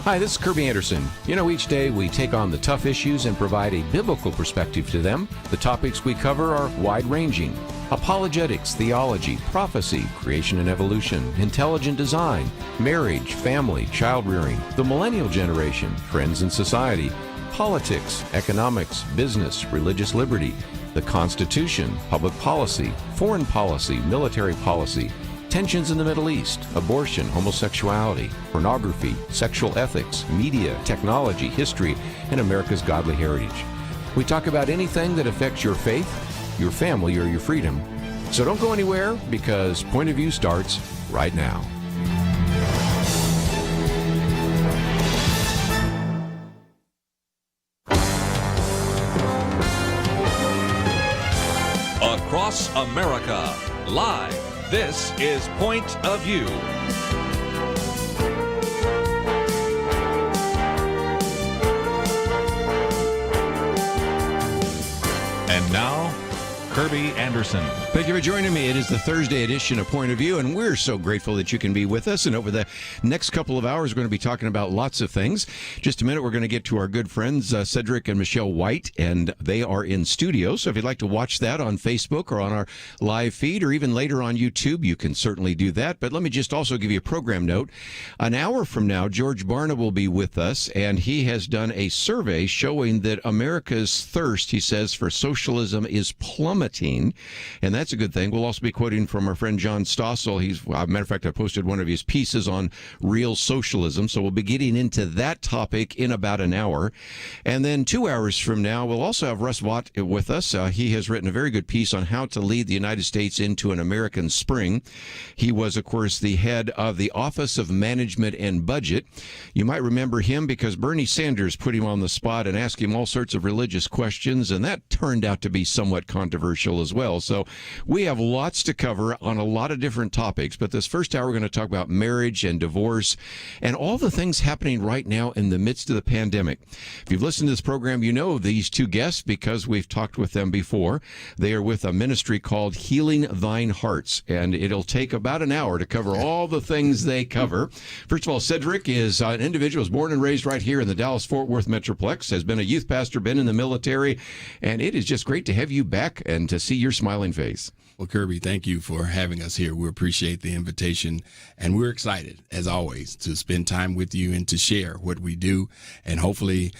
Hi, this is Kerby Anderson. You know, each day we take on the tough issues and provide a biblical perspective to them. The topics we cover are wide-ranging. Apologetics, theology, prophecy, creation and evolution, intelligent design, marriage, family, child-rearing, the millennial generation, trends in society, politics, economics, business, religious liberty, the Constitution, public policy, foreign policy, military policy, tensions in the Middle East, abortion, homosexuality, pornography, sexual ethics, media, technology, history, and America's godly heritage. We talk about anything that affects your faith, your family, or your freedom. So don't go anywhere, because Point of View starts right now. Across America, live. This is Point of View. And now, Kerby Anderson. Thank you for joining me. It is the Thursday edition of Point of View, and we're so grateful that you can be with us. And over the next couple of hours, we're going to be talking about lots of things. Just a minute, we're going to get to our good friends, Cedric and Michelle White, and they are in studio. So if you'd like to watch that on Facebook or on our live feed, or even later on YouTube, you can certainly do that. But let me just also give you a program note. An hour from now, George Barna will be with us, and he has done a survey showing that America's thirst, he says, for socialism is plummeting. And that's a good thing. We'll also be quoting from our friend John Stossel. Matter of fact, I posted one of his pieces on real socialism. So we'll be getting into that topic in about an hour. And then 2 hours from now, we'll also have Russ Vought with us. He has written a very good piece on how to lead the United States into an American spring. He was, of course, the head of the Office of Management and Budget. You might remember him because Bernie Sanders put him on the spot and asked him all sorts of religious questions, and that turned out to be somewhat controversial as well. So we have lots to cover on a lot of different topics, but this first hour we're going to talk about marriage and divorce and all the things happening right now in the midst of the pandemic. If you've listened to this program, you know these two guests because we've talked with them before. They are with a ministry called Healing Thine Hearts, and it'll take about an hour to cover all the things they cover. First of all, Cedric is an individual who was born and raised right here in the Dallas-Fort Worth Metroplex, has been a youth pastor, been in the military, and it is just great to have you back and to see your smiling face. Well, Kerby, thank you for having us here. We appreciate the invitation, and we're excited, as always, to spend time with you and to share what we do, and hopefully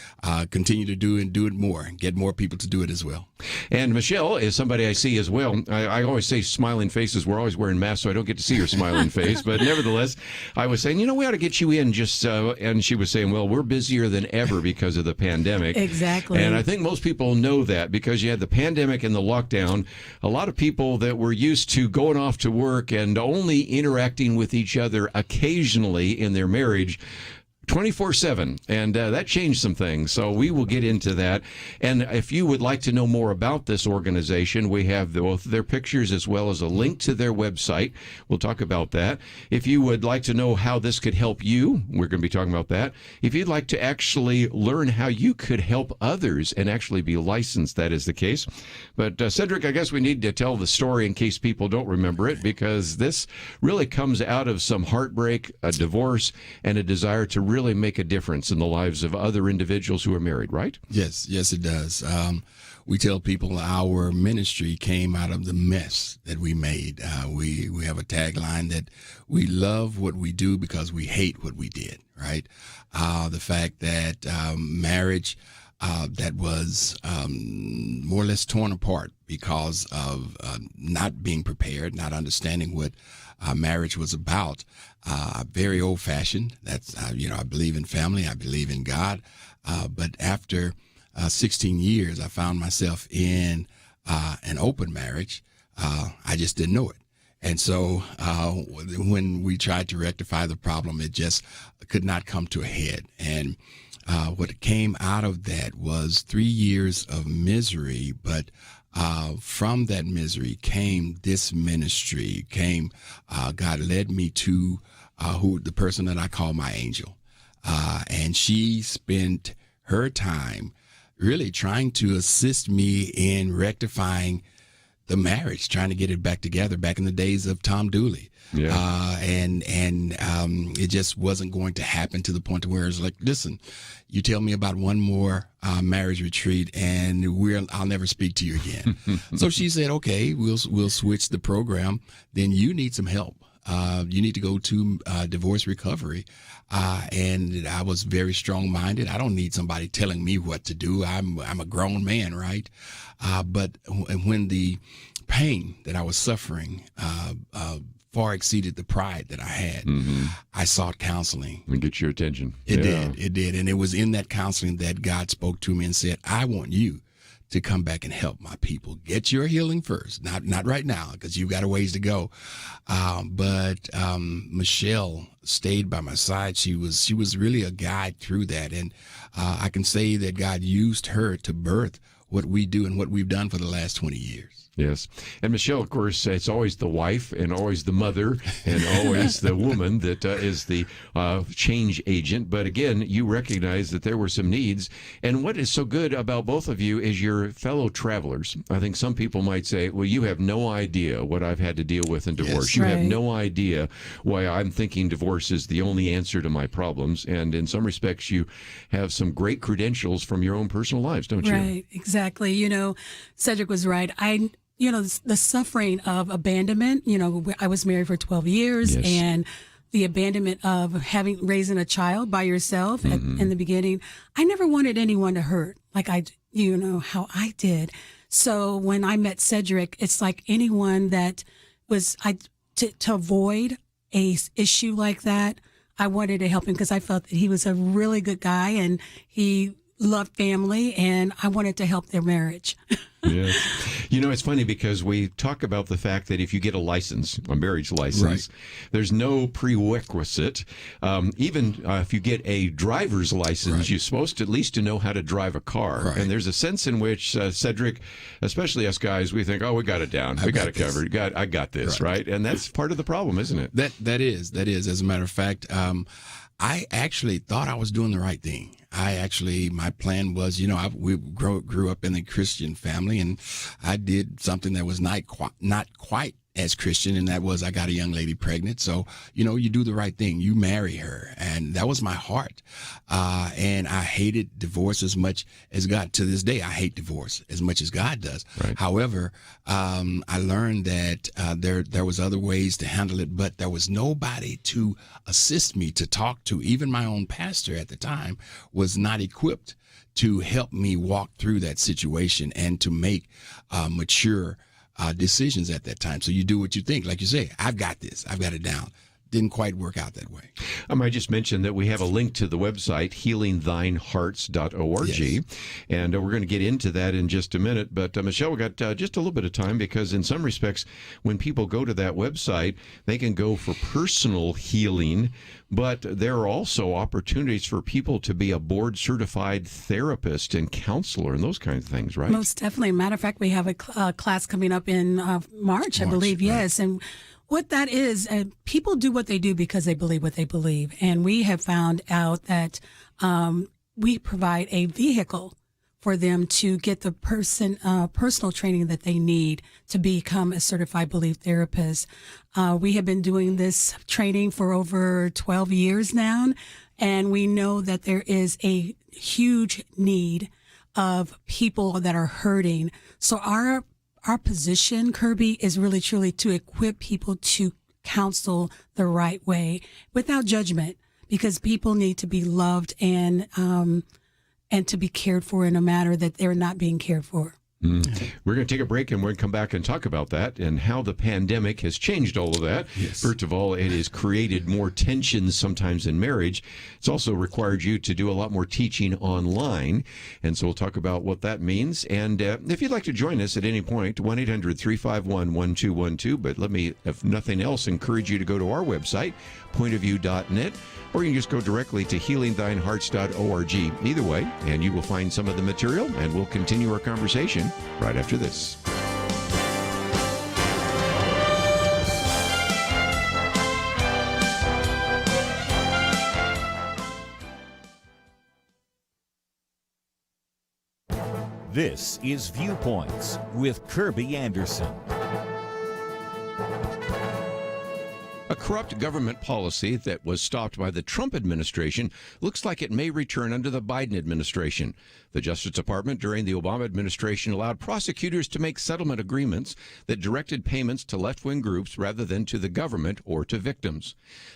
continue to do it more and get more people to do it as well. And Michelle is somebody I see as well. I always say smiling faces. We're always wearing masks, so I don't get to see her smiling face. But nevertheless, I was saying, we ought to get you in just and she was saying, well, we're busier than ever because of the pandemic. Exactly. And I think most people know that because you had the pandemic and the lockdown. A lot of people that were used to going off to work and only interacting with each other occasionally in their marriage 24/7, and that changed some things, so we will get into that. And if you would like to know more about this organization, we have both their pictures as well as a link to their website. We'll talk about that. If you would like to know how this could help you, we're going to be talking about that. If you'd like to actually learn how you could help others and actually be licensed, that is the case. But Cedric, I guess we need to tell the story in case people don't remember it, because this really comes out of some heartbreak, a divorce, and a desire to really make a difference in the lives of other individuals who are married, right? Yes, it does. We tell people our ministry came out of the mess that we made. We have a tagline that we love what we do because we hate what we did, right? The fact that marriage that was more or less torn apart because of not being prepared, not understanding what marriage was about. Very old-fashioned. That's I believe in family. I believe in God. But after 16 years, I found myself in an open marriage. I just didn't know it. And so when we tried to rectify the problem, it just could not come to a head. And what came out of that was 3 years of misery, but from that misery came this ministry, God led me to the person that I call my angel. And she spent her time really trying to assist me in rectifying the marriage, trying to get it back together back in the days of Tom Dooley. Yeah. And it just wasn't going to happen to the point to where it's like, listen, you tell me about one more marriage retreat and I'll never speak to you again. So she said, okay, we'll switch the program. Then you need some help. You need to go to divorce recovery. And I was very strong-minded. I don't need somebody telling me what to do. I'm a grown man, right? But when the pain that I was suffering far exceeded the pride that I had, I sought counseling. And get your attention. It did. And it was in that counseling that God spoke to me and said, I want you to come back and help my people. Get your healing first. Not right now, because you've got a ways to go. But Michelle stayed by my side. She was really a guide through that. And I can say that God used her to birth what we do and what we've done for the last 20 years. Yes. And Michelle, of course, it's always the wife and always the mother and always the woman that is the change agent. But again, you recognize that there were some needs. And what is so good about both of you is your fellow travelers. I think some people might say, well, you have no idea what I've had to deal with in divorce. Yes. You Right. have no idea why I'm thinking divorce is the only answer to my problems. And in some respects, you have some great credentials from your own personal lives, don't you? Right, exactly. Cedric was right. The suffering of abandonment, I was married for 12 years Yes. and the abandonment of raising a child by yourself in the beginning. I never wanted anyone to hurt like how I did. So when I met Cedric, it's like anyone that to avoid a issue like that, I wanted to help him because I felt that he was a really good guy and he loved family and I wanted to help their marriage. Yes. It's funny because we talk about the fact that if you get a license, a marriage license, there's no prerequisite. Even if you get a driver's license, you're supposed to at least to know how to drive a car. Right. And there's a sense in which Cedric, especially us guys, we think, oh, we got it down. We got it covered. I got this, right? And that's part of the problem, isn't it? That is. As a matter of fact, I actually thought I was doing the right thing. My plan was, we grew up in a Christian family, and I did something that was not quite as Christian, and that was I got a young lady pregnant. So, you do the right thing. You marry her. And that was my heart. And I hated divorce as much as God. To this day, I hate divorce as much as God does. Right. However, I learned that there was other ways to handle it, but there was nobody to assist me, to talk to. Even my own pastor at the time was not equipped to help me walk through that situation and to make mature decisions at that time. So you do what you think. Like you say, I've got this. I've got it down. Didn't quite work out that way. I might just mention that we have a link to the website, healingthinehearts.org. Yes. And we're going to get into that in just a minute. But Michelle, we got just a little bit of time because in some respects, when people go to that website, they can go for personal healing. But there are also opportunities for people to be a board-certified therapist and counselor and those kinds of things, right? Most definitely. Matter of fact, we have a class coming up in March, I believe. Right. Yes. And what that is, people do what they do because they believe what they believe. And we have found out that we provide a vehicle for them to get the personal training that they need to become a certified belief therapist. We have been doing this training for over 12 years now, and we know that there is a huge need of people that are hurting. So our position, Kerby, is really truly to equip people to counsel the right way without judgment, because people need to be loved and to be cared for in a manner that they're not being cared for. We're going to take a break and we're going to come back and talk about that and how the pandemic has changed all of that. Yes. First of all, it has created more tensions sometimes in marriage. It's also required you to do a lot more teaching online. And so we'll talk about what that means. And if you'd like to join us at any point, 1-800-351-1212. But let me, if nothing else, encourage you to go to our website, pointofview.net, or you can just go directly to healingthinehearts.org. Either way, and you will find some of the material, and we'll continue our conversation right after this. This is Viewpoints with Kerby Anderson. A corrupt government policy that was stopped by the Trump administration looks like it may return under the Biden administration. The Justice Department during the Obama administration allowed prosecutors to make settlement agreements that directed payments to left-wing groups rather than to the government or to victims.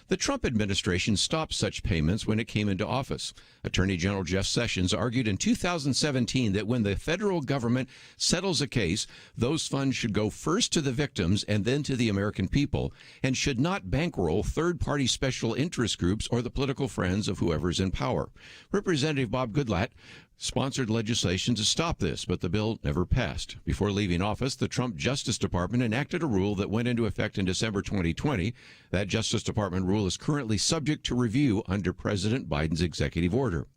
The Trump administration stopped such payments when it came into office. Attorney General Jeff Sessions argued in 2017 that when the federal government settles a case, those funds should go first to the victims and then to the American people, and should not bankroll third-party special interest groups or the political friends of whoever's in power. Representative Bob Goodlatte sponsored legislation to stop this, but the bill never passed. Before leaving office, the Trump Justice Department enacted a rule that went into effect in December 2020. That Justice Department rule is currently subject to review under President Biden's executive order.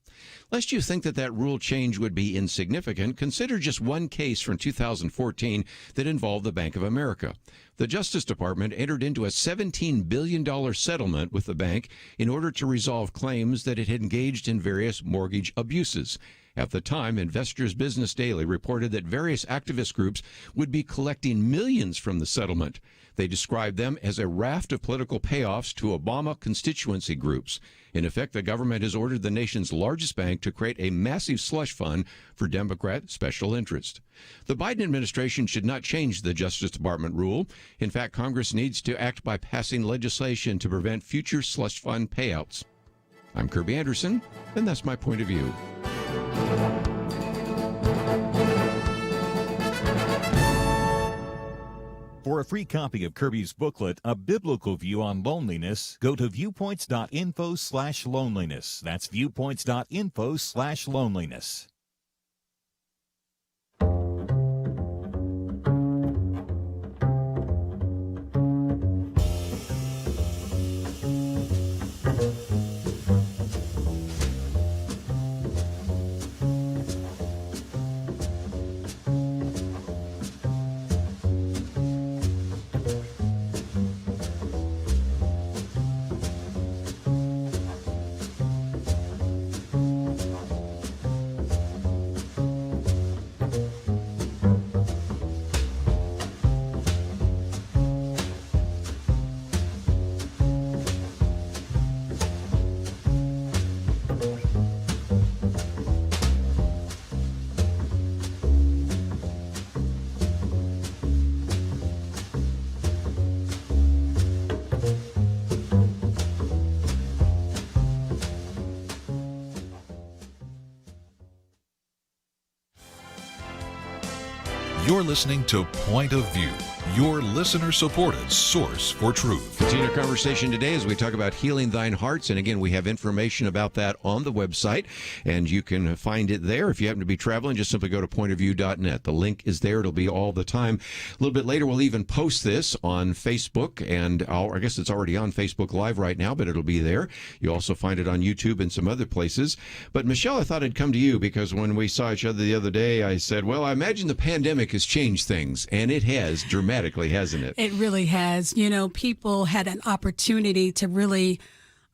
Lest you think that rule change would be insignificant, consider just one case from 2014 that involved the Bank of America. The Justice Department entered into a $17 billion settlement with the bank in order to resolve claims that it had engaged in various mortgage abuses. At the time, Investors Business Daily reported that various activist groups would be collecting millions from the settlement. They described them as a raft of political payoffs to Obama constituency groups. In effect, the government has ordered the nation's largest bank to create a massive slush fund for Democrat special interest. The Biden administration should not change the Justice Department rule. In fact, Congress needs to act by passing legislation to prevent future slush fund payouts. I'm Kerby Anderson, and that's my point of view. For a free copy of Kerby's booklet, A Biblical View on Loneliness, go to viewpoints.info/loneliness. That's viewpoints.info/loneliness. You're listening to Point of View, your listener-supported source for truth. Continue our conversation today as we talk about healing thine hearts. And again, we have information about that on the website, and you can find it there. If you happen to be traveling, just simply go to pointofview.net. The link is there. It'll be all the time. A little bit later, we'll even post this on Facebook, and I guess it's already on Facebook Live right now, but it'll be there. You'll also find it on YouTube and some other places. But Michelle, I thought I'd come to you because when we saw each other the other day, I said, well, I imagine the pandemic has changed things, and it has dramatically, hasn't it? It really has. You know, people had an opportunity to really,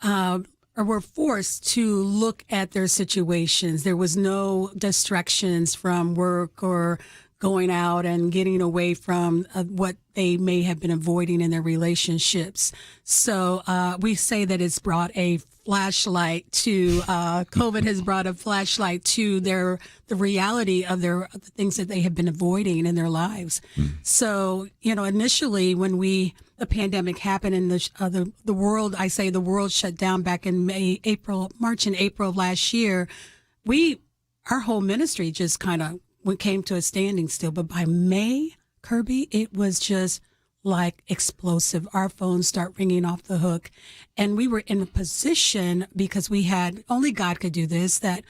or were forced to look at their situations. There was no distractions from work or going out and getting away from what they may have been avoiding in their relationships. So we say that it's brought a flashlight to COVID has brought a flashlight to the reality of the things that they have been avoiding in their lives. So, you know, initially when the pandemic happened and the world, I say the world shut down back in March and April of last year, our whole ministry just kind of came to a standing still. But by May, Kerby, it was just like explosive. Our phones start ringing off the hook. And we were in a position, because only God could do this, that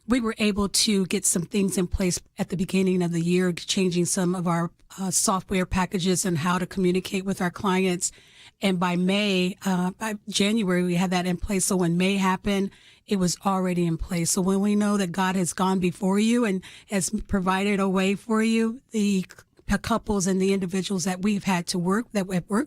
we were able to get some things in place at the beginning of the year, changing some of our software packages and how to communicate with our clients. And by January, we had that in place. So when May happened, it was already in place. So when we know that God has gone before you and has provided a way for you, the couples and the individuals that we've worked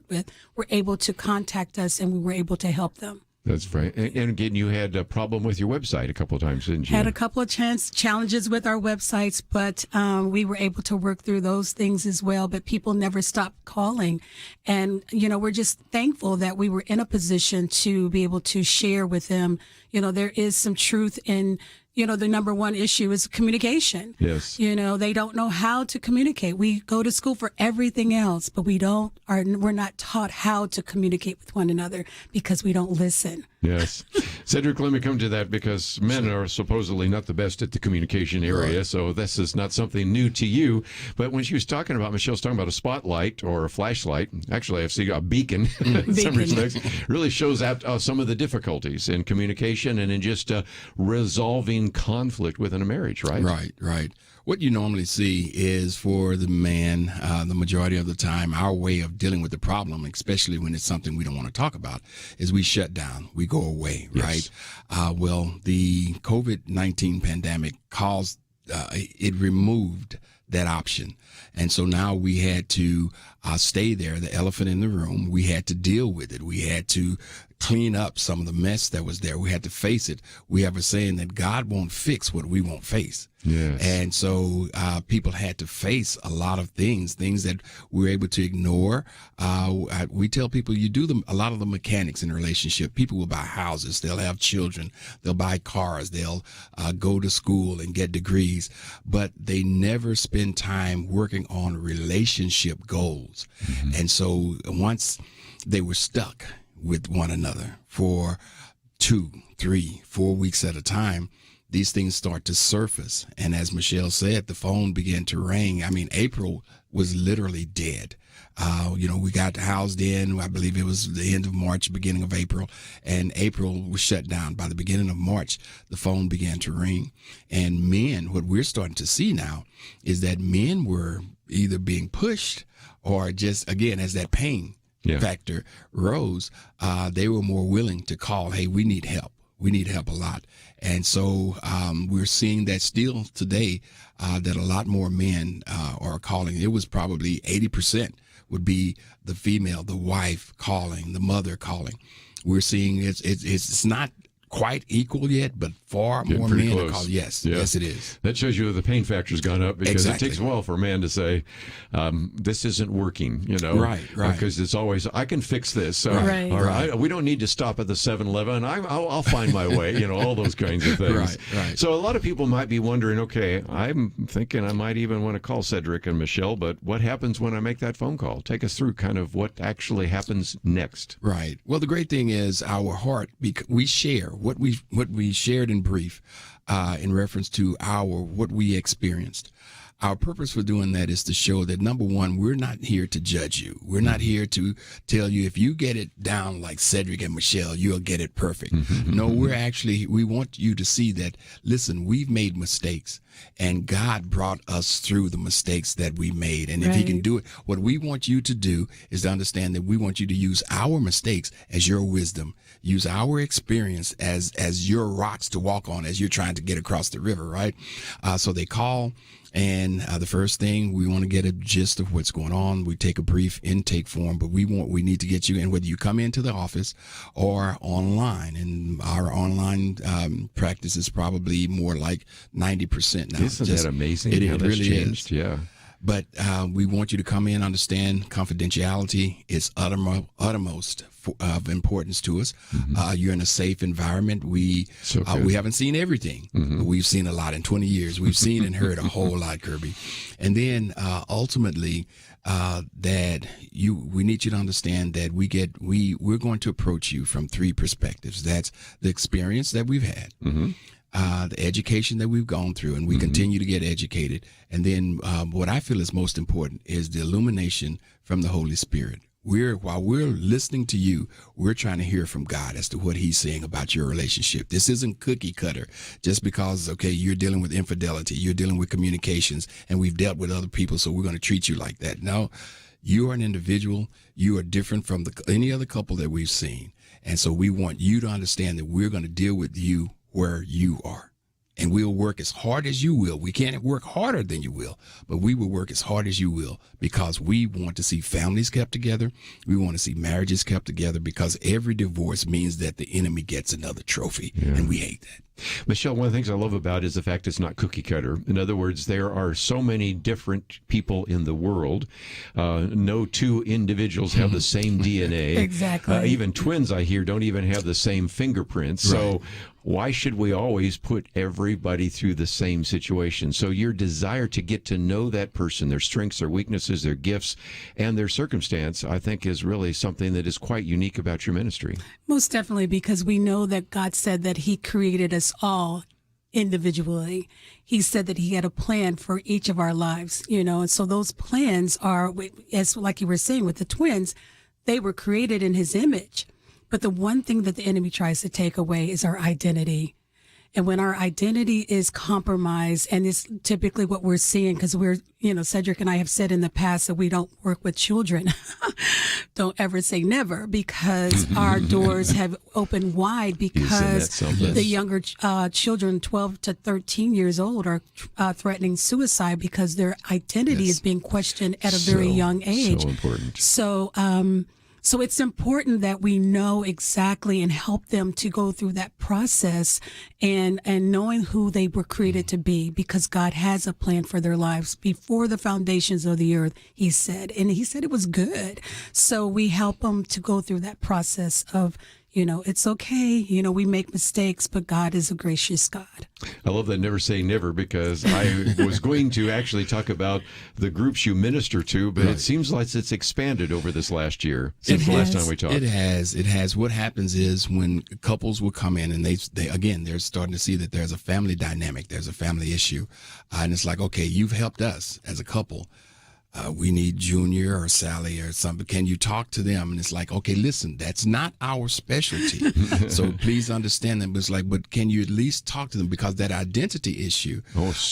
with were able to contact us, and we were able to help them. That's right. And again, you had a problem with your website a couple of times, didn't you? Had a couple of challenges with our websites, but we were able to work through those things as well. But people never stopped calling. And, we're just thankful that we were in a position to be able to share with them. There is some truth in, the number one issue is communication. Yes. They don't know how to communicate. We go to school for everything else, but we're not taught how to communicate with one another because we don't listen. Yes. Cedric, let me come to that because men are supposedly not the best at the communication area, Right. so this is not something new to you. But when she was talking about, Michelle's talking about a spotlight or a flashlight, actually I've seen a beacon in some respects, really shows out some of the difficulties in communication and in just resolving conflict within a marriage, right? Right. What you normally see is for the man, the majority of the time, our way of dealing with the problem, especially when it's something we don't want to talk about, is we shut down, we go away, Yes. right? Well, the COVID-19 pandemic caused, it removed that option. And so now we had to stay there, the elephant in the room. We had to deal with it. We had to clean up some of the mess that was there. We had to face it. We have a saying that God won't fix what we won't face. Yes. And so people had to face a lot of things that we were able to ignore. We tell people you do a lot of the mechanics in a relationship. People will buy houses. They'll have children. They'll buy cars. They'll go to school and get degrees. But they never spend time working on relationship goals. Mm-hmm. And so once they were stuck with one another for 2, 3, 4 weeks at a time, these things start to surface. And as Michelle said, the phone began to ring. I mean, April was literally dead. We got housed in, I believe it was the end of March, beginning of April, and April was shut down. By the beginning of March, the phone began to ring. And men, what we're starting to see now is that men were either being pushed or just, again, as that pain factor rose, they were more willing to call, hey, we need help. We need help a lot. And so we're seeing that still today, that a lot more men are calling. It was probably 80% would be the female, the wife calling, the mother calling. We're seeing it's not quite equal yet, but far more men close. are calling. Yes, it is. That shows you the pain factor's gone up because It takes a while for a man to say, this isn't working, Right. Because it's always, I can fix this. Right. We don't need to stop at the 7-Eleven. I'll find my way, all those kinds of things. Right. So a lot of people might be wondering, okay, I'm thinking I might even want to call Cedric and Michelle, but what happens when I make that phone call? Take us through kind of what actually happens next. Right. Well, the great thing is our heart, we share what we shared in brief in reference to what we experienced. Our purpose for doing that is to show that, number one, we're not here to judge you. We're not here to tell you if you get it down like Cedric and Michelle, you'll get it perfect. No, we want you to see that, listen, we've made mistakes and God brought us through the mistakes that we made. And if he can do it, what we want you to do is to understand that we want you to use our mistakes as your wisdom, use our experience as your rocks to walk on as you're trying to get across the river, right? So they call. And the first thing, we want to get a gist of what's going on. We take a brief intake form, but we need to get you in, whether you come into the office or online. And our online practice is probably more like 90% now. Isn't that amazing? It how that's really changed? is. Yeah. But we want you to come in, understand confidentiality is uttermost of importance to us. You're in a safe environment. We haven't seen everything, but we've seen a lot in 20 years. We've seen and heard a whole lot, Kerby. And then ultimately, that we need you to understand that we're going to approach you from 3 perspectives. That's the experience that we've had. The education that we've gone through, and we continue to get educated. And then what I feel is most important is the illumination from the Holy Spirit. While we're listening to you, we're trying to hear from God as to what he's saying about your relationship. This isn't cookie cutter just because, okay, you're dealing with infidelity, you're dealing with communications, and we've dealt with other people, so we're going to treat you like that. No, you are an individual. You are different from any other couple that we've seen. And so we want you to understand that we're going to deal with you where you are. And we'll work as hard as you will. We can't work harder than you will, but we will work as hard as you will because we want to see families kept together. We want to see marriages kept together because every divorce means that the enemy gets another trophy, and we hate that. Michelle, one of the things I love about it is the fact it's not cookie cutter. In other words, there are so many different people in the world. No two individuals have the same DNA. Exactly. Even twins, I hear, don't even have the same fingerprints. Right. So why should we always put everybody through the same situation? So your desire to get to know that person, their strengths, their weaknesses, their gifts, and their circumstance, I think is really something that is quite unique about your ministry. Most definitely, because we know that God said that he created us all individually. He said that he had a plan for each of our lives, and so those plans are, as like you were saying with the twins, they were created in his image. But the one thing that the enemy tries to take away is our identity. And when our identity is compromised, and it's typically what we're seeing, because Cedric and I have said in the past that we don't work with children. Don't ever say never, because our doors have opened wide because the younger children, 12 to 13 years old, are threatening suicide because their identity is being questioned at a very young age. So important. So it's important that we know exactly and help them to go through that process and knowing who they were created to be, because God has a plan for their lives before the foundations of the earth, he said. And he said it was good. So we help them to go through that process of, it's okay. We make mistakes, but God is a gracious God. I love that never say never, because I was going to actually talk about the groups you minister to, but it seems like it's expanded over this last year since the last time we talked. It has. What happens is when couples will come in and they're starting to see that there's a family dynamic, there's a family issue. And it's like, okay, you've helped us as a couple. We need Junior or Sally or something. Can you talk to them? And it's like, okay, listen, that's not our specialty. So please understand them. It's like, but can you at least talk to them? Because that identity issue,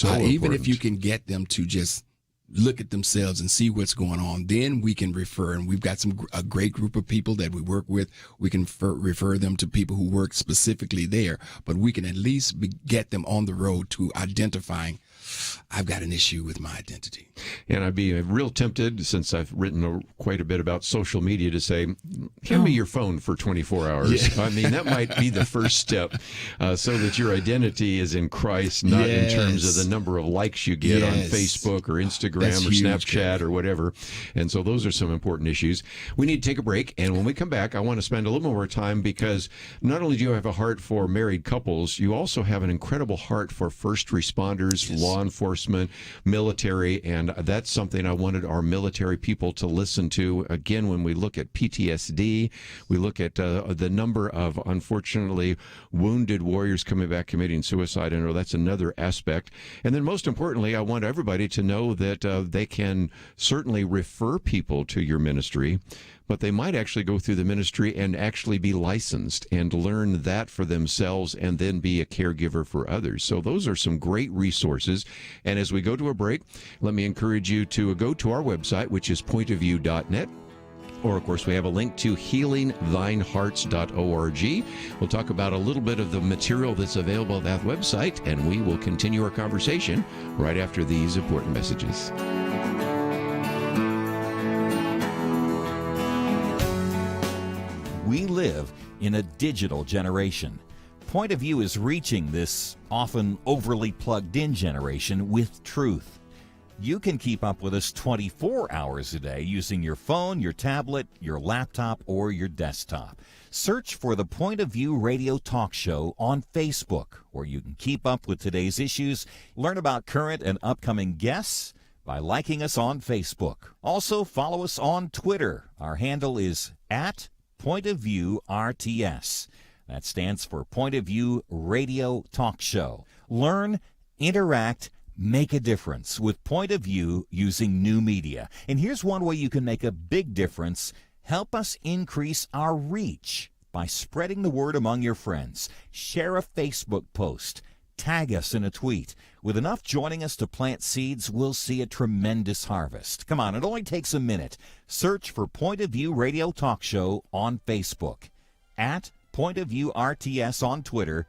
even if you can get them to just look at themselves and see what's going on, then we can refer. And we've got a great group of people that we work with. We can refer them to people who work specifically there, but we can at least get them on the road to identifying, I've got an issue with my identity. And I'd be real tempted, since I've written quite a bit about social media, to say, hand me your phone for 24 hours. Yeah. I mean, that might be the first step, so that your identity is in Christ, not in terms of the number of likes you get on Facebook or Instagram or Snapchat or whatever. And so those are some important issues. We need to take a break. And when we come back, I want to spend a little more time, because not only do you have a heart for married couples, you also have an incredible heart for first responders, law enforcement, military, and that's something I wanted our military people to listen to. Again, when we look at PTSD, we look at the number of, unfortunately, wounded warriors coming back committing suicide. I know that's another aspect. And then most importantly, I want everybody to know that they can certainly refer people to your ministry, but they might actually go through the ministry and actually be licensed and learn that for themselves and then be a caregiver for others. So those are some great resources. And as we go to a break, let me encourage you to go to our website, which is pointofview.net. Or, of course, we have a link to healingthinehearts.org. We'll talk about a little bit of the material that's available at that website, and we will continue our conversation right after these important messages. We live in a digital generation. Point of View is reaching this often overly plugged-in generation with truth. You can keep up with us 24 hours a day using your phone, your tablet, your laptop, or your desktop. Search for the Point of View Radio Talk Show on Facebook, where you can keep up with today's issues, learn about current and upcoming guests by liking us on Facebook. Also, follow us on Twitter. Our handle is @Point of View RTS. That stands for Point of View Radio Talk Show. Learn, interact, make a difference with Point of View using new media. And here's one way you can make a big difference. Help us increase our reach by spreading the word among your friends. Share a Facebook post. Tag us in a tweet. With enough joining us to plant seeds, we'll see a tremendous harvest. Come on, it only takes a minute. Search for Point of View Radio Talk Show on Facebook, @Point of View RTS on Twitter,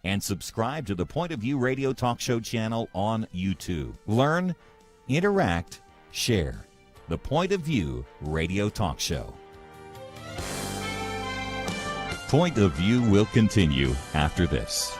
and subscribe to the Point of View Radio Talk Show channel on YouTube. Learn, interact, share. The Point of View Radio Talk Show. Point of View will continue after this.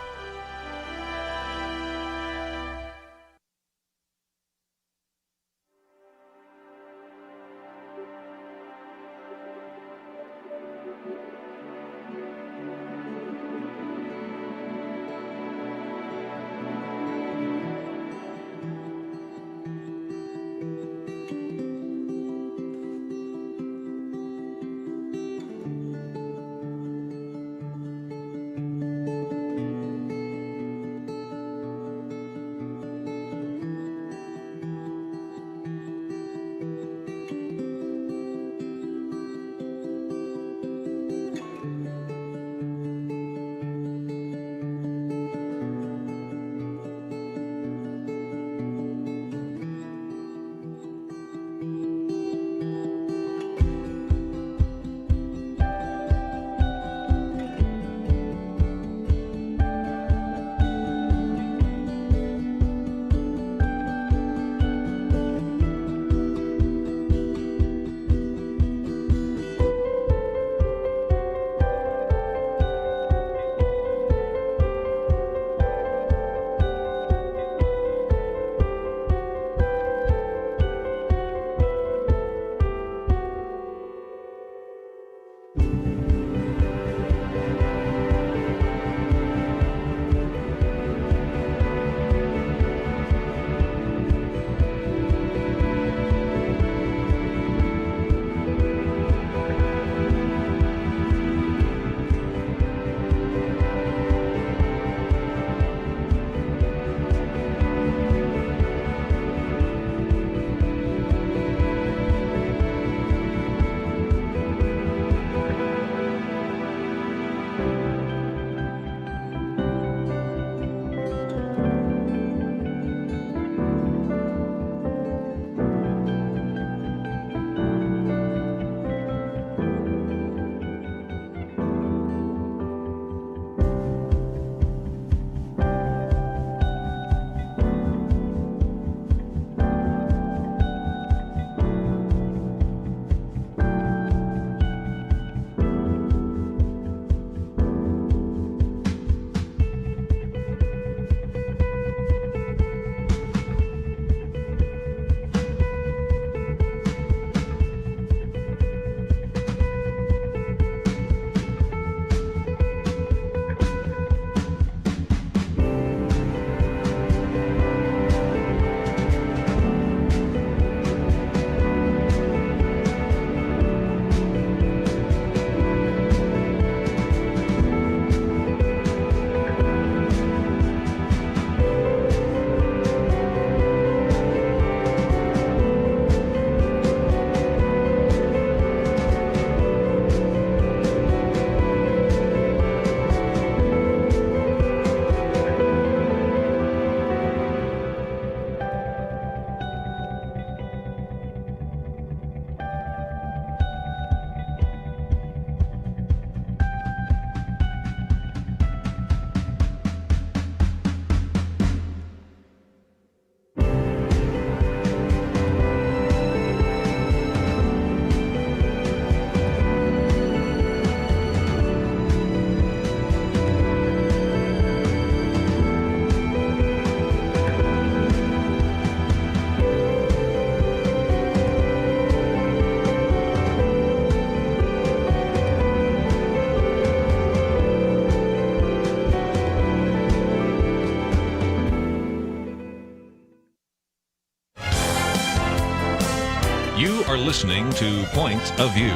You are listening to Point of View.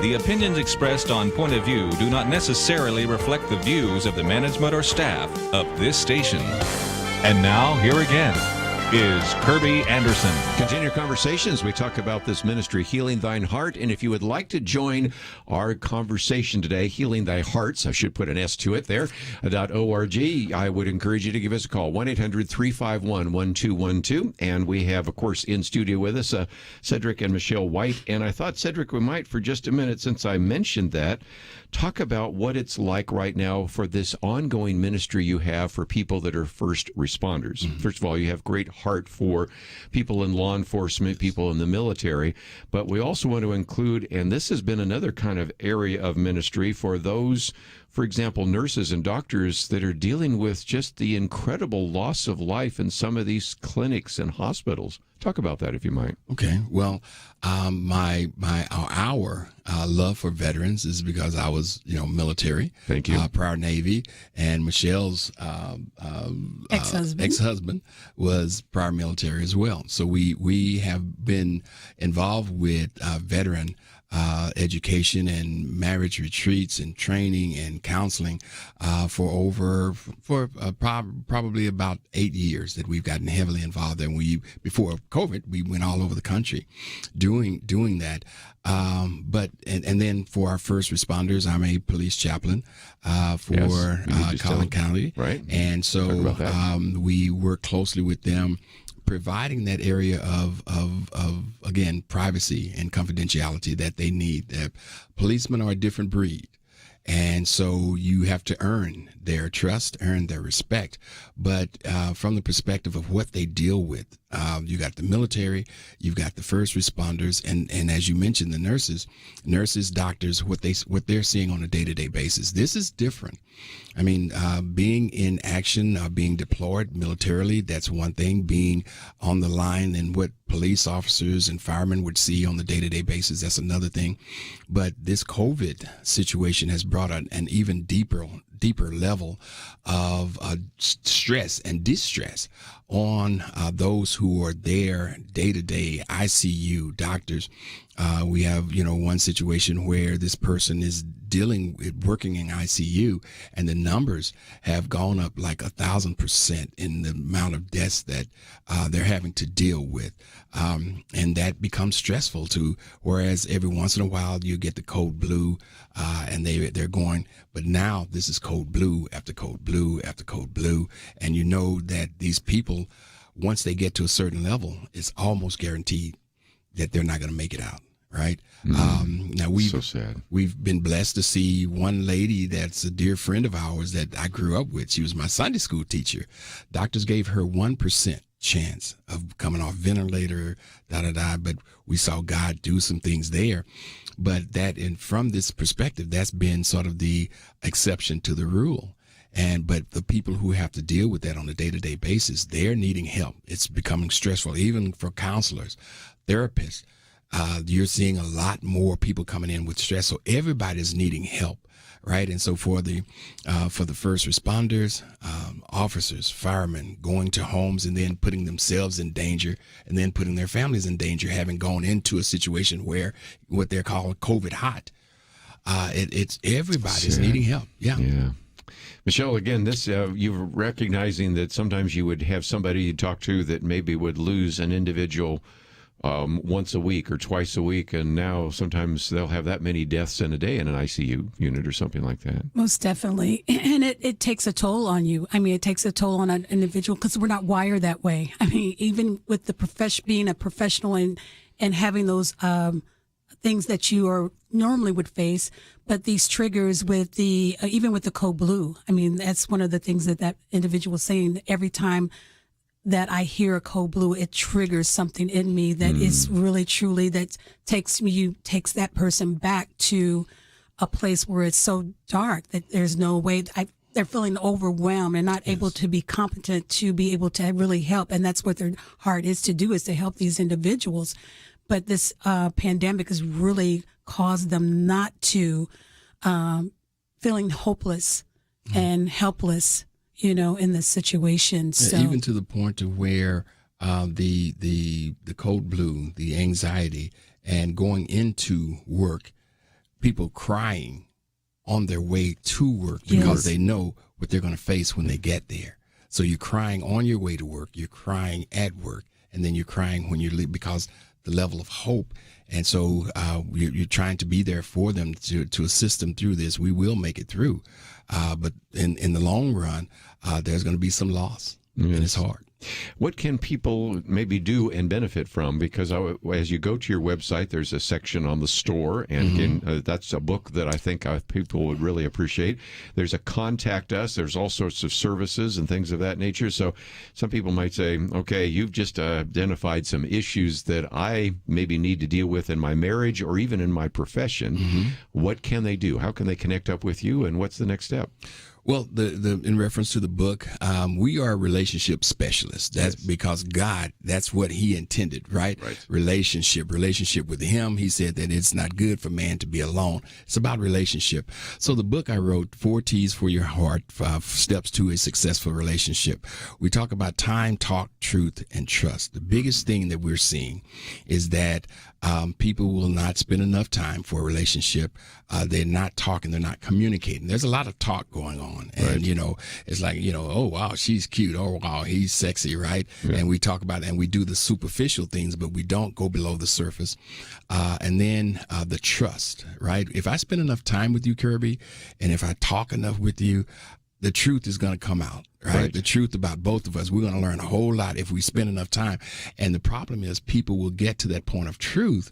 The opinions expressed on Point of View do not necessarily reflect the views of the management or staff of this station. And now, here again, is Kerby Anderson. Continue conversations. We talk about this ministry, Healing Thine Heart. And if you would like to join our conversation today, Healing Thy Hearts, I should put an S to it there, .org, I would encourage you to give us a call, 1-800-351-1212. And we have, of course, in studio with us, Cedric and Michelle White. And I thought, Cedric, we might, for just a minute, since I mentioned that, talk about what it's like right now for this ongoing ministry you have for people that are first responders. Mm-hmm. First of all, you have great heart for people in law enforcement, people in the military, but we also want to include, and this has been another kind of area of ministry for those, for example, nurses and doctors that are dealing with just the incredible loss of life in some of these clinics and hospitals. Talk about that, if you might. Okay. Well, our love for veterans is because I was, military. Thank you. Prior Navy, and Michelle's ex-husband was prior military as well. So we have been involved with veteran education and marriage retreats and training and counseling for probably about 8 years that we've gotten heavily involved. And before COVID, we went all over the country doing that. But then for our first responders, I'm a police chaplain for Collin County, right? And so we work closely with them, providing that area of again, privacy and confidentiality that they need. Policemen are a different breed. And so you have to earn their trust, earn their respect. But from the perspective of what they deal with, you got the military, you've got the first responders, and as you mentioned, the nurses, doctors, what they're seeing on a day-to-day basis. This is different. I mean, being in action, being deployed militarily, that's one thing. Being on the line and what police officers and firemen would see on the day-to-day basis, that's another thing. But this COVID situation has brought an even deeper level of stress and distress on those who are there day-to-day, ICU, doctors. We have, one situation where this person is working in ICU, and the numbers have gone up like 1,000% in the amount of deaths that they're having to deal with. And that becomes stressful too, whereas every once in a while you get the code blue, and they're going, but now this is code blue after code blue after code blue. And you know that these people, once they get to a certain level, it's almost guaranteed that they're not going to make it out. Right. Now we've been blessed to see one lady that's a dear friend of ours that I grew up with. She was my Sunday school teacher. Doctors gave her 1% chance of coming off ventilator, but we saw God do some things there. But from this perspective, that's been sort of the exception to the rule. But the people who have to deal with that on a day-to-day basis, they're needing help. It's becoming stressful, even for counselors, therapists. You're seeing a lot more people coming in with stress, so everybody's needing help, right? And so for the first responders, officers, firemen, going to homes and then putting themselves in danger, and then putting their families in danger, having gone into a situation where what they're called COVID hot. It's everybody's needing help. Yeah. Michelle, again, this you're recognizing that sometimes you would have somebody you talk to that maybe would lose an individual once a week or twice a week, and now sometimes they'll have that many deaths in a day in an ICU unit or something like that. Most definitely. And it takes a toll on you. I mean, it takes a toll on an individual because we're not wired that way. I mean, even with the being a professional and having those things that you are normally would face, but these triggers with even with the code blue, I mean, that's one of the things that individual was saying. Every time that I hear a code blue, it triggers something in me that is really truly that takes that person back to a place where it's so dark that there's no way. They're feeling overwhelmed and not able to be competent to be able to really help. And that's what their heart is to do, is to help these individuals. But this pandemic has really caused them not to feeling hopeless and helpless, in this situation. So even to the point of where the code blue, the anxiety, and going into work, people crying on their way to work because they know what they're going to face when they get there. So you're crying on your way to work, you're crying at work, and then you're crying when you leave because the level of hope. And so you're trying to be there for them to assist them through this. We will make it through. But in the long run, there's going to be some loss, and it's hard. What can people maybe do and benefit from? Because as you go to your website, there's a section on the store, and again, that's a book that I think people would really appreciate. There's a contact us. There's all sorts of services and things of that nature. So some people might say, okay, you've just identified some issues that I maybe need to deal with in my marriage or even in my profession. What can they do? How can they connect up with you, and what's the next step? Well, in reference to the book, we are relationship specialists. That's because God, that's what he intended, right? Relationship with him. He said that it's not good for man to be alone. It's about relationship. So the book I wrote, 4 T's for Your Heart, 5 Steps to a Successful Relationship. We talk about time, talk, truth, and trust. The biggest thing that we're seeing is that people will not spend enough time for a relationship. They're not talking. They're not communicating. There's a lot of talk going on. And, it's like, oh, wow, she's cute. Oh, wow, he's sexy, right? And we talk about it, and we do the superficial things, but we don't go below the surface. And then the trust, right? If I spend enough time with you, Kerby, and if I talk enough with you, the truth is going to come out, right? The truth about both of us. We're going to learn a whole lot if we spend enough time. And the problem is people will get to that point of truth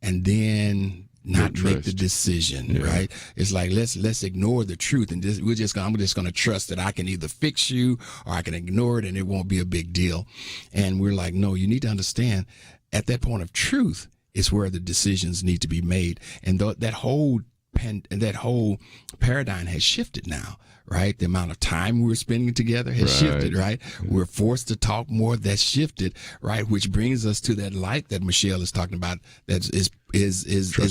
and then not make the decision, right? It's like, let's ignore the truth, and I'm just going to trust that I can either fix you or I can ignore it and it won't be a big deal. And we're like, no, you need to understand at that point of truth is where the decisions need to be made. And that whole paradigm has shifted now, right? The amount of time we're spending together has shifted, right? We're forced to talk more. That's shifted, right? Which brings us to that light that Michelle is talking about. That is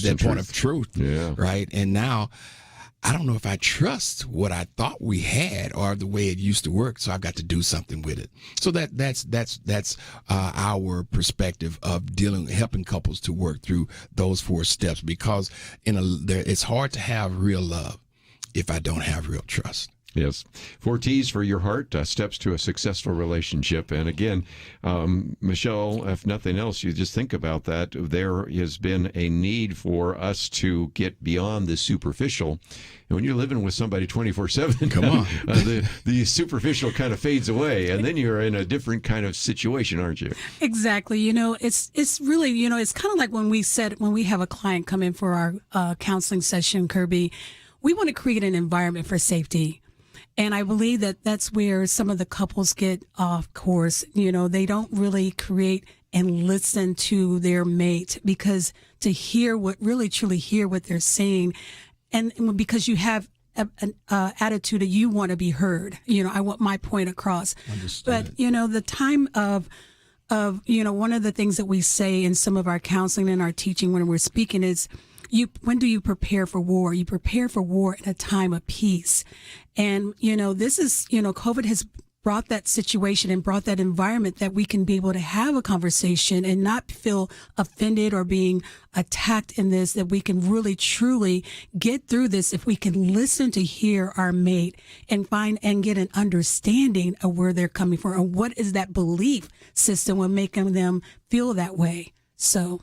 that point of truth, right? And now, I don't know if I trust what I thought we had or the way it used to work, so I've got to do something with it. So that's our perspective of helping couples to work through those 4 steps, because it's hard to have real love if I don't have real trust. Yes. 4 T's for your heart, steps to a successful relationship. And again, Michelle, if nothing else, you just think about that. There has been a need for us to get beyond the superficial. And when you're living with somebody 24/7, come on, the superficial kind of fades away, and then you're in a different kind of situation, aren't you? Exactly. It's really, it's kind of like when we have a client come in for our counseling session, Kerby, we want to create an environment for safety. And I believe that that's where some of the couples get off course. They don't really create and listen to their mate, because to truly hear what they're saying, and because you have an attitude that you want to be heard. I want my point across. Understood. But, the time of one of the things that we say in some of our counseling and our teaching when we're speaking is, when do you prepare for war? You prepare for war in a time of peace. And, this is, COVID has brought that situation and brought that environment that we can be able to have a conversation and not feel offended or being attacked in this, that we can really, truly get through this if we can listen to hear our mate and find and get an understanding of where they're coming from and what is that belief system will making them feel that way. So,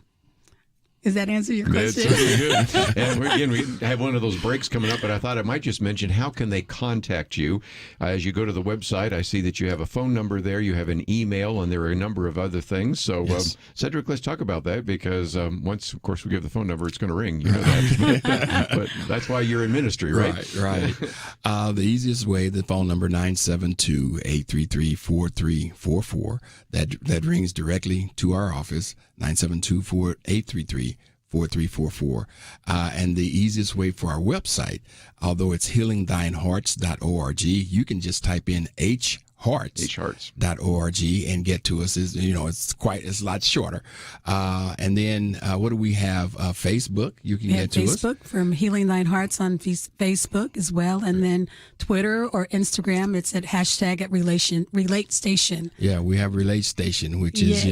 does that answer your question? That's really good. And we have one of those breaks coming up, but I thought I might just mention, how can they contact you? As you go to the website, I see that you have a phone number there, you have an email, and there are a number of other things. So, Cedric, let's talk about that, because once, of course, we give the phone number, it's going to ring. You know that. But that's why you're in ministry, right? Right. The easiest way, the phone number, 972-833-4344. That rings directly to our office, 972-833-4344. And the easiest way for our website, although it's healingthinehearts.org, you can just type in hearts.org and get to us. It's a lot shorter. And then what do we have? Facebook. You can get to us. Facebook, from Healing Thine Hearts on Facebook as well. And then Twitter or Instagram, it's at hashtag at Relate Station. Yeah, we have Relate Station, which is,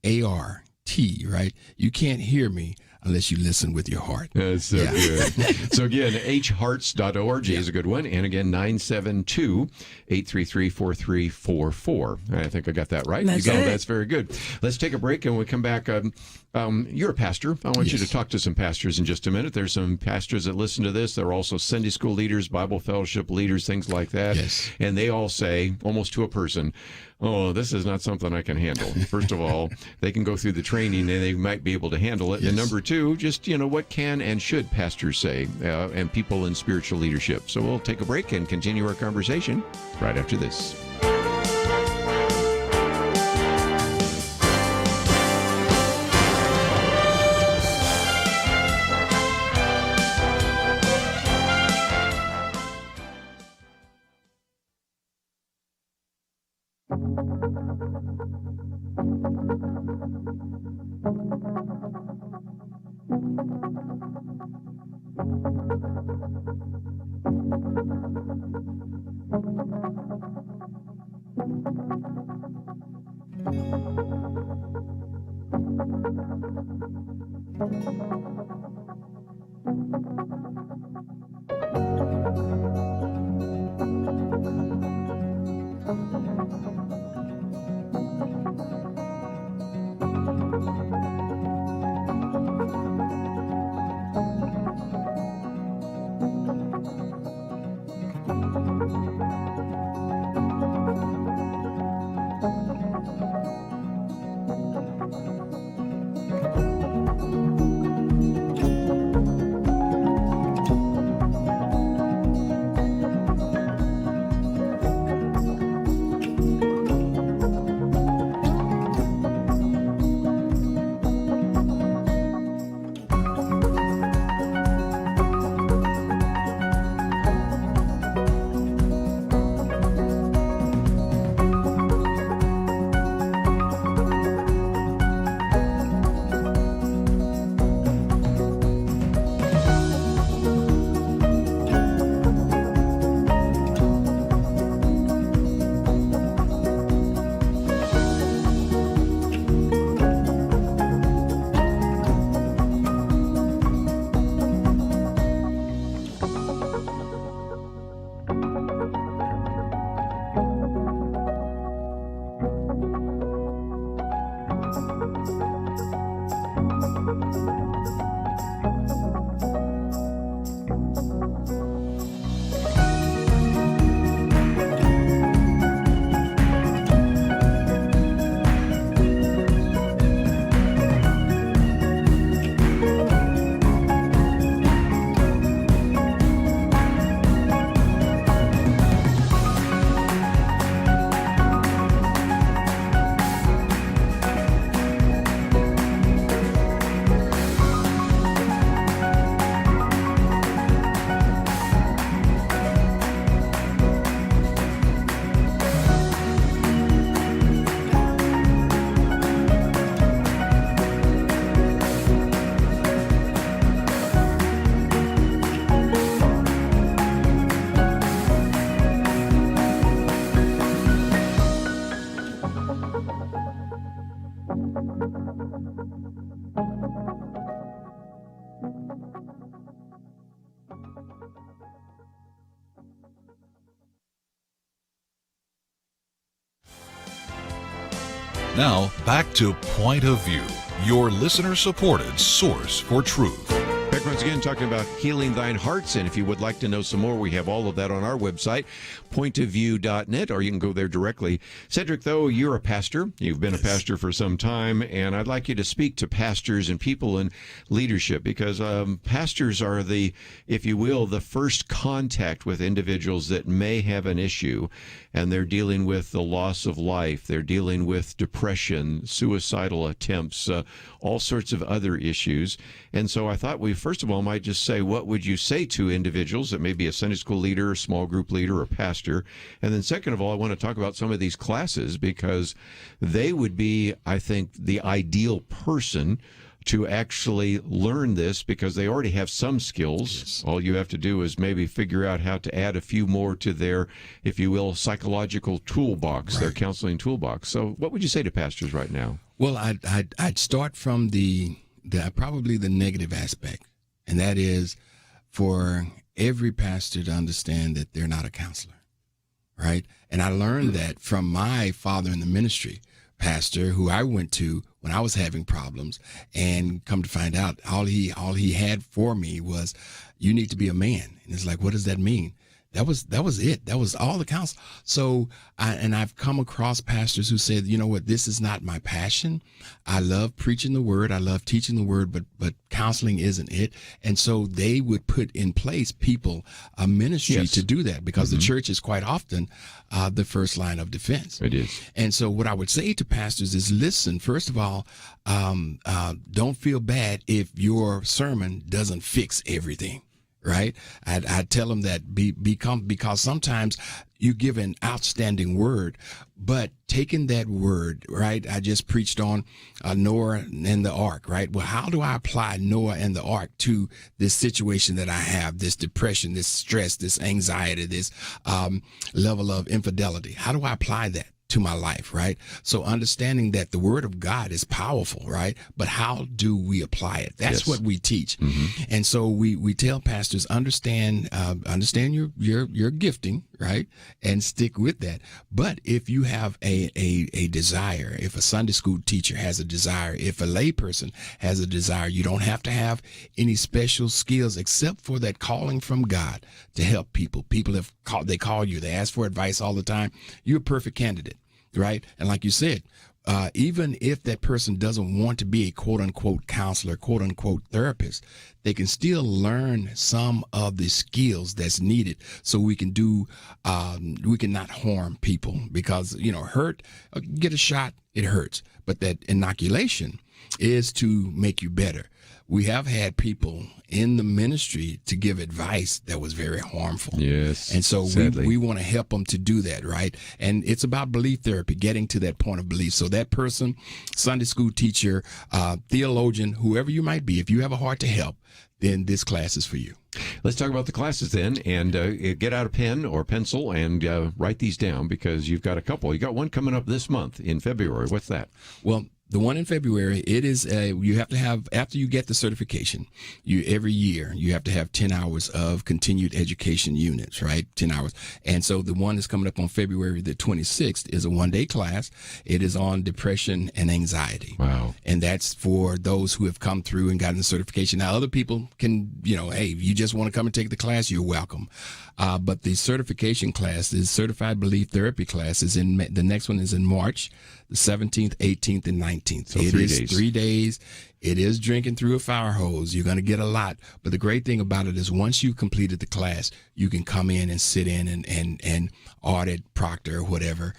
HEAR. T, right? You can't hear me unless you listen with your heart. That's so good. So again, hearts.org is a good one. And again, 972-833-4344. I think I got that right. That's you got it. That's very good. Let's take a break, and when we come back, you're a pastor. I want you to talk to some pastors in just a minute. There's some pastors that listen to this. They're also Sunday school leaders, Bible fellowship leaders, things like that. Yes. And they all say, almost to a person, oh, this is not something I can handle. First of all, they can go through the training and they might be able to handle it. Yes. And number two, just, what can and should pastors say and people in spiritual leadership. So we'll take a break and continue our conversation right after this. Now, back to Point of View, your listener-supported source for truth. Back once again talking about healing thine hearts, and if you would like to know some more, we have all of that on our website, pointofview.net, or you can go there directly. Cedric, though, you're a pastor. You've been a pastor for some time, and I'd like you to speak to pastors and people in leadership, because pastors are the, if you will, the first contact with individuals that may have an issue, and they're dealing with the loss of life. They're dealing with depression, suicidal attempts, all sorts of other issues. And so I thought we, first of all, might just say, what would you say to individuals that may be a Sunday school leader, a small group leader, or pastor? And then second of all, I want to talk about some of these classes, because they would be, I think, the ideal person to actually learn this, because they already have some skills. Yes. All you have to do is maybe figure out how to add a few more to their, if you will, psychological toolbox, their counseling toolbox. So what would you say to pastors right now? Well, I'd start from the probably the negative aspect, and that is for every pastor to understand that they're not a counselor, right? And I learned that from my father in the ministry, pastor, who I went to when I was having problems, and come to find out, all he had for me was, you need to be a man. And it's like, what does that mean? That was it. That was all the counsel. So, I've come across pastors who said, you know what, this is not my passion. I love preaching the word. I love teaching the word, but counseling isn't it. And so they would put in place people, a ministry to do that, because the church is quite often the first line of defense. It is. And so what I would say to pastors is, listen, first of all, don't feel bad if your sermon doesn't fix everything. Right? I'd tell them that because sometimes you give an outstanding word, but taking that word, right? I just preached on Noah and the ark, right? Well, how do I apply Noah and the ark to this situation that I have, this depression, this stress, this anxiety, this level of infidelity? How do I apply that to my life, right? So understanding that the word of God is powerful, right? But how do we apply it? That's what we teach. And so we tell pastors, understand your gifting, right? And stick with that. But if you have a desire, if a Sunday school teacher has a desire, if a layperson has a desire, you don't have to have any special skills except for that calling from God to help people. People they call you, they ask for advice all the time. You're a perfect candidate. Right. And like you said, even if that person doesn't want to be a quote unquote counselor, quote unquote therapist, they can still learn some of the skills that's needed so we can not harm people, because, hurt, get a shot, it hurts. But that inoculation is to make you better. We have had people in the ministry to give advice that was very harmful. Yes. And so sadly. we want to help them to do that, right? And it's about belief therapy, getting to that point of belief. So that person, Sunday school teacher, theologian, whoever you might be, if you have a heart to help, then this class is for you. Let's talk about the classes then, and get out a pen or pencil and write these down, because you've got a couple. You got one coming up this month in February. What's that? Well, the one in February, it is you have to have, after you get the certification, every year you have to have 10 hours of continued education units, right? 10 hours. And so the one that's coming up on February the 26th is a one-day class. It is on depression and anxiety. Wow. And that's for those who have come through and gotten the certification. Now, other people can, hey, if you just want to come and take the class, you're welcome. But the certification class, the Certified Belief Therapy class, the next one is in March, the 17th, 18th, and 19th. So it 3 is days. 3 days. It is drinking through a fire hose. You're going to get a lot. But the great thing about it is once you've completed the class, you can come in and sit in and audit, proctor, whatever.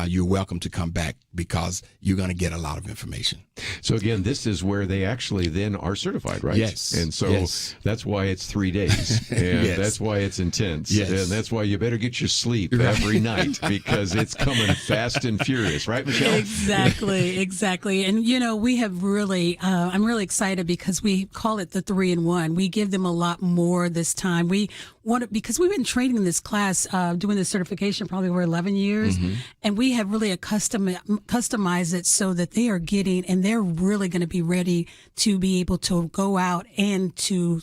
You're welcome to come back, because you're going to get a lot of information. So again, this is where they actually then are certified, right? Yes. And so that's why it's 3 days. And that's why it's intense. Yes. And that's why you better get your sleep every night, because it's coming fast and furious. Right, Michelle? Exactly. And, we have really, I'm really excited because we call it the 3-in-1. We give them a lot more this time. We want to, because we've been training in this class, doing this certification probably over 11 years. And we have really customized it so that they are getting, and they're really going to be ready to be able to go out and to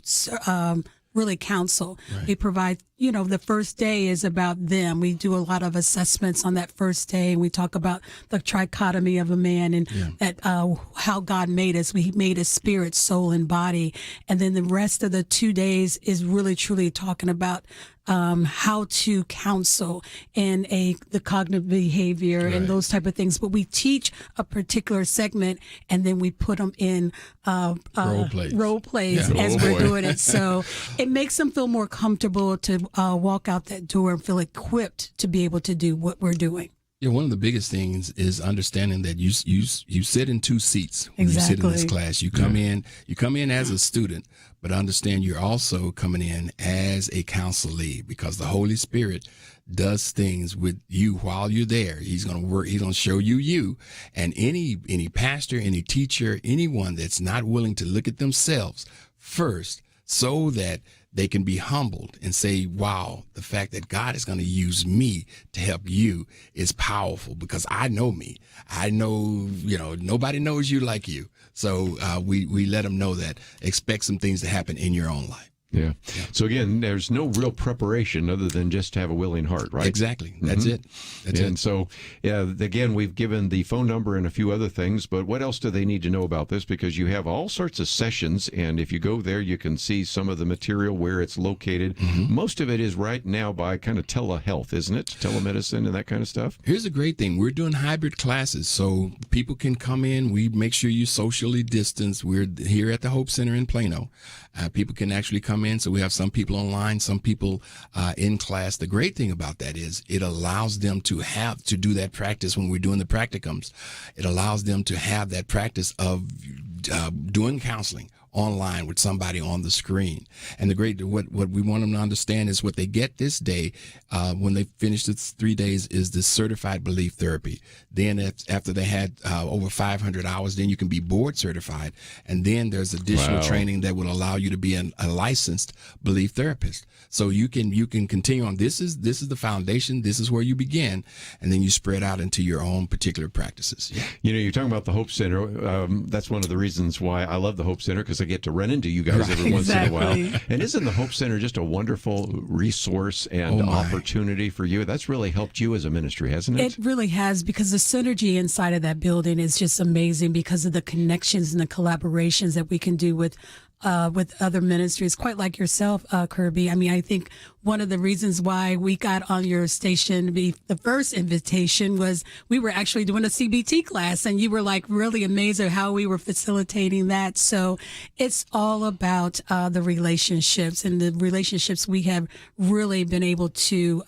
really counsel. Right. We provide, the first day is about them. We do a lot of assessments on that first day, and we talk about the trichotomy of a man and that how God made us. We made us spirit, soul, and body. And then the rest of the 2 days is really truly talking about how to counsel and the cognitive behavior and those type of things. But we teach a particular segment, and then we put them in role plays as we're doing it. So it makes them feel more comfortable to walk out that door and feel equipped to be able to do what we're doing. Yeah, one of the biggest things is understanding that you sit in two seats when you sit in this class. You come in as a student, but understand you're also coming in as a counselee, because the Holy Spirit does things with you while you're there. He's going to work. He's going to show you. And any pastor, any teacher, anyone that's not willing to look at themselves first so that they can be humbled and say, wow, the fact that God is going to use me to help you is powerful, because I know me. I know, nobody knows you like you. So we let them know that expect some things to happen in your own life. Yeah. So again, there's no real preparation other than just to have a willing heart, right? Exactly. That's it. That's and it. so, again, we've given the phone number and a few other things, but what else do they need to know about this? Because you have all sorts of sessions, and if you go there, you can see some of the material where it's located. Most of it is right now by kind of telehealth, isn't it? Telemedicine and that kind of stuff. Here's a great thing. We're doing hybrid classes, so people can come in. We make sure you socially distance. We're here at the Hope Center in Plano. People can actually come in. So we have some people online, some people in class. The great thing about that is it allows them to have to do that practice when we're doing the practicums. It allows them to have that practice of doing counseling online with somebody on the screen. And what we want them to understand is what they get this day when they finish the 3 days is the certified belief therapy. Then after they had over 500 hours, then you can be board certified. And then there's additional training that will allow you to be a licensed belief therapist. So you can continue on. This is the foundation. This is where you begin. And then you spread out into your own particular practices. Yeah. You're talking about the Hope Center. That's one of the reasons why I love the Hope Center, because I get to run into you guys every once in a while. And isn't the Hope Center just a wonderful resource and opportunity for you? That's really helped you as a ministry, hasn't it? It really has, because the synergy inside of that building is just amazing because of the connections and the collaborations that we can do with other ministries, quite like yourself, Kerby. I mean, I think one of the reasons why we got on your station, the first invitation, was we were actually doing a CBT class, and you were like really amazed at how we were facilitating that. So it's all about the relationships, and the relationships we have really been able to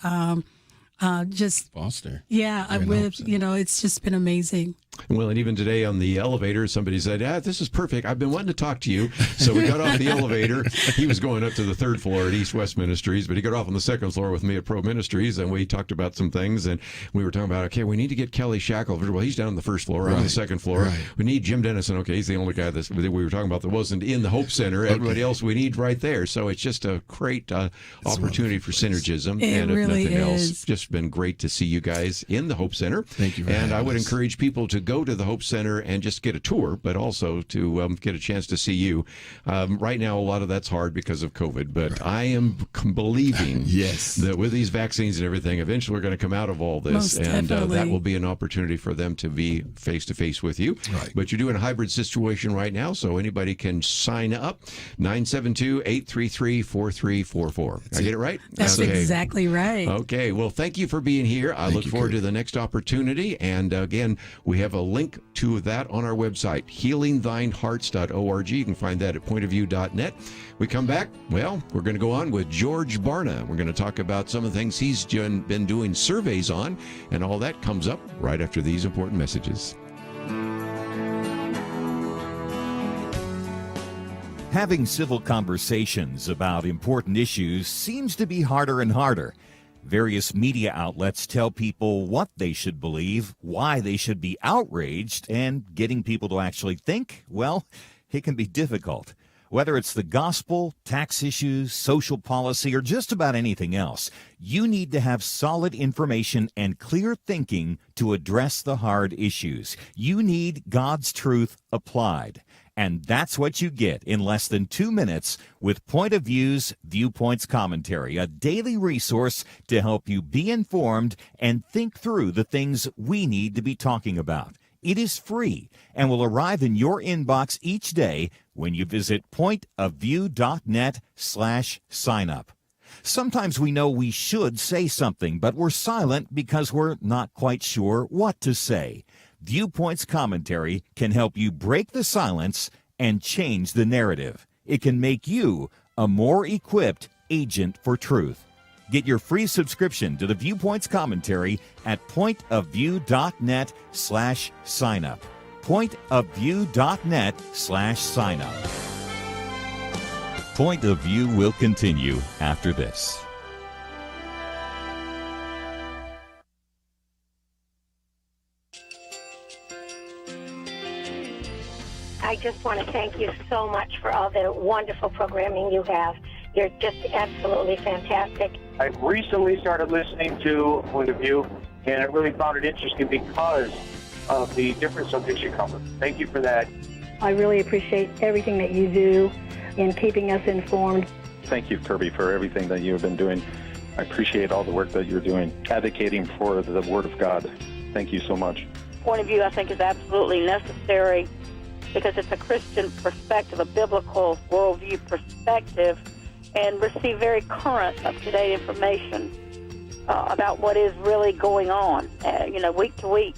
just foster. Yeah, it's just been amazing. Well, and even today on the elevator, somebody said, this is perfect. I've been wanting to talk to you. So we got off the elevator. He was going up to the 3rd floor at East West Ministries, but he got off on the 2nd floor with me at Pro Ministries, and we talked about some things. And we were talking about, okay, we need to get Kelly Shackelford. Well, he's down on the 1st floor. I'm on the 2nd floor. Right. We need Jim Dennison. Okay, he's the only guy that we were talking about that wasn't in the Hope Center. Everybody else we need right there. So it's just a great opportunity for synergism. And if really nothing else, just been great to see you guys in the Hope Center. Thank you. And I would encourage people to go to the Hope Center and just get a tour, but also to get a chance to see you. Right now, a lot of that's hard because of COVID, but I am believing that with these vaccines and everything, eventually we're going to come out of all this. Most and definitely. That will be an opportunity for them to be face-to-face with you. Right. But you're doing a hybrid situation right now, so anybody can sign up. 972-833-4344. Did I get it right? That's exactly right. Okay, well, thank you for being here. I look forward to the next opportunity. And again, we have a link to that on our website, healingthinehearts.org. You can find that at pointofview.net. We come back, well, we're going to go on with George Barna. We're going to talk about some of the things he's been doing surveys on, and all that comes up right after these important messages. Having civil conversations about important issues seems to be harder and harder. Various media outlets tell people what they should believe, why they should be outraged, and getting people to actually think, well, it can be difficult. Whether it's the gospel, tax issues, social policy, or just about anything else, you need to have solid information and clear thinking to address the hard issues. You need God's truth applied. And that's what you get in less than 2 minutes with Point of View's Viewpoints Commentary, a daily resource to help you be informed and think through the things we need to be talking about. It is free and will arrive in your inbox each day when you visit pointofview.net/signup. Sometimes we know we should say something, but we're silent because we're not quite sure what to say. Viewpoints Commentary can help you break the silence and change the narrative. It can make you a more equipped agent for truth. Get your free subscription to the Viewpoints Commentary at pointofview.net/signup. pointofview.net/signup. Point of View will continue after this. I just want to thank you so much for all the wonderful programming you have. You're just absolutely fantastic. I recently started listening to Point of View, and I really found it interesting because of the different subjects you cover. Thank you for that. I really appreciate everything that you do in keeping us informed. Thank you, Kerby, for everything that you have been doing. I appreciate all the work that you're doing, advocating for the Word of God. Thank you so much. Point of View, I think, is absolutely necessary because it's a Christian perspective, a biblical worldview perspective, and receive very current, up-to-date information about what is really going on, week to week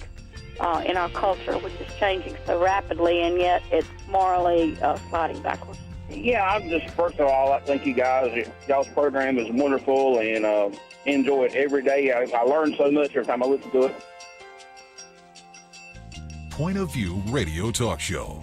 in our culture, which is changing so rapidly, and yet it's morally sliding backwards. Yeah, I'm just, first of all, I thank you guys. Y'all's program is wonderful, and enjoy it every day. I learn so much every time I listen to it. Point of View Radio Talk Show.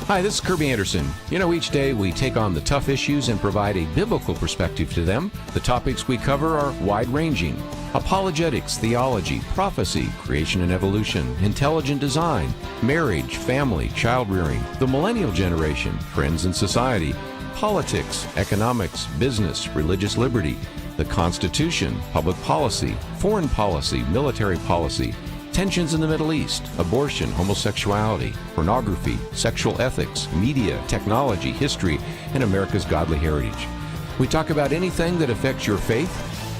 Hi, this is Kerby Anderson. You know, each day we take on the tough issues and provide a biblical perspective to them. The topics we cover are wide-ranging: apologetics, theology, prophecy, creation and evolution, intelligent design, marriage, family, child-rearing, the millennial generation, trends in society, politics, economics, business, religious liberty, the Constitution, public policy, foreign policy, military policy, tensions in the Middle East, abortion, homosexuality, pornography, sexual ethics, media, technology, history, and America's godly heritage. We talk about anything that affects your faith,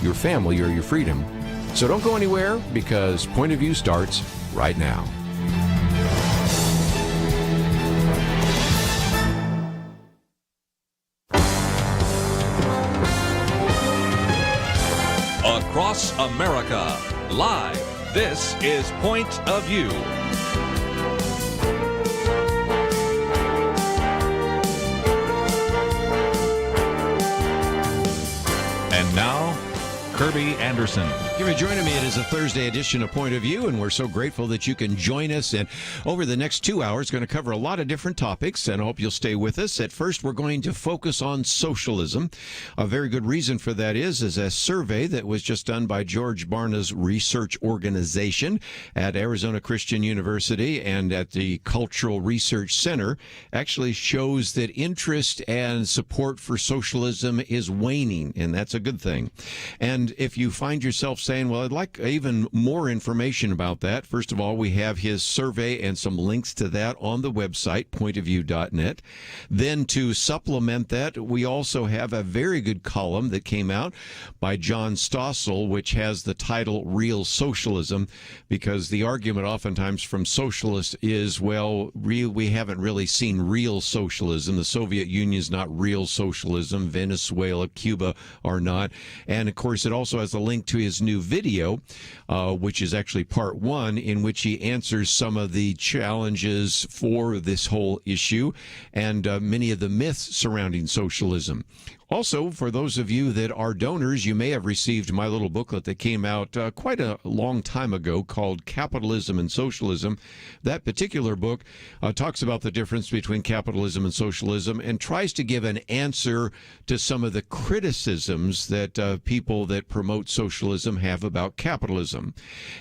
your family, or your freedom. So don't go anywhere, because Point of View starts right now. Across America, live. This is Point of View. And now, Kerby Anderson. Thank you for joining me. It is a Thursday edition of Point of View, and we're so grateful that you can join us. And over the next 2 hours, going to cover a lot of different topics, and I hope you'll stay with us. At first, we're going to focus on socialism. A very good reason for that is a survey that was just done by George Barna's research organization at Arizona Christian University and at the Cultural Research Center actually shows that interest and support for socialism is waning, and that's a good thing. And if you find yourself saying, well, I'd like even more information about that, first of all, we have his survey and some links to that on the website, pointofview.net. Then to supplement that, we also have a very good column that came out by John Stossel, which has the title Real Socialism, because the argument oftentimes from socialists is, well, we haven't really seen real socialism. The Soviet Union is not real socialism. Venezuela, Cuba are not. And of course, it also has a link to his new video, which is actually part one, in which he answers some of the challenges for this whole issue and many of the myths surrounding socialism. Also, for those of you that are donors, you may have received my little booklet that came out quite a long time ago called Capitalism and Socialism. That particular book talks about the difference between capitalism and socialism and tries to give an answer to some of the criticisms that people that promote socialism have about capitalism.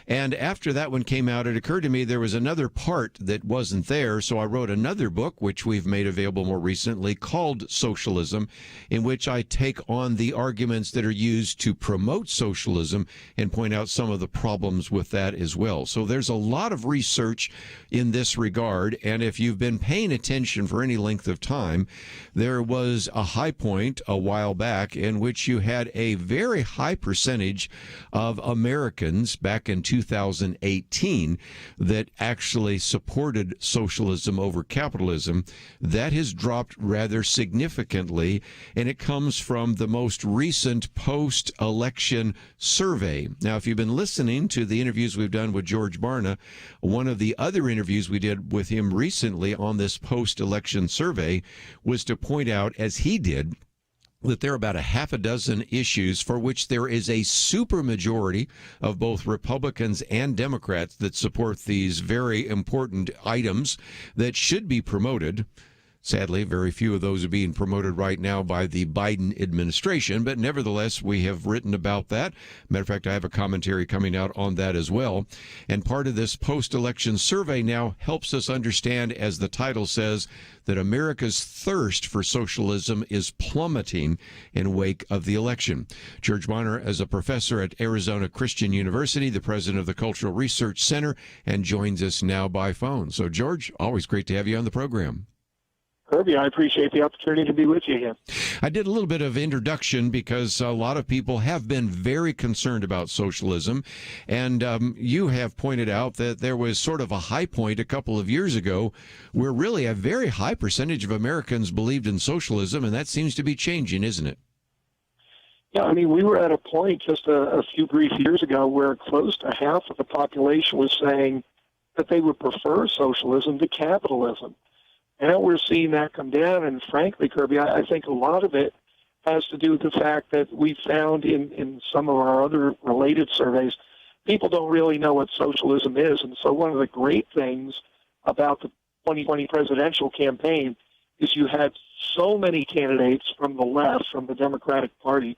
And after that one came out, it occurred to me there was another part that wasn't there, so I wrote another book, which we've made available more recently, called Socialism, in which I take on the arguments that are used to promote socialism and point out some of the problems with that as well. So there's a lot of research in this regard, and if you've been paying attention for any length of time, there was a high point a while back in which you had a very high percentage of Americans back in 2018 that actually supported socialism over capitalism. That has dropped rather significantly, and it comes from the most recent post-election survey. Now, if you've been listening to the interviews we've done with George Barna, one of the other interviews we did with him recently on this post-election survey was to point out, as he did, that there are about a half a dozen issues for which there is a supermajority of both Republicans and Democrats that support these very important items that should be promoted. Sadly, very few of those are being promoted right now by the Biden administration, but nevertheless, we have written about that. Matter of fact, I have a commentary coming out on that as well. And part of this post-election survey now helps us understand, as the title says, that America's thirst for socialism is plummeting in wake of the election. George Barna is a professor at Arizona Christian University, the president of the Cultural Research Center, and joins us now by phone. So, George, always great to have you on the program. Kerby, I appreciate the opportunity to be with you here. I did a little bit of introduction because a lot of people have been very concerned about socialism, and you have pointed out that there was sort of a high point a couple of years ago where really a very high percentage of Americans believed in socialism, and that seems to be changing, isn't it? Yeah, I mean, we were at a point just a few brief years ago where close to half of the population was saying that they would prefer socialism to capitalism. Now we're seeing that come down, and frankly, Kerby, I think a lot of it has to do with the fact that we found in some of our other related surveys, people don't really know what socialism is. And so one of the great things about the 2020 presidential campaign is you had so many candidates from the left, from the Democratic Party,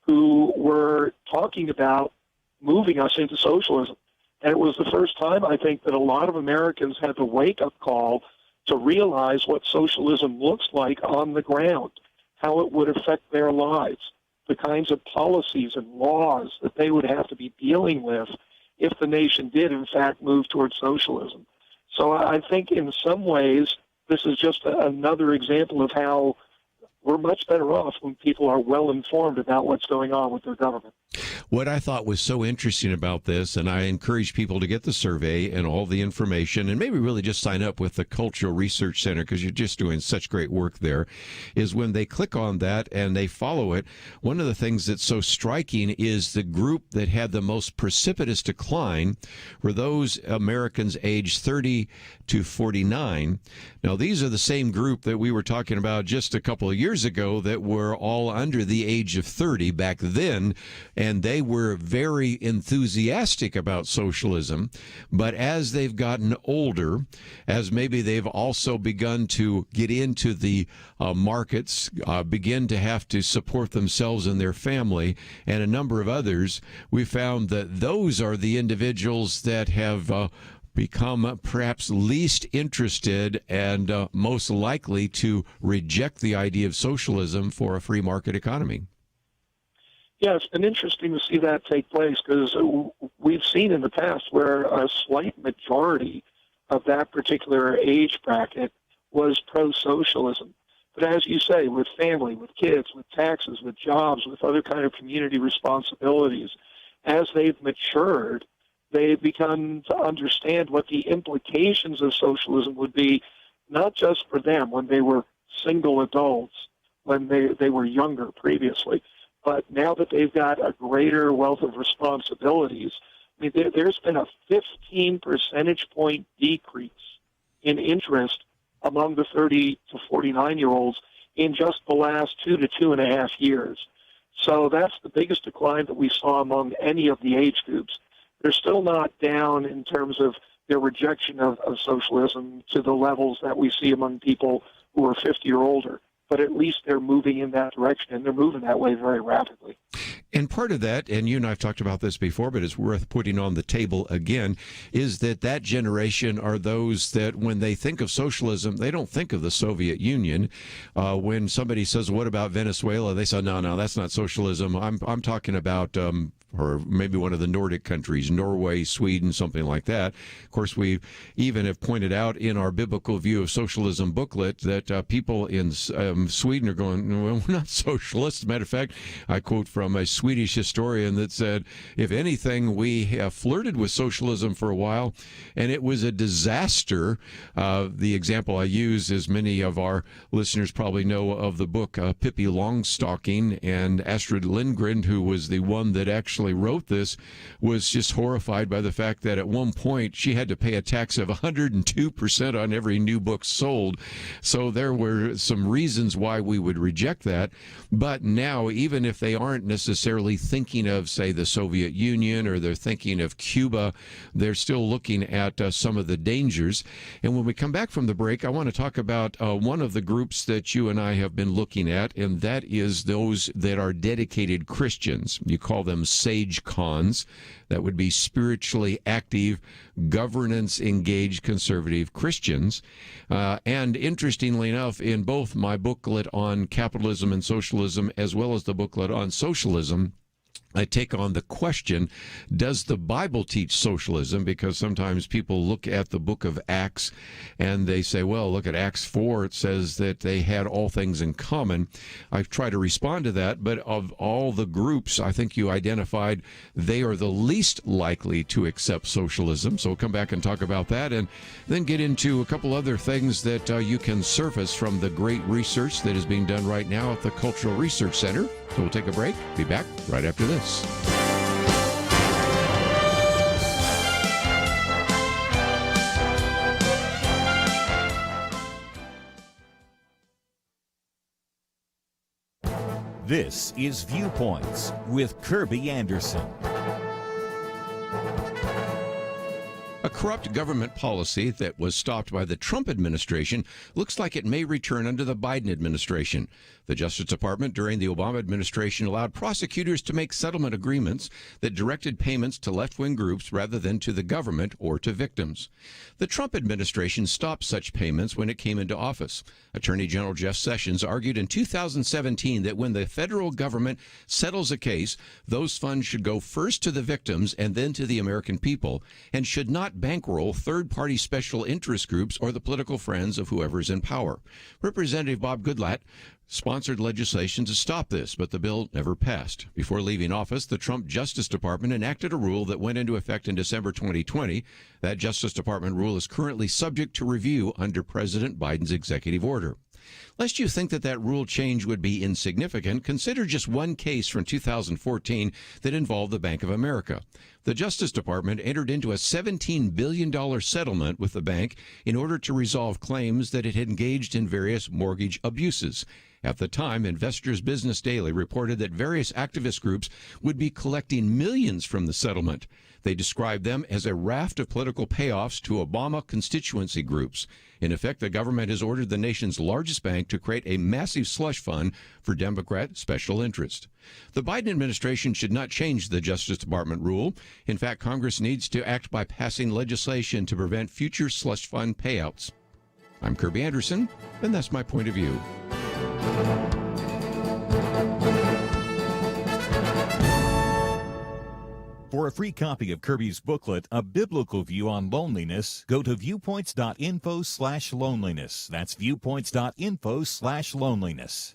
who were talking about moving us into socialism. And it was the first time, I think, that a lot of Americans had the wake-up call to realize what socialism looks like on the ground, how it would affect their lives, the kinds of policies and laws that they would have to be dealing with if the nation did, in fact, move towards socialism. So I think in some ways, this is just another example of how we're much better off when people are well informed about what's going on with their government. What I thought was so interesting about this, and I encourage people to get the survey and all the information, and maybe really just sign up with the Cultural Research Center because you're just doing such great work there, is when they click on that and they follow it, one of the things that's so striking is the group that had the most precipitous decline were those Americans aged 30 to 49. Now, these are the same group that we were talking about just a couple of years ago that were all under the age of 30 back then, and they were very enthusiastic about socialism. But as they've gotten older, as maybe they've also begun to get into the markets, begin to have to support themselves and their family, and a number of others, we found that those are the individuals that have become perhaps least interested and most likely to reject the idea of socialism for a free market economy. Yeah, it's been interesting to see that take place because we've seen in the past where a slight majority of that particular age bracket was pro-socialism. But as you say, with family, with kids, with taxes, with jobs, with other kind of community responsibilities, as they've matured, they've begun to understand what the implications of socialism would be, not just for them when they were single adults, when they were younger previously, but now that they've got a greater wealth of responsibilities. I mean, there's been a 15 percentage point decrease in interest among the 30 to 49-year-olds in just the last 2 to 2.5 years. So that's the biggest decline that we saw among any of the age groups. They're still not down in terms of their rejection of socialism to the levels that we see among people who are 50 or older, but at least they're moving in that direction, and they're moving that way very rapidly. And part of that, and you and I have talked about this before, but it's worth putting on the table again, is that generation are those that when they think of socialism, they don't think of the Soviet Union. When somebody says, what about Venezuela? They say, no, that's not socialism. I'm talking about or maybe one of the Nordic countries, Norway, Sweden, something like that. Of course, we even have pointed out in our biblical view of socialism booklet that people in Sweden are going, well, we're not socialists. As a matter of fact, I quote from a Swedish historian that said, if anything, we have flirted with socialism for a while, and it was a disaster. The example I use, as many of our listeners probably know of the book Pippi Longstocking, and Astrid Lindgren, who was the one that actually wrote this, was just horrified by the fact that at one point she had to pay a tax of 102% on every new book sold. So there were some reasons why we would reject that. But now, even if they aren't necessarily thinking of, say, the Soviet Union, or they're thinking of Cuba, they're still looking at some of the dangers. And when we come back from the break, I want to talk about one of the groups that you and I have been looking at, and that is those that are dedicated Christians. You call them sage cons. That would be spiritually active, governance-engaged conservative Christians. And interestingly enough, in both my booklet on capitalism and socialism, as well as the booklet on socialism, I take on the question, does the Bible teach socialism? Because sometimes people look at the book of Acts and they say, well, look at Acts 4. It says that they had all things in common. I've tried to respond to that, but of all the groups, I think you identified they are the least likely to accept socialism. So we'll come back and talk about that and then get into a couple other things that you can surface from the great research that is being done right now at the Cultural Research Center. So we'll take a break. Be back right after this. This is Viewpoints with Kerby Anderson. A corrupt government policy that was stopped by the Trump administration looks like it may return under the Biden administration. The Justice Department during the Obama administration allowed prosecutors to make settlement agreements that directed payments to left-wing groups rather than to the government or to victims. The Trump administration stopped such payments when it came into office. Attorney General Jeff Sessions argued in 2017 that when the federal government settles a case, those funds should go first to the victims and then to the American people, and should not bankroll third-party special interest groups or the political friends of whoever is in power. Representative Bob Goodlatte sponsored legislation to stop this, but the bill never passed. Before leaving office, the Trump Justice Department enacted a rule that went into effect in December 2020. That Justice Department rule is currently subject to review under President Biden's executive order. Lest you think that that rule change would be insignificant, consider just one case from 2014 that involved the Bank of America. The Justice Department entered into a $17 billion settlement with the bank in order to resolve claims that it had engaged in various mortgage abuses. At the time, Investors Business Daily reported that various activist groups would be collecting millions from the settlement. They described them as a raft of political payoffs to Obama constituency groups. In effect, the government has ordered the nation's largest bank to create a massive slush fund for Democrat special interest. The Biden administration should not change the Justice Department rule. In fact, Congress needs to act by passing legislation to prevent future slush fund payouts. I'm Kerby Anderson, and that's my point of view. For a free copy of Kerby's booklet, A Biblical View on Loneliness, go to viewpoints.info/loneliness. That's viewpoints.info/loneliness.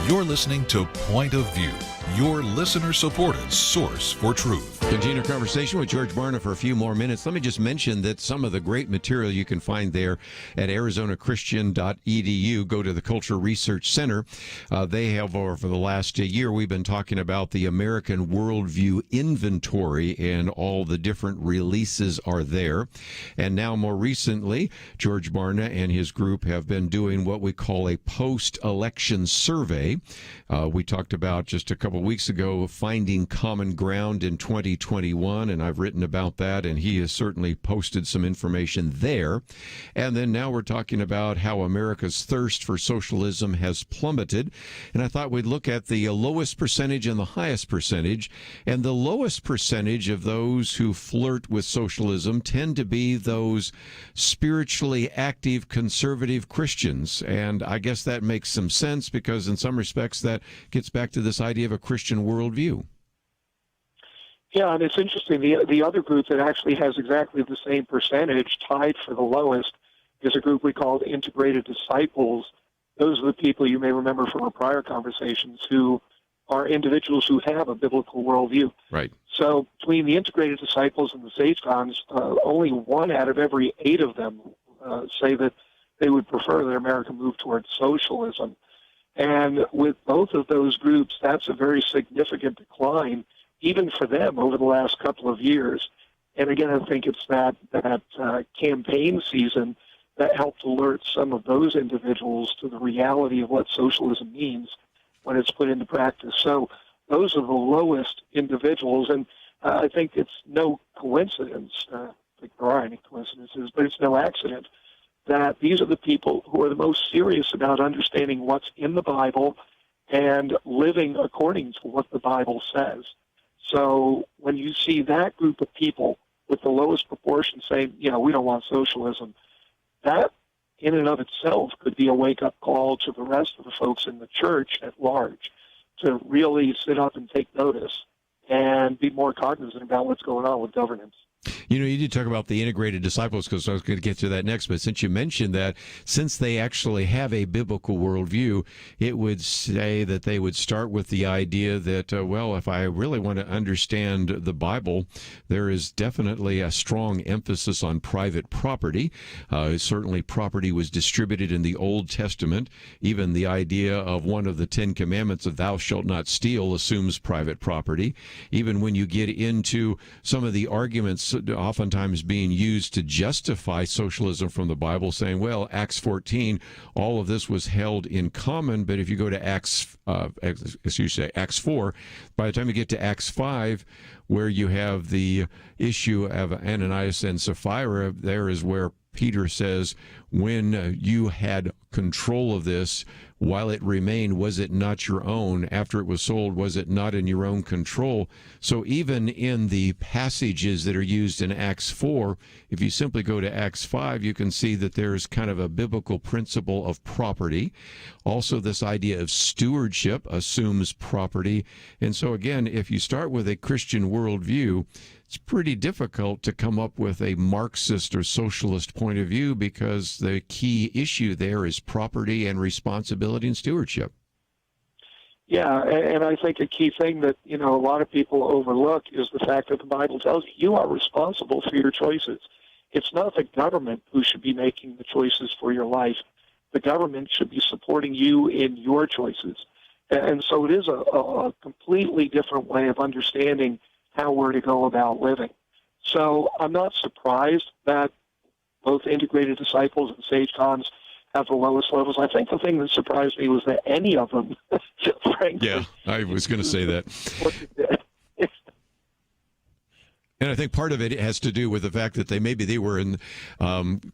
You're listening to Point of View, your listener-supported source for truth. Continue our conversation with George Barna for a few more minutes. Let me just mention that some of the great material you can find there at arizonachristian.edu. Go to the Culture Research Center. They have, over the last year, we've been talking about the American Worldview Inventory, and all the different releases are there. And now, more recently, George Barna and his group have been doing what we call a post-election survey. We talked about just a couple weeks ago finding common ground in 2021, and I've written about that, and he has certainly posted some information there. And then now we're talking about how America's thirst for socialism has plummeted, and I thought we'd look at the lowest percentage and the highest percentage. And the lowest percentage of those who flirt with socialism tend to be those spiritually active conservative Christians, and I guess that makes some sense because in some respects that gets back to this idea of a Christian worldview. Yeah, and it's interesting. The other group that actually has exactly the same percentage, tied for the lowest, is a group we called Integrated Disciples. Those are the people you may remember from our prior conversations who are individuals who have a biblical worldview. Right. So between the Integrated Disciples and the Sagecons, only 1 out of every 8 of them say that they would prefer that America move towards socialism. And with both of those groups, that's a very significant decline, even for them, over the last couple of years. And again, I think it's that campaign season that helped alert some of those individuals to the reality of what socialism means when it's put into practice. So those are the lowest individuals, and I think it's no coincidence, I think there are any coincidences, but it's no accident that these are the people who are the most serious about understanding what's in the Bible and living according to what the Bible says. So when you see that group of people with the lowest proportion saying, we don't want socialism, that in and of itself could be a wake-up call to the rest of the folks in the church at large to really sit up and take notice and be more cognizant about what's going on with governance. You did talk about the integrated disciples, because I was going to get to that next, but since you mentioned that, since they actually have a biblical worldview, it would say that they would start with the idea that, if I really want to understand the Bible, there is definitely a strong emphasis on private property. Certainly property was distributed in the Old Testament. Even the idea of one of the 10 commandments of thou shalt not steal assumes private property. Even when you get into some of the arguments oftentimes being used to justify socialism from the Bible, saying, Acts 14, all of this was held in common, but if you go to Acts 4, by the time you get to Acts 5, where you have the issue of Ananias and Sapphira, there is where Peter says, when you had control of this, while it remained, was it not your own? After it was sold, was it not in your own control? So even in the passages that are used in Acts 4, if you simply go to Acts 5, you can see that there's kind of a biblical principle of property. Also, this idea of stewardship assumes property. And so again, if you start with a Christian worldview, it's pretty difficult to come up with a Marxist or socialist point of view, because the key issue there is property and responsibility and stewardship. Yeah, and I think a key thing that, a lot of people overlook is the fact that the Bible tells you are responsible for your choices. It's not the government who should be making the choices for your life. The government should be supporting you in your choices. And so it is a completely different way of understanding how we're to go about living. So I'm not surprised that both integrated disciples and sage-cons have the lowest levels. I think the thing that surprised me was that any of them, frankly. Yeah, I was going to say that. And I think part of it has to do with the fact that they were in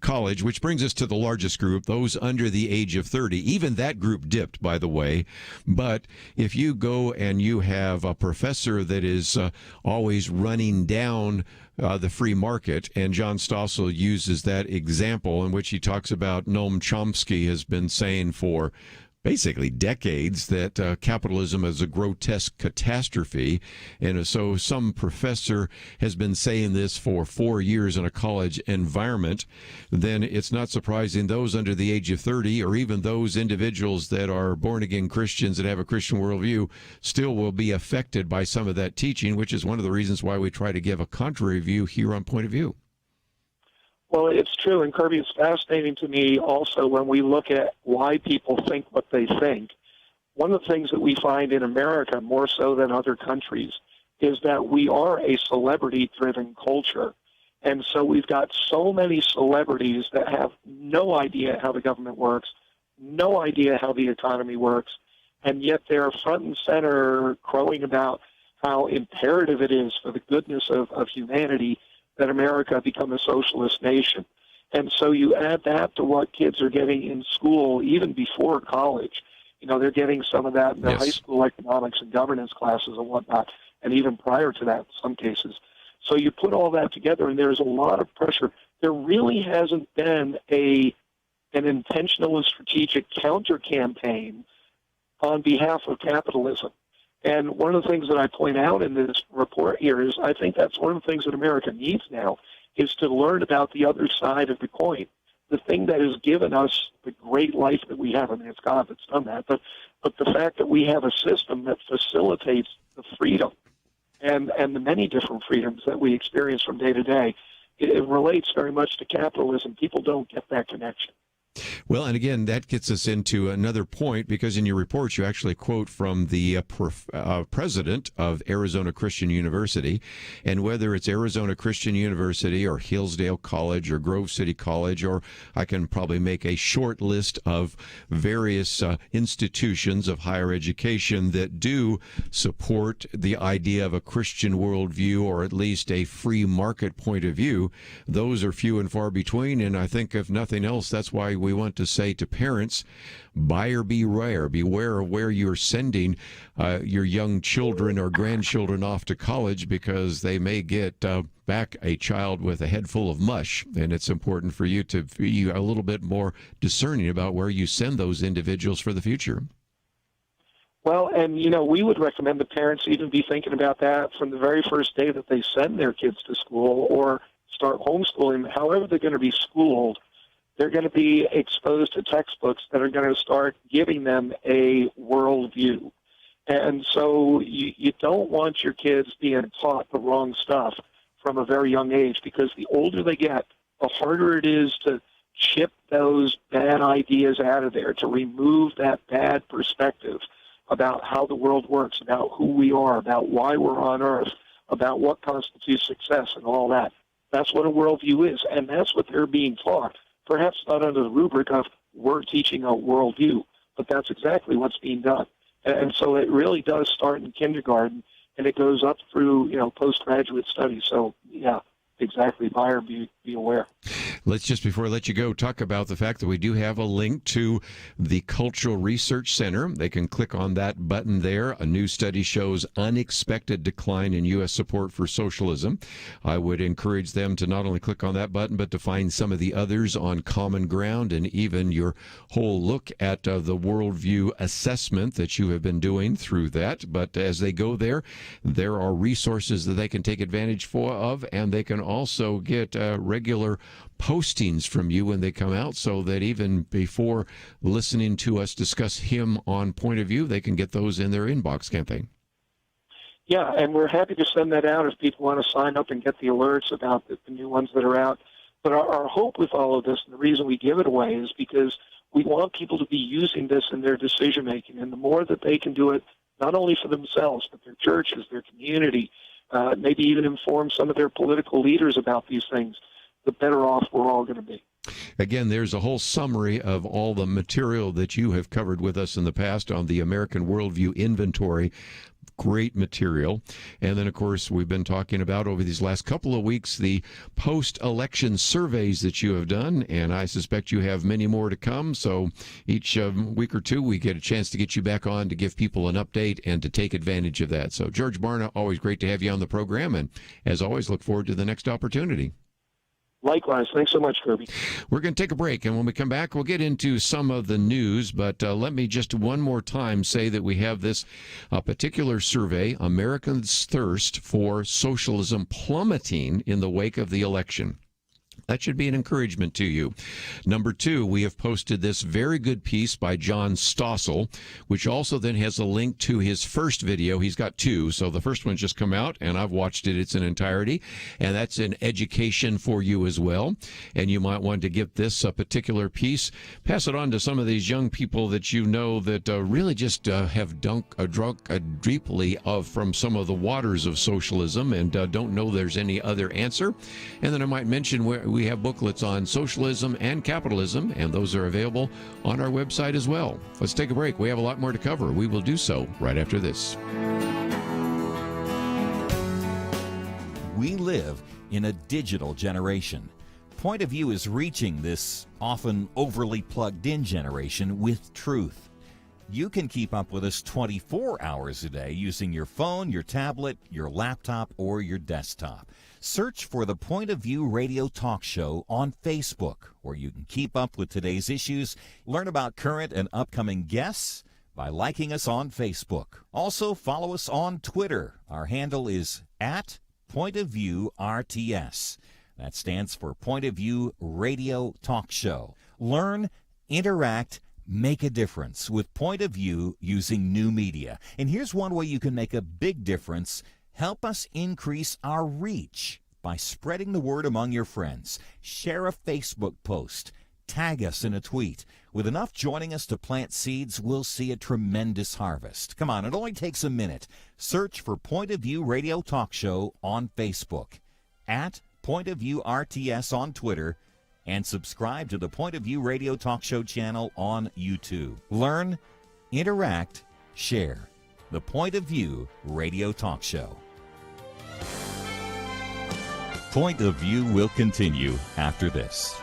college, which brings us to the largest group, those under the age of 30. Even that group dipped, by the way. But if you go and you have a professor that is always running down the free market, and John Stossel uses that example in which he talks about Noam Chomsky has been saying for basically decades that capitalism is a grotesque catastrophe. And so some professor has been saying this for 4 years in a college environment, then it's not surprising those under the age of 30, or even those individuals that are born-again Christians that have a Christian worldview, still will be affected by some of that teaching, which is one of the reasons why we try to give a contrary view here on Point of View. Well, it's true, and Kerby, it's fascinating to me also when we look at why people think what they think. One of the things that we find in America, more so than other countries, is that we are a celebrity-driven culture. And so we've got so many celebrities that have no idea how the government works, no idea how the economy works, and yet they're front and center crowing about how imperative it is for the goodness of humanity that America become a socialist nation. And so you add that to what kids are getting in school, even before college. They're getting some of that in their high school economics and governance classes and whatnot, and even prior to that in some cases. So you put all that together, and there's a lot of pressure. There really hasn't been an intentional and strategic counter-campaign on behalf of capitalism. And one of the things that I point out in this report here is I think that's one of the things that America needs now, is to learn about the other side of the coin. The thing that has given us the great life that we have, I mean, it's God that's done that, but the fact that we have a system that facilitates the freedom and the many different freedoms that we experience from day to day, it relates very much to capitalism. People don't get that connection. Well, and again, that gets us into another point, because in your report you actually quote from the president of Arizona Christian University, and whether it's Arizona Christian University or Hillsdale College or Grove City College, or I can probably make a short list of various institutions of higher education that do support the idea of a Christian worldview, or at least a free market point of view, those are few and far between. And I think if nothing else, that's why we want want to say to parents, buyer beware. Beware of where you're sending your young children or grandchildren off to college, because they may get back a child with a head full of mush. And it's important for you to be a little bit more discerning about where you send those individuals for the future. Well, and, you know, we would recommend the parents even be thinking about that from the very first day that they send their kids to school or start homeschooling. However they're going to be schooled, they're going to be exposed to textbooks that are going to start giving them a worldview. And so you don't want your kids being taught the wrong stuff from a very young age, because the older they get, the harder it is to chip those bad ideas out of there, to remove that bad perspective about how the world works, about who we are, about why we're on Earth, about what constitutes success and all that. That's what a worldview is, and that's what they're being taught. Perhaps not under the rubric of we're teaching a worldview, but that's exactly what's being done. And so it really does start in kindergarten, and it goes up through, you know, postgraduate studies. So, yeah, exactly. Buyer be aware. Let's just, before I let you go, talk about the fact that we do have a link to the Cultural Research Center. They can click on that button there. A new study shows unexpected decline in U.S. support for socialism. I would encourage them to not only click on that button, but to find some of the others on Common Ground, and even your whole look at the worldview assessment that you have been doing through that. But as they go there, there are resources that they can take advantage of, and they can also get regular postings from you when they come out, so that even before listening to us discuss him on Point of View, they can get those in their inbox, can't they? Yeah, and we're happy to send that out if people want to sign up and get the alerts about the new ones that are out. But our hope with all of this, and the reason we give it away, is because we want people to be using this in their decision-making. And the more that they can do it, not only for themselves, but their churches, their community, maybe even inform some of their political leaders about these things, the better off we're all going to be. Again, there's a whole summary of all the material that you have covered with us in the past on the American Worldview Inventory. Great material. And then, of course, we've been talking about over these last couple of weeks the post-election surveys that you have done, and I suspect you have many more to come. So each week or two, we get a chance to get you back on to give people an update and to take advantage of that. So, George Barna, always great to have you on the program, and as always, look forward to the next opportunity. Likewise. Thanks so much, Kerby. We're going to take a break, and when we come back, we'll get into some of the news. But let me just one more time say that we have this particular survey, Americans' Thirst for Socialism Plummeting in the Wake of the Election. That should be an encouragement to you. Number two, we have posted this very good piece by John Stossel, which also then has a link to his first video. He's got two, so the first one's just come out, and I've watched it. It's in entirety, and that's an education for you as well. And you might want to get this particular piece, pass it on to some of these young people that you know that really just have drunk deeply from some of the waters of socialism and don't know there's any other answer. And then I might mention where we have booklets on socialism and capitalism, and those are available on our website as well. Let's take a break. We have a lot more to cover. We will do so right after this. We live in a digital generation. Point of View is reaching this often overly plugged-in generation with truth. You can keep up with us 24 hours a day using your phone, your tablet, your laptop, or your desktop. Search for the Point of View Radio Talk Show on Facebook, where you can keep up with today's issues, learn about current and upcoming guests by liking us on Facebook. Also, follow us on Twitter. Our handle is @PointOfViewRTS. That stands for Point of View Radio Talk Show. Learn, interact, make a difference with Point of View using new media. And here's one way you can make a big difference. Help us increase our reach by spreading the word among your friends. Share a Facebook post. Tag us in a tweet. With enough joining us to plant seeds, we'll see a tremendous harvest. Come on, it only takes a minute. Search for Point of View Radio Talk Show on Facebook, @PointOfViewRTS on Twitter, and subscribe to the Point of View Radio Talk Show channel on YouTube. Learn, interact, share. The Point of View Radio Talk Show. Point of View will continue after this.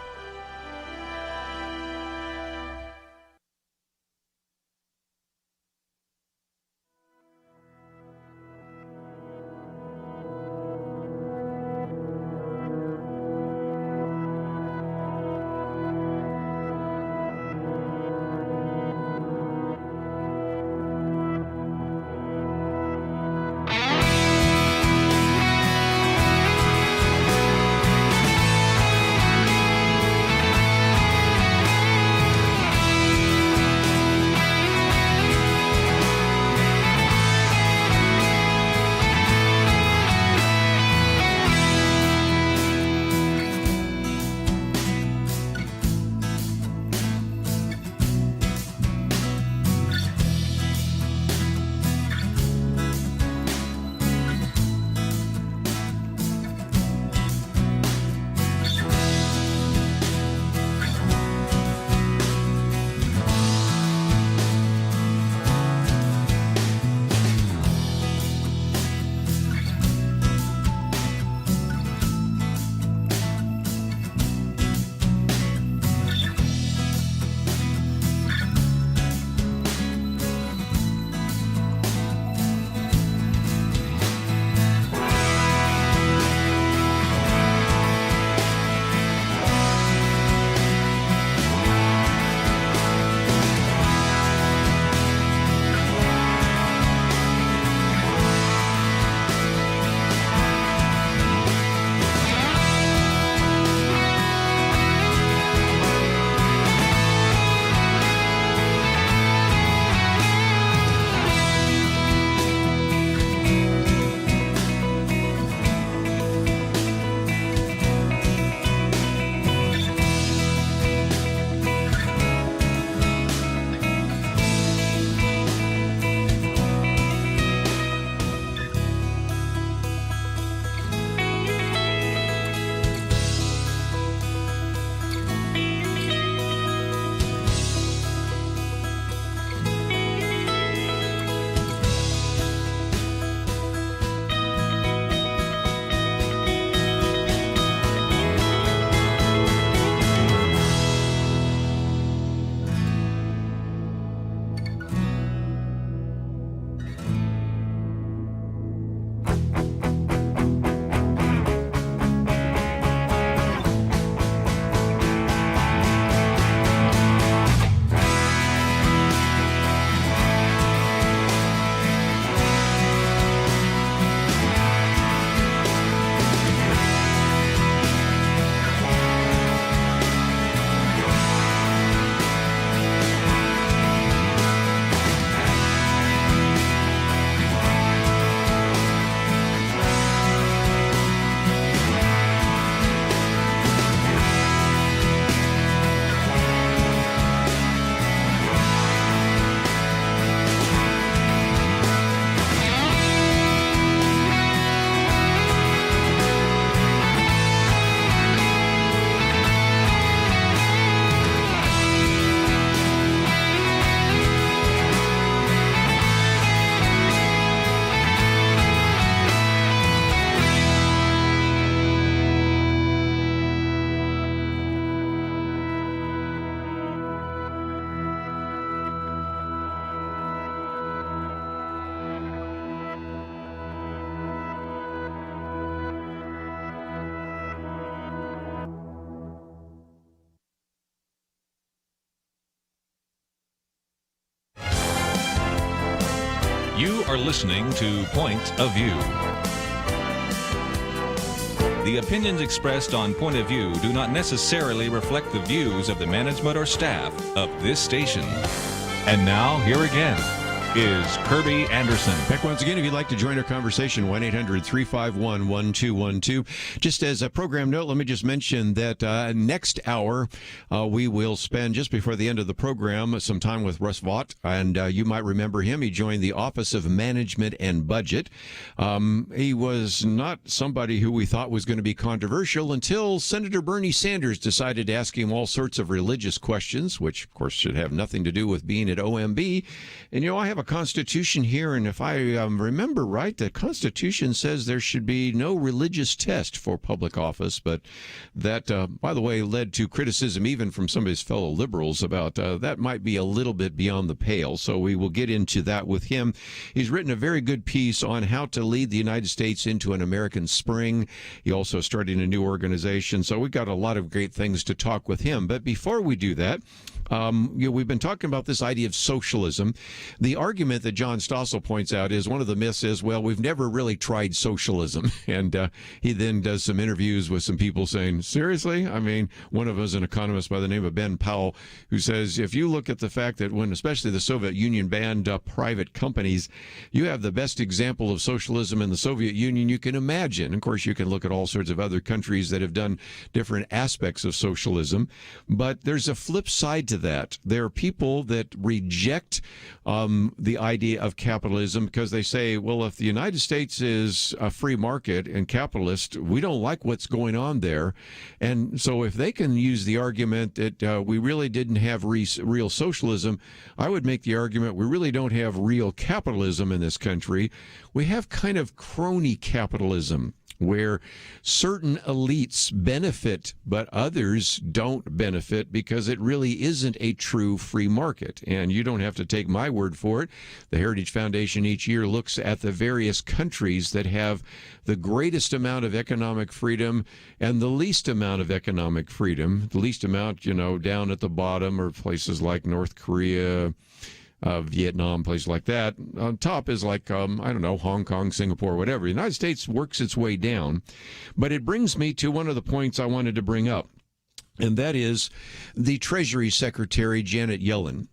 are listening to Point of View. The opinions expressed on Point of View do not necessarily reflect the views of the management or staff of this station. And now, here again is Kerby Anderson. Back once again, if you'd like to join our conversation, 1-800-351-1212. Just as a program note, let me just mention that next hour, we will spend, just before the end of the program, some time with Russ Vought. And you might remember him. He joined the Office of Management and Budget. He was not somebody who we thought was going to be controversial until Senator Bernie Sanders decided to ask him all sorts of religious questions, which, of course, should have nothing to do with being at OMB. And, I have a Constitution here, and if I remember right, the Constitution says there should be no religious test for public office, but that, by the way, led to criticism even from some of his fellow liberals about that might be a little bit beyond the pale, so we will get into that with him. He's written a very good piece on how to lead the United States into an American spring. He also started a new organization, so we've got a lot of great things to talk with him. But before we do that, we've been talking about this idea of socialism. The argument that John Stossel points out is one of the myths is, well, we've never really tried socialism. And he then does some interviews with some people saying, seriously? I mean, one of them is an economist by the name of Ben Powell, who says, if you look at the fact that when especially the Soviet Union banned private companies, you have the best example of socialism in the Soviet Union you can imagine. Of course, you can look at all sorts of other countries that have done different aspects of socialism. But there's a flip side to that. There are people that reject the idea of capitalism because they say, well, if the United States is a free market and capitalist, we don't like what's going on there. And so if they can use the argument that we really didn't have real socialism, I would make the argument we really don't have real capitalism in this country. We have kind of crony capitalism, where certain elites benefit, but others don't benefit because it really isn't a true free market. And you don't have to take my word for it. The Heritage Foundation each year looks at the various countries that have the greatest amount of economic freedom and the least amount of economic freedom. The least amount, down at the bottom are places like North Korea, Vietnam, places like that. On top is like, Hong Kong, Singapore, whatever. The United States works its way down. But it brings me to one of the points I wanted to bring up, and that is the Treasury Secretary, Janet Yellen.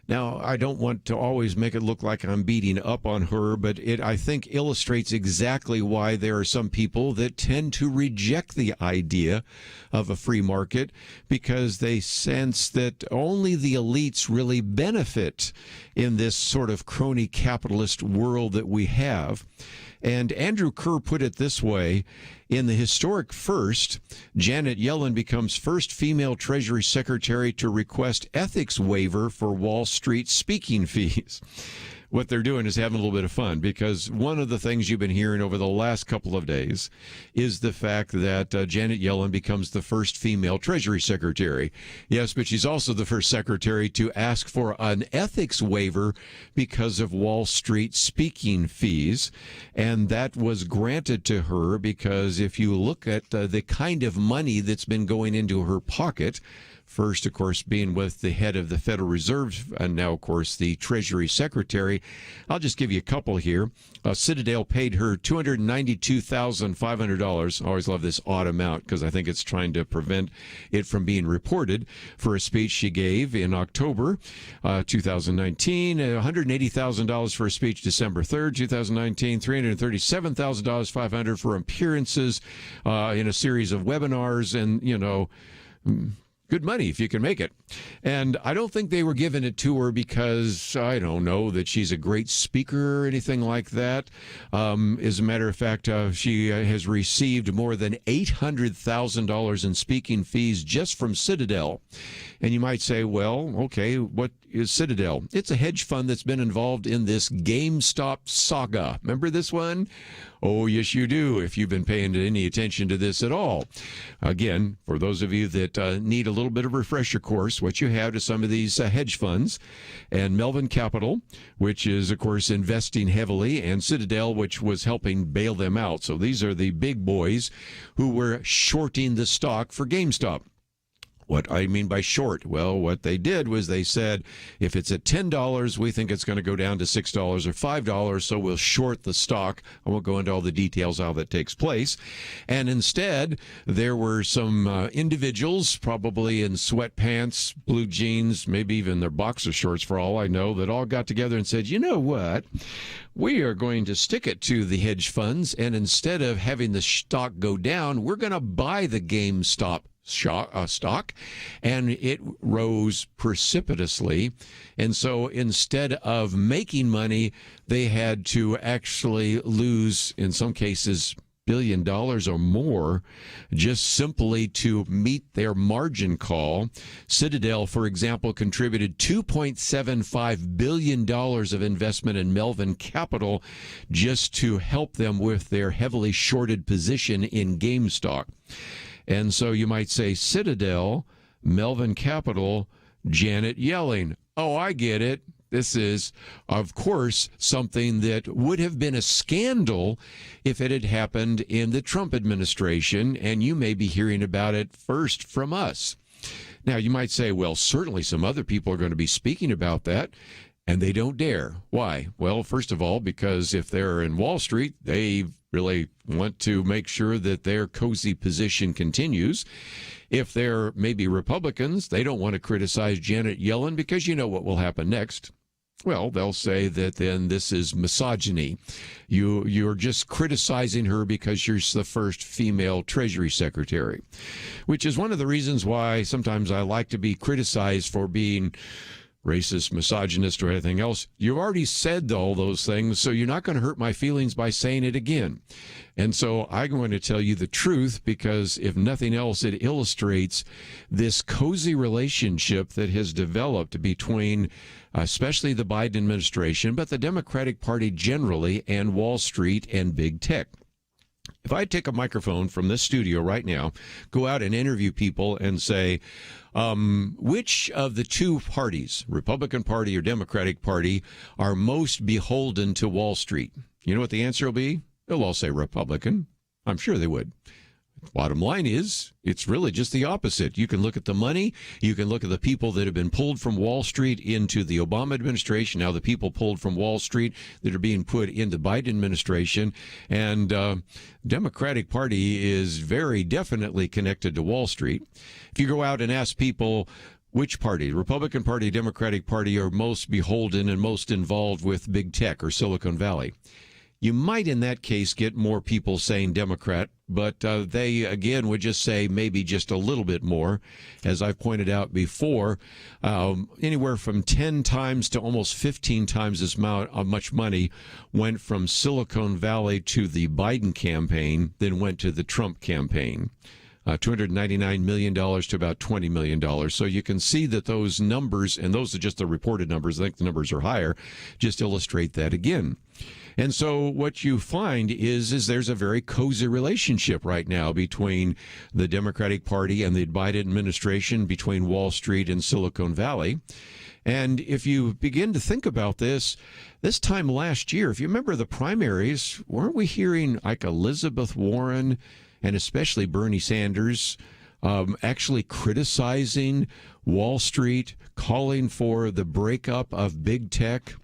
Now, I don't want to always make it look like I'm beating up on her, but it, I think, illustrates exactly why there are some people that tend to reject the idea of a free market because they sense that only the elites really benefit in this sort of crony capitalist world that we have. And Andrew Kerr put it this way: in the historic first, Janet Yellen becomes first female Treasury Secretary to request ethics waiver for Wall Street speaking fees. What they're doing is having a little bit of fun, because one of the things you've been hearing over the last couple of days is the fact that Janet Yellen becomes the first female Treasury Secretary. Yes, but she's also the first secretary to ask for an ethics waiver because of Wall Street speaking fees. And that was granted to her because if you look at the kind of money that's been going into her pocket, first, of course, being with the head of the Federal Reserve, and now, of course, the Treasury Secretary. I'll just give you a couple here. Citadel paid her $292,500. I always love this odd amount because I think it's trying to prevent it from being reported, for a speech she gave in October 2019. $180,000 for a speech December 3rd, 2019. $337,500 for appearances in a series of webinars, and, good money if you can make it. And I don't think they were giving it to her because, I don't know, that she's a great speaker or anything like that. As a matter of fact, she has received more than $800,000 in speaking fees just from Citadel. And you might say, well, okay, what is Citadel? It's a hedge fund that's been involved in this GameStop saga. Remember this one? Oh, yes, you do, if you've been paying any attention to this at all. Again, for those of you that need a little bit of a refresher course, what you have is some of these hedge funds, and Melvin Capital, which is, of course, investing heavily, and Citadel, which was helping bail them out. So these are the big boys who were shorting the stock for GameStop. What I mean by short? Well, what they did was they said, if it's at $10, we think it's going to go down to $6 or $5, so we'll short the stock. I won't go into all the details how that takes place. And instead, there were some individuals, probably in sweatpants, blue jeans, maybe even their boxer shorts for all I know, that all got together and said, you know what? We are going to stick it to the hedge funds, and instead of having the stock go down, we're going to buy the GameStop stock, and it rose precipitously. And so instead of making money, they had to actually lose, in some cases, $1 billion or more, just simply to meet their margin call. Citadel, for example, contributed $2.75 billion of investment in Melvin Capital just to help them with their heavily shorted position in GameStop. And so you might say Citadel, Melvin Capital, Janet Yellen. Oh, I get it. This is, of course, something that would have been a scandal if it had happened in the Trump administration, and you may be hearing about it first from us. Now, you might say, well, certainly some other people are going to be speaking about that, and they don't dare. Why? Well, first of all, because if they're in Wall Street, they really want to make sure that their cozy position continues. If they're maybe Republicans, they don't want to criticize Janet Yellen because you know what will happen next. Well, they'll say that then this is misogyny. You're just criticizing her because you're the first female Treasury Secretary, which is one of the reasons why sometimes I like to be criticized for being racist, misogynist, or anything else. You've already said all those things, so you're not going to hurt my feelings by saying it again. And so I'm going to tell you the truth because, if nothing else, it illustrates this cozy relationship that has developed between especially the Biden administration, but the Democratic Party generally, and Wall Street and big tech. If I take a microphone from this studio right now, go out and interview people and say, which of the two parties, Republican Party or Democratic Party, are most beholden to Wall Street? You know what the answer will be? They'll all say Republican. I'm sure they would. Bottom line is, it's really just the opposite. You can look at the money. You can look at the people that have been pulled from Wall Street into the Obama administration. Now the people pulled from Wall Street that are being put into the Biden administration. And Democratic Party is very definitely connected to Wall Street. If you go out and ask people which party, Republican Party, Democratic Party, are most beholden and most involved with big tech or Silicon Valley, you might in that case get more people saying Democrat, but they, again, would just say maybe just a little bit more. As I've pointed out before, anywhere from 10 times to almost 15 times as much money went from Silicon Valley to the Biden campaign than went to the Trump campaign. $299 million to about $20 million. So you can see that those numbers, and those are just the reported numbers, I think the numbers are higher, just illustrate that again. And so what you find is there's a very cozy relationship right now between the Democratic Party and the Biden administration, between Wall Street and Silicon Valley. And if you begin to think about this time last year, if you remember the primaries, weren't we hearing like Elizabeth Warren and especially Bernie Sanders actually criticizing Wall Street, calling for the breakup of big tech?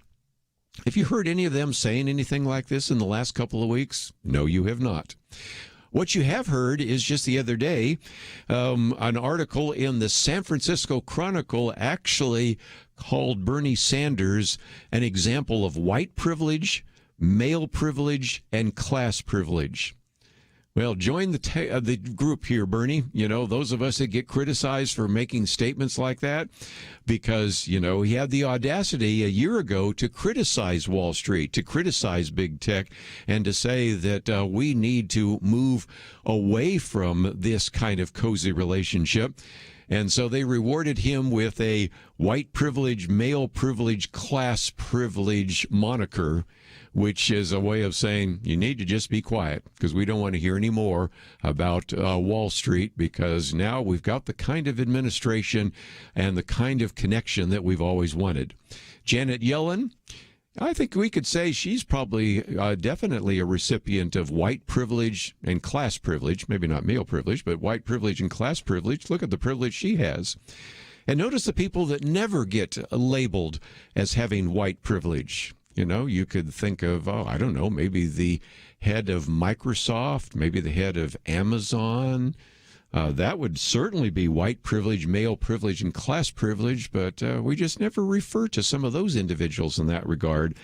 Have you heard any of them saying anything like this in the last couple of weeks? No, you have not. What you have heard is just the other day, an article in the San Francisco Chronicle actually called Bernie Sanders an example of white privilege, male privilege, and class privilege. Well, join the group here, Bernie. You know, those of us that get criticized for making statements like that, because, you know, he had the audacity a year ago to criticize Wall Street, to criticize big tech, and to say that we need to move away from this kind of cozy relationship. And so they rewarded him with a white privilege, male privilege, class privilege moniker, which is a way of saying you need to just be quiet because we don't want to hear any more about Wall Street, because now we've got the kind of administration and the kind of connection that we've always wanted. Janet Yellen, I think we could say she's probably definitely a recipient of white privilege and class privilege, maybe not male privilege, but white privilege and class privilege. Look at the privilege she has. And notice the people that never get labeled as having white privilege. You know, you could think of, I don't know, maybe the head of Microsoft, maybe the head of Amazon. That would certainly be white privilege, male privilege, and class privilege, but we just never refer to some of those individuals in that regard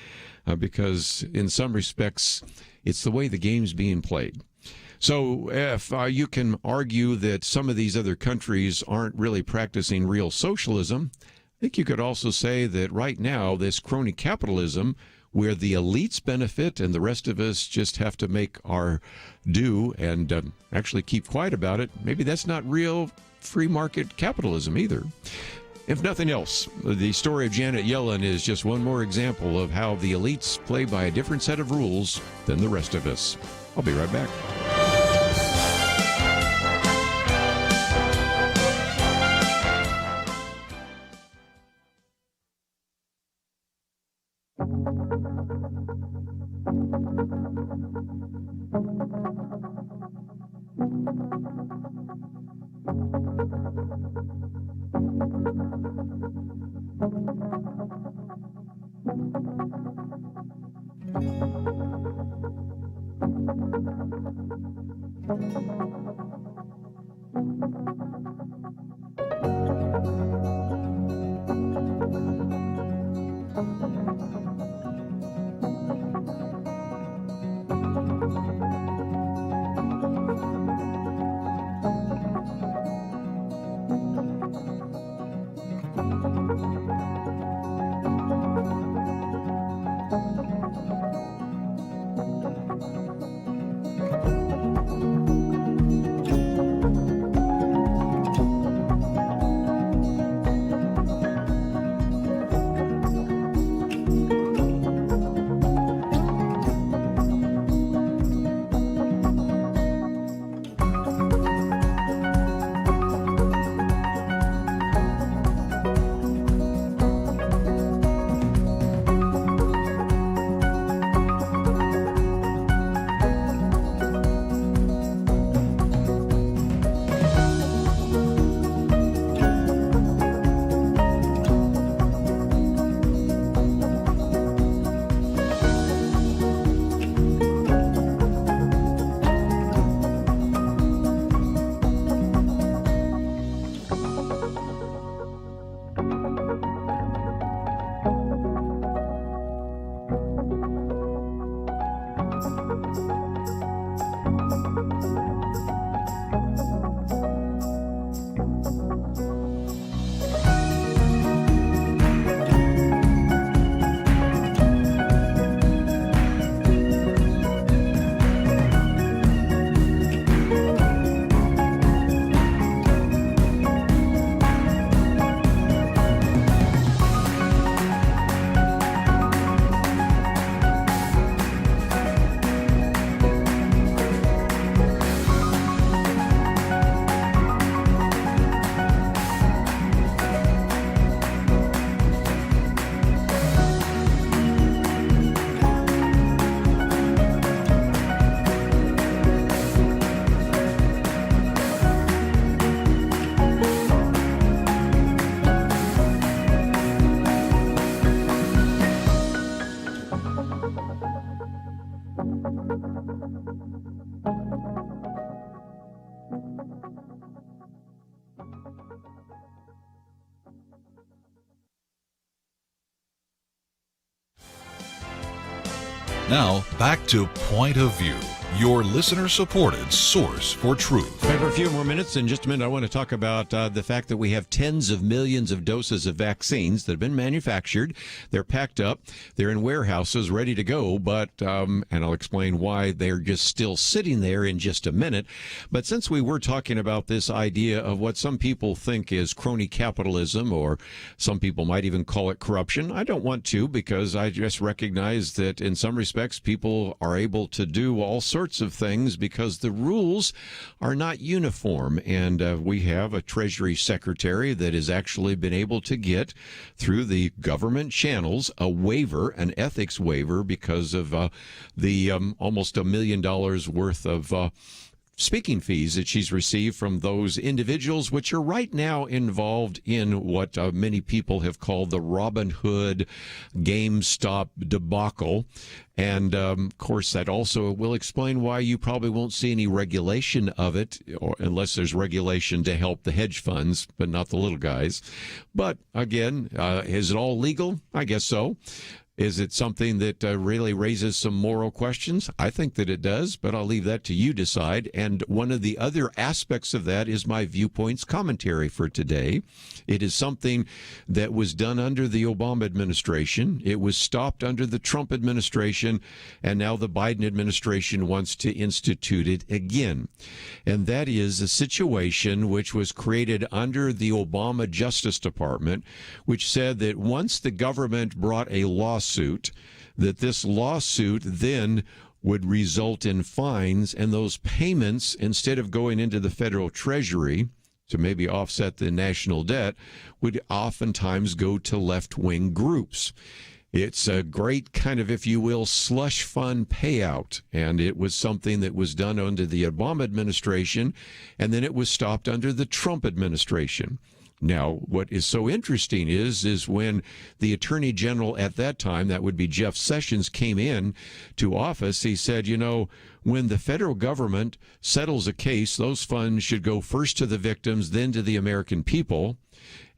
because in some respects, it's the way the game's being played. So if you can argue that some of these other countries aren't really practicing real socialism, I think you could also say that right now, this crony capitalism, where the elites benefit and the rest of us just have to make our due and actually keep quiet about it, maybe that's not real free market capitalism either. If nothing else, the story of Janet Yellen is just one more example of how the elites play by a different set of rules than the rest of us. I'll be right back. Now, back to Point of View, your listener-supported source for truth. We have a few more minutes. In just a minute, I want to talk about the fact that we have tens of millions of doses of vaccines that have been manufactured. They're packed up. They're in warehouses ready to go, but, and I'll explain why they're just still sitting there in just a minute. But since we were talking about this idea of what some people think is crony capitalism, or some people might even call it corruption, I don't want to, because I just recognize that in some respects, people are able to do all sorts sorts of things because the rules are not uniform. And we have a Treasury Secretary that has actually been able to get, through the government channels, a waiver, an ethics waiver, because of the almost $1 million worth of speaking fees that she's received from those individuals, which are right now involved in what many people have called the Robin Hood GameStop debacle. And, of course, that also will explain why you probably won't see any regulation of it, or unless there's regulation to help the hedge funds, but not the little guys. But, again, is it all legal? I guess so. Is it something that really raises some moral questions? I think that it does, but I'll leave that to you decide. And one of the other aspects of that is my viewpoints commentary for today. It is something that was done under the Obama administration. It was stopped under the Trump administration, and now the Biden administration wants to institute it again. And that is a situation which was created under the Obama Justice Department, which said that once the government brought a lawsuit, that this lawsuit then would result in fines, and those payments, instead of going into the federal treasury to maybe offset the national debt, would oftentimes go to left-wing groups. It's a great kind of, if you will, slush fund payout, and it was something that was done under the Obama administration, and then it was stopped under the Trump administration. Now, what is so interesting is when the Attorney General at that time, that would be Jeff Sessions, came in to office, he said, you know, when the federal government settles a case, those funds should go first to the victims, then to the American people.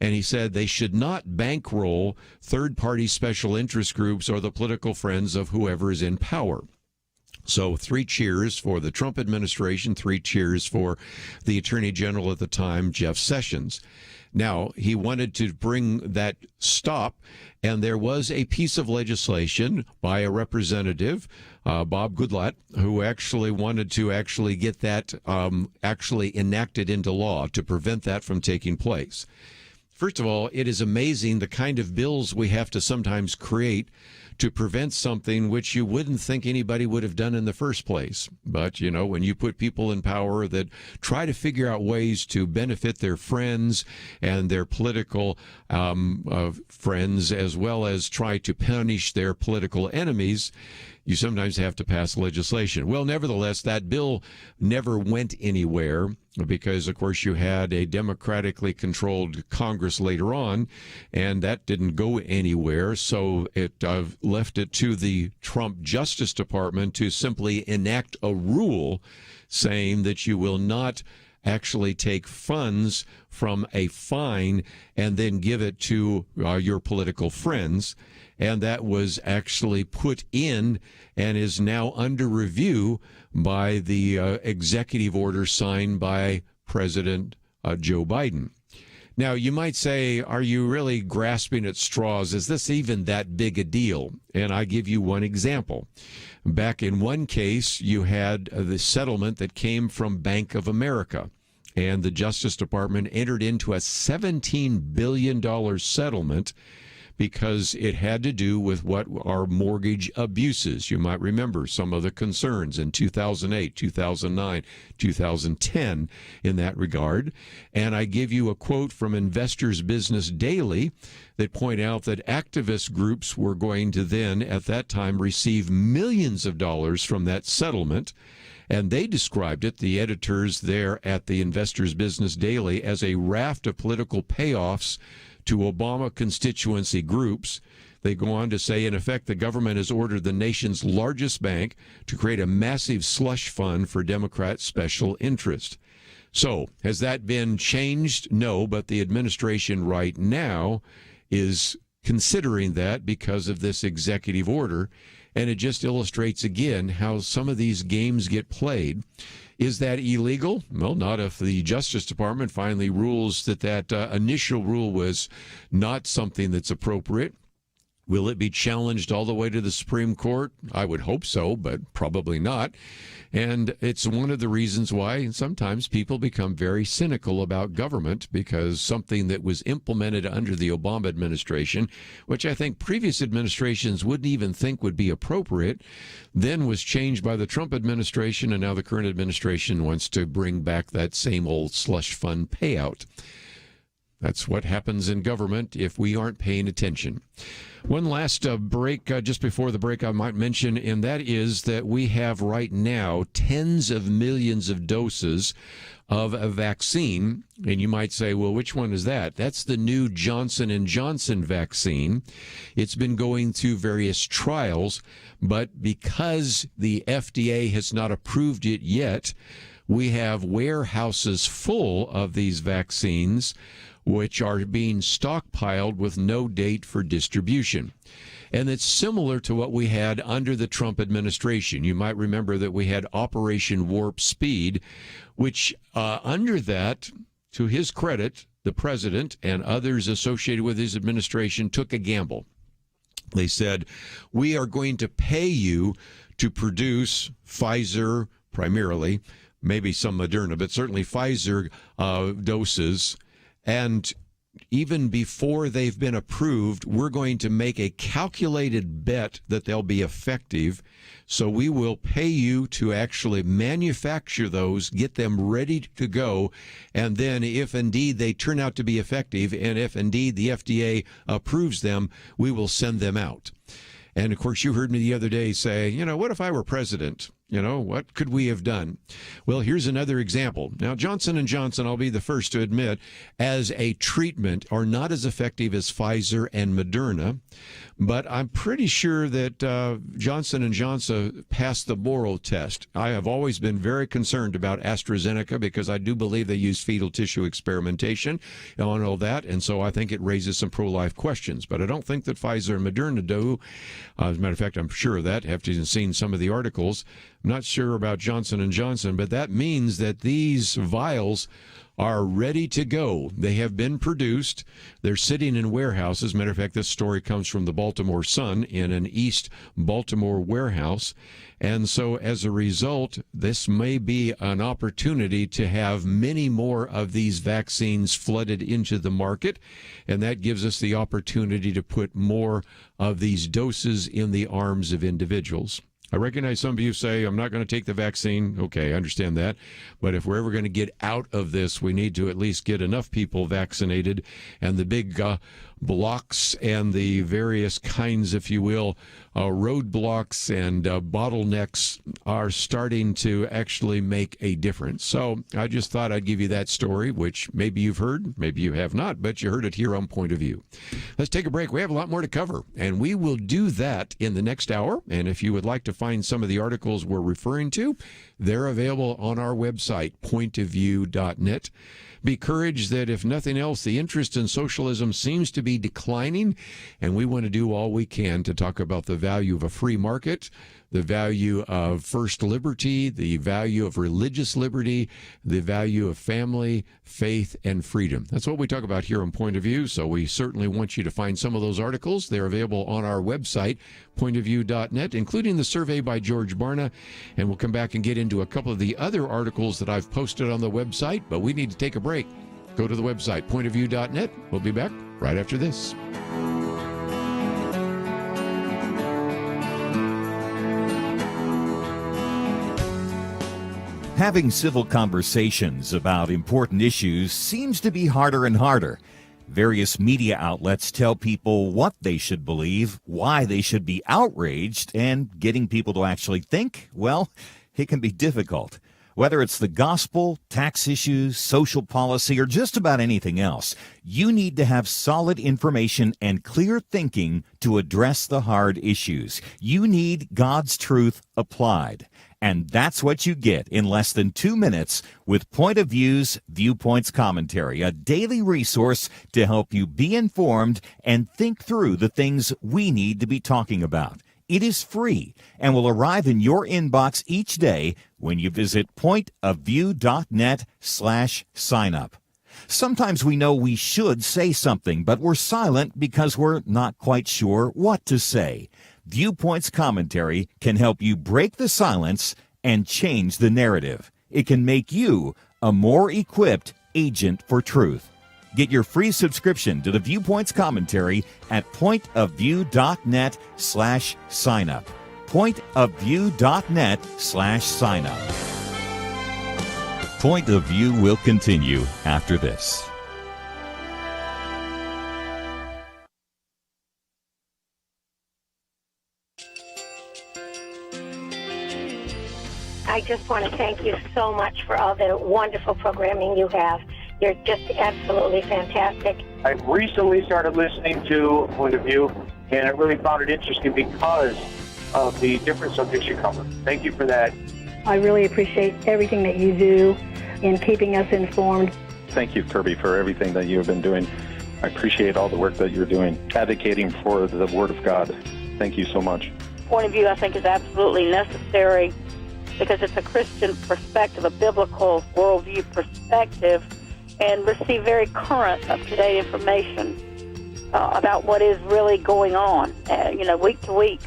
And he said they should not bankroll third-party special interest groups or the political friends of whoever is in power. So 3 cheers for the Trump administration, 3 cheers for the Attorney General at the time, Jeff Sessions. Now, he wanted to bring that stop, and there was a piece of legislation by a representative, Bob Goodlatte, who actually wanted to actually get that actually enacted into law to prevent that from taking place. First of all, it is amazing the kind of bills we have to sometimes create to prevent something which you wouldn't think anybody would have done in the first place. But, you know, when you put people in power that try to figure out ways to benefit their friends and their political friends, as well as try to punish their political enemies, you sometimes have to pass legislation. Well, nevertheless, that bill never went anywhere because, of course, you had a democratically controlled Congress later on, and that didn't go anywhere. So it left it to the Trump Justice Department to simply enact a rule saying that you will not actually take funds from a fine and then give it to your political friends. And that was actually put in and is now under review by the executive order signed by President Joe Biden. Now, you might say, are you really grasping at straws? Is this even that big a deal? And I give you one example. Back in one case, you had the settlement that came from Bank of America, and the Justice Department entered into a $17 billion settlement because it had to do with what are mortgage abuses. You might remember some of the concerns in 2008, 2009, 2010 in that regard. And I give you a quote from Investors Business Daily that point out that activist groups were going to then, at that time, receive millions of dollars from that settlement. And they described it, the editors there at the Investors Business Daily, as a raft of political payoffs to Obama constituency groups. They go on to say, in effect, the government has ordered the nation's largest bank to create a massive slush fund for Democrat special interest. So, has that been changed? No, but the administration right now is considering that because of this executive order. And it just illustrates again how some of these games get played. Is that illegal? Well, not if the Justice Department finally rules that initial rule was not something that's appropriate. Will it be challenged all the way to the Supreme Court? I would hope so, but probably not. And it's one of the reasons why sometimes people become very cynical about government, because something that was implemented under the Obama administration, which I think previous administrations wouldn't even think would be appropriate, then was changed by the Trump administration, and now the current administration wants to bring back that same old slush fund payout. That's what happens in government if we aren't paying attention. One last break, just before the break, I might mention, and that is that we have right now tens of millions of doses of a vaccine. And you might say, well, which one is that? That's the new Johnson & Johnson vaccine. It's been going through various trials, but because the FDA has not approved it yet, we have warehouses full of these vaccines, which are being stockpiled with no date for distribution. And it's similar to what we had under the Trump administration. You might remember that we had Operation Warp Speed, which under that, to his credit, the president and others associated with his administration took a gamble. They said, we are going to pay you to produce Pfizer primarily, maybe some Moderna, but certainly Pfizer doses. And even before they've been approved, we're going to make a calculated bet that they'll be effective. So we will pay you to actually manufacture those, get them ready to go. And then if indeed they turn out to be effective, and if indeed the FDA approves them, we will send them out. And of course, you heard me the other day say, what if I were president? What could we have done? Well, here's another example. Now, Johnson & Johnson, I'll be the first to admit, as a treatment are not as effective as Pfizer and Moderna, but I'm pretty sure that Johnson & Johnson passed the moral test. I have always been very concerned about AstraZeneca because I do believe they use fetal tissue experimentation on all that, and so I think it raises some pro-life questions. But I don't think that Pfizer and Moderna do. As a matter of fact, I'm sure of that, having seen some of the articles. I'm not sure about Johnson & Johnson, but that means that these vials are ready to go. They have been produced. They're sitting in warehouses. Matter of fact, this story comes from the Baltimore Sun in an East Baltimore warehouse. And so as a result, this may be an opportunity to have many more of these vaccines flooded into the market. And that gives us the opportunity to put more of these doses in the arms of individuals. I recognize some of you say, I'm not going to take the vaccine. Okay, I understand that. But if we're ever going to get out of this, we need to at least get enough people vaccinated. And the big blocks and the various kinds, if you will, roadblocks and bottlenecks are starting to actually make a difference. So I just thought I'd give you that story, which maybe you've heard, maybe you have not, but you heard it here on Point of View. Let's take a break. We have a lot more to cover, and we will do that in the next hour. And if you would like to find some of the articles we're referring to, they're available on our website, pointofview.net. Be encouraged that, if nothing else, the interest in socialism seems to be declining, and we want to do all we can to talk about the value of a free market, the value of first liberty, the value of religious liberty, the value of family, faith, and freedom. That's what we talk about here on Point of View, so we certainly want you to find some of those articles. They're available on our website, pointofview.net, including the survey by George Barna, and we'll come back and get into a couple of the other articles that I've posted on the website, but we need to take a break. Go to the website, pointofview.net. We'll be back right after this. Having civil conversations about important issues seems to be harder and harder. Various media outlets tell people what they should believe, why they should be outraged, and getting people to actually think, well, it can be difficult. Whether it's the gospel, tax issues, social policy, or just about anything else, you need to have solid information and clear thinking to address the hard issues. You need God's truth applied. And that's what you get in less than 2 minutes with Point of View's Viewpoints Commentary, a daily resource to help you be informed and think through the things we need to be talking about. It is free and will arrive in your inbox each day when you visit pointofview.net/sign up. Sometimes we know we should say something, but we're silent because we're not quite sure what to say. Viewpoints Commentary can help you break the silence and change the narrative. It can make you a more equipped agent for truth. Get your free subscription to the Viewpoints Commentary at pointofview.net/signup. pointofview.net/signup. Point of View will continue after this. I just want to thank you so much for all the wonderful programming you have. You're just absolutely fantastic. I recently started listening to Point of View, and I really found it interesting because of the different subjects you cover. Thank you for that. I really appreciate everything that you do in keeping us informed. Thank you, Kerby, for everything that you have been doing. I appreciate all the work that you're doing, advocating for the Word of God. Thank you so much. Point of View, I think, is absolutely necessary because it's a Christian perspective, a biblical worldview perspective, and receive very current, up-to-date information about what is really going on, week to week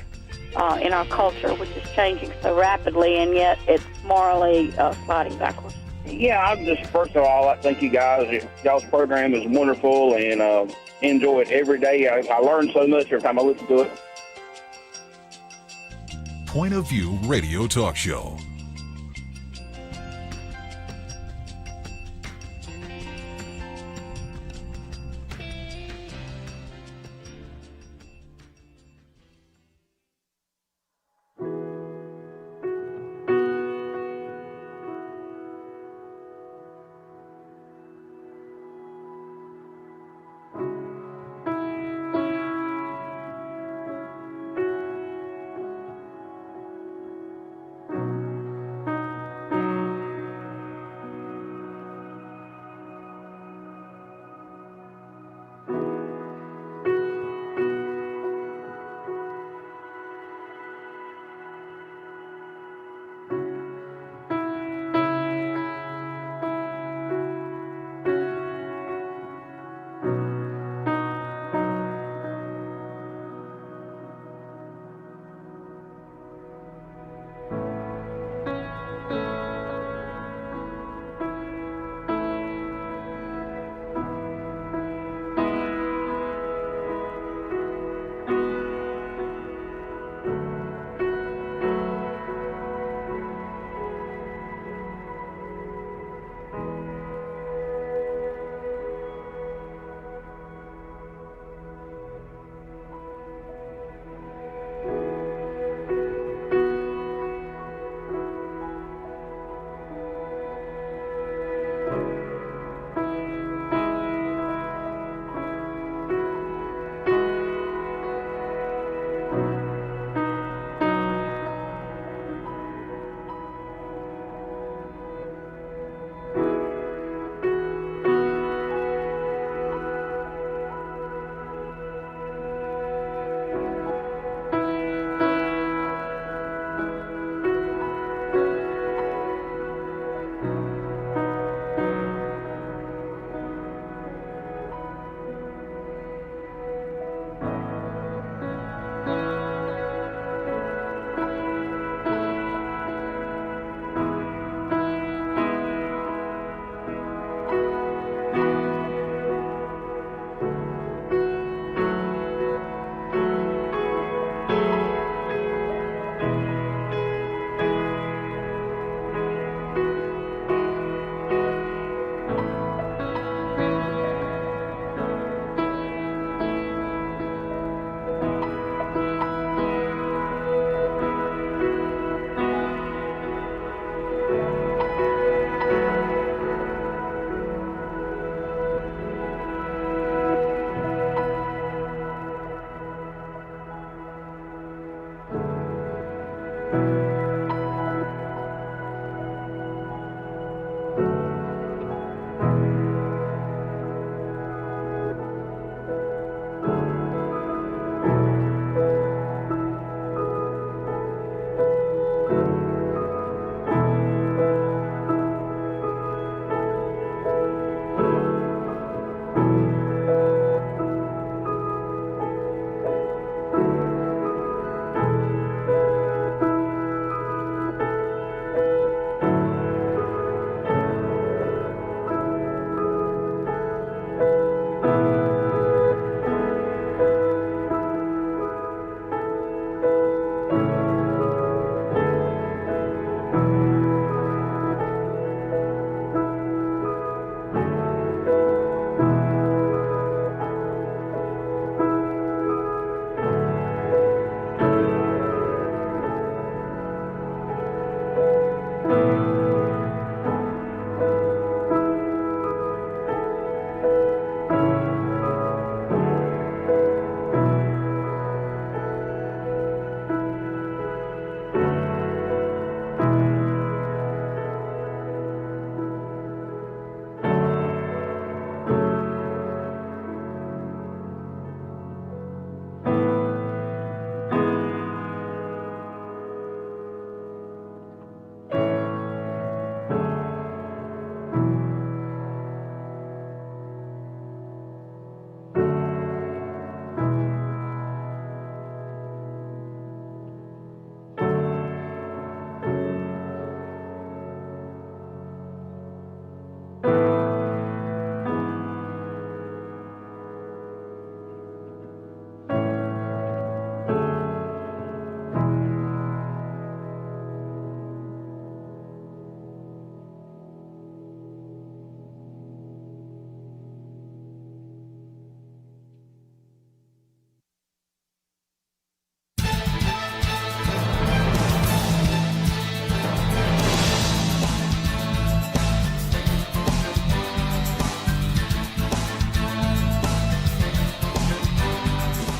in our culture, which is changing so rapidly, and yet it's morally sliding backwards. Yeah, I'm just, first of all, I thank you guys. Y'all's program is wonderful, and enjoy it every day. I learn so much every time I listen to it. Point of View Radio Talk Show.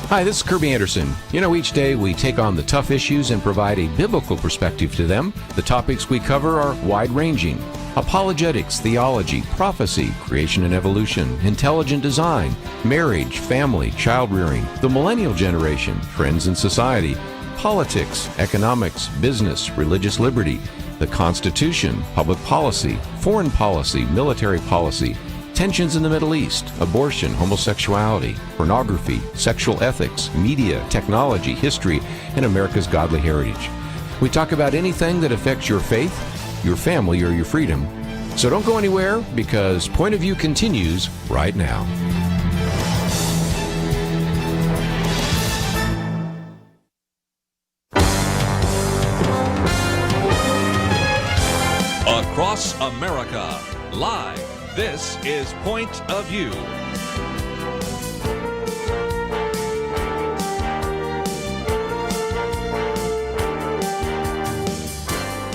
Hi, this is Kerby Anderson. You know, each day we take on the tough issues and provide a biblical perspective to them. The topics we cover are wide-ranging. Apologetics, theology, prophecy, creation and evolution, intelligent design, marriage, family, child-rearing, the millennial generation, trends in society, politics, economics, business, religious liberty, the Constitution, public policy, foreign policy, military policy, tensions in the Middle East, abortion, homosexuality, pornography, sexual ethics, media, technology, history, and America's godly heritage. We talk about anything that affects your faith, your family, or your freedom. So don't go anywhere, because Point of View continues right now. Across America, live. This is Point of View.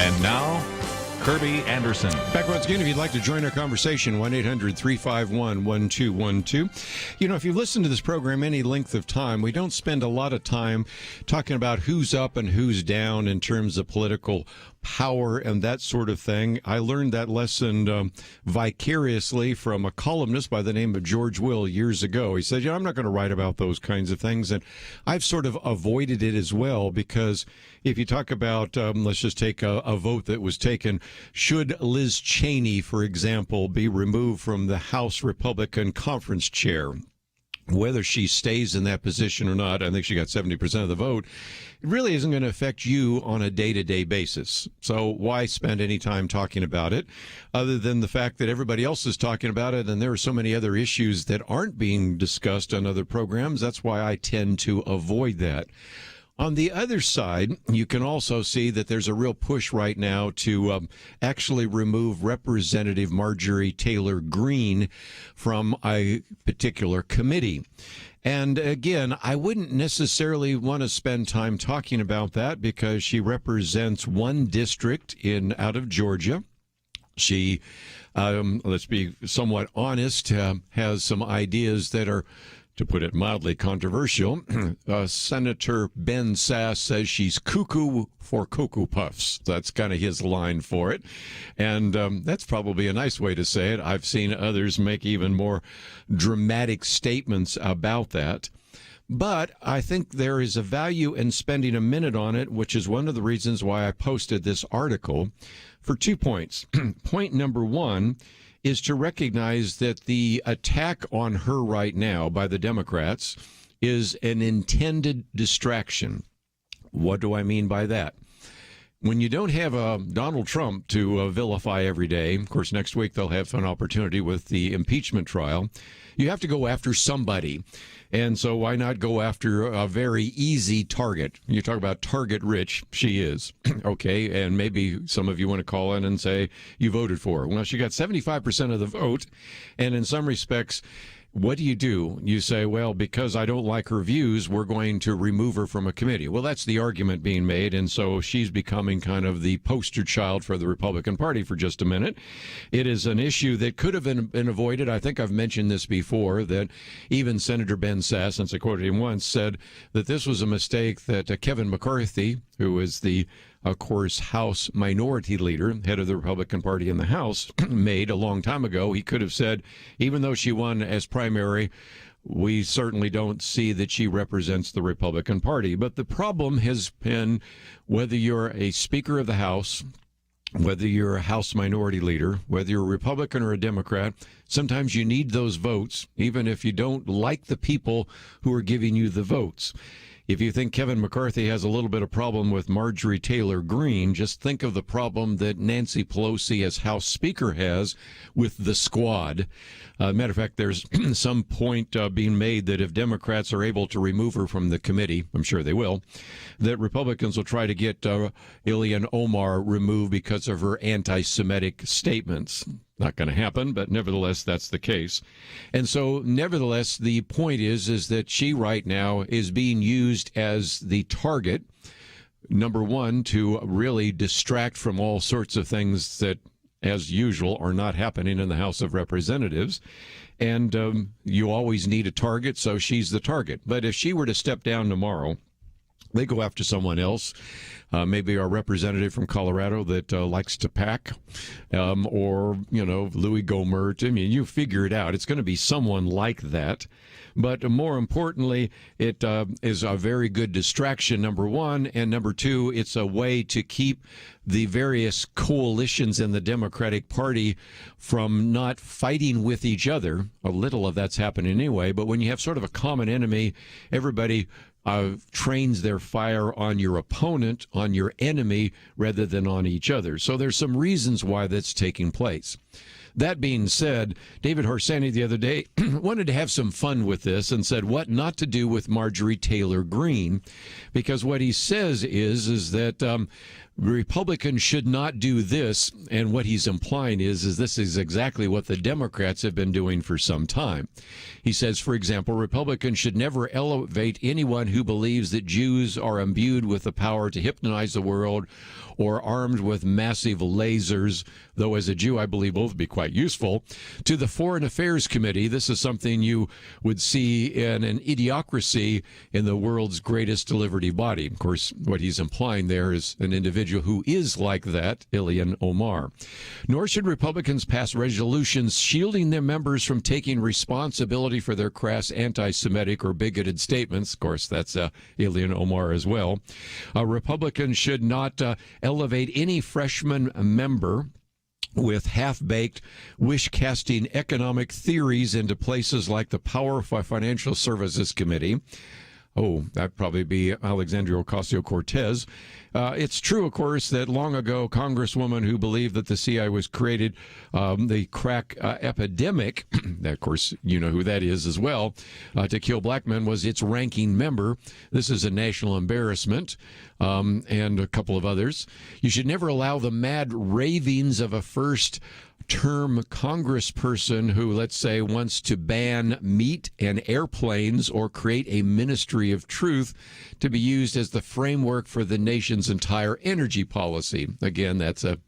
And now, Kerby Anderson. Back once again, if you'd like to join our conversation, 1-800-351-1212. You know, if you listen to this program any length of time, we don't spend a lot of time talking about who's up and who's down in terms of political power and that sort of thing. I learned that lesson vicariously from a columnist by the name of George Will years ago. He said, I'm not going to write about those kinds of things. And I've sort of avoided it as well, because if you talk about, let's just take a vote that was taken, should Liz Cheney, for example, be removed from the House Republican conference chair? Whether she stays in that position or not, I think she got 70% of the vote. It really isn't going to affect you on a day-to-day basis. So why spend any time talking about it, other than the fact that everybody else is talking about it, and there are so many other issues that aren't being discussed on other programs. That's why I tend to avoid that. On the other side, you can also see that there's a real push right now to actually remove Representative Marjorie Taylor Greene from a particular committee. And again, I wouldn't necessarily want to spend time talking about that, because she represents one district out of Georgia. She, let's be somewhat honest, has some ideas that are, to put it mildly, controversial. Senator Ben Sass says she's cuckoo for Cocoa Puffs. That's kind of his line for it. And that's probably a nice way to say it. I've seen others make even more dramatic statements about that. But I think there is a value in spending a minute on it, which is one of the reasons why I posted this article, for 2 points. Point number one is to recognize that the attack on her right now by the Democrats is an intended distraction. What do I mean by that? When you don't have Donald Trump to vilify every day, of course, next week they'll have an opportunity with the impeachment trial, you have to go after somebody. And so why not go after a very easy target? You talk about target rich, she is. Okay, and maybe some of you want to call in and say you voted for her. Well, she got 75% of the vote, and in some respects, what do? You say, well, because I don't like her views, we're going to remove her from a committee. Well, that's the argument being made, and so she's becoming kind of the poster child for the Republican Party for just a minute. It is an issue that could have been avoided. I think I've mentioned this before, that even Senator Ben Sass, since I quoted him once, said that this was a mistake that Kevin McCarthy, who is the, of course, House Minority Leader, head of the Republican Party in the House, made a long time ago. He could have said, even though she won as primary, we certainly don't see that she represents the Republican Party. But the problem has been, whether you're a Speaker of the House, whether you're a House Minority Leader, whether you're a Republican or a Democrat, sometimes you need those votes, even if you don't like the people who are giving you the votes. If you think Kevin McCarthy has a little bit of problem with Marjorie Taylor Greene, just think of the problem that Nancy Pelosi as House Speaker has with the squad. Matter of fact, there's some point being made that if Democrats are able to remove her from the committee, I'm sure they will, that Republicans will try to get Ilhan Omar removed because of her anti-Semitic statements. Not going to happen, but nevertheless, that's the case. And so, nevertheless, the point is that she right now is being used as the target, number one, to really distract from all sorts of things that as usual, are not happening in the House of Representatives. And you always need a target, so she's the target. But if she were to step down tomorrow, they go after someone else, maybe our representative from Colorado that likes to pack, or, Louis Gohmert. I mean, you figure it out. It's going to be someone like that. But more importantly, it is a very good distraction, number one. And number two, it's a way to keep the various coalitions in the Democratic Party from not fighting with each other. A little of that's happening anyway. But when you have sort of a common enemy, everybody trains their fire on your opponent, on your enemy, rather than on each other. So there's some reasons why that's taking place. That being said, David Harsanyi the other day wanted to have some fun with this and said what not to do with Marjorie Taylor Greene, because what he says is that Republicans should not do this, and what he's implying is this is exactly what the Democrats have been doing for some time. He says, for example, Republicans should never elevate anyone who believes that Jews are imbued with the power to hypnotize the world or armed with massive lasers, though as a Jew I believe both would be quite useful, to the Foreign Affairs Committee. This is something you would see in an idiocracy in the world's greatest deliberative body. Of course, what he's implying there is an individual who is like that, Ilhan Omar. Nor should Republicans pass resolutions shielding their members from taking responsibility for their crass anti-Semitic or bigoted statements. Of course, that's Ilhan Omar as well. Republicans should not elevate any freshman member with half-baked, wish-casting economic theories into places like the Power Financial Services Committee. Oh, that'd probably be Alexandria Ocasio-Cortez. It's true, of course, that long ago, Congresswoman who believed that the CIA was created, the crack epidemic, of course, you know who that is as well, to kill black men, was its ranking member. This is a national embarrassment, and a couple of others. You should never allow the mad ravings of a first-term congressperson who, let's say, wants to ban meat and airplanes or create a ministry of truth to be used as the framework for the nation's entire energy policy. Again, that's a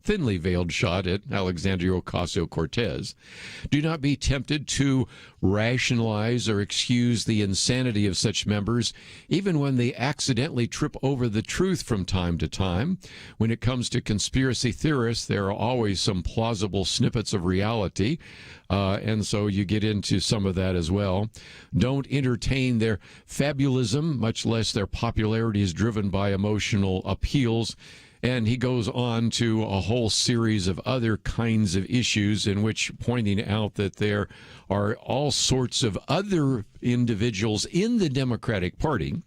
thinly veiled shot at Alexandria Ocasio-Cortez. Do not be tempted to rationalize or excuse the insanity of such members, even when they accidentally trip over the truth from time to time. When it comes to conspiracy theorists, there are always some plausible snippets of reality, and so you get into some of that as well. Don't entertain their fabulism, much less their popularity is driven by emotional appeals. And he goes on to a whole series of other kinds of issues in which pointing out that there are all sorts of other individuals in the Democratic Party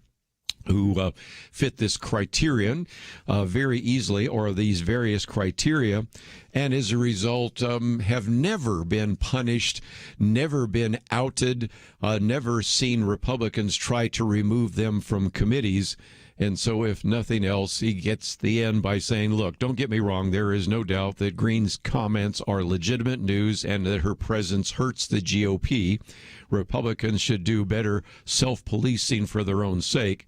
who fit this criterion very easily, or these various criteria, and as a result have never been punished, never been outed, never seen Republicans try to remove them from committees. And so, if nothing else, he gets the end by saying, look, don't get me wrong, there is no doubt that Greene's comments are legitimate news and that her presence hurts the GOP. Republicans should do better self-policing for their own sake.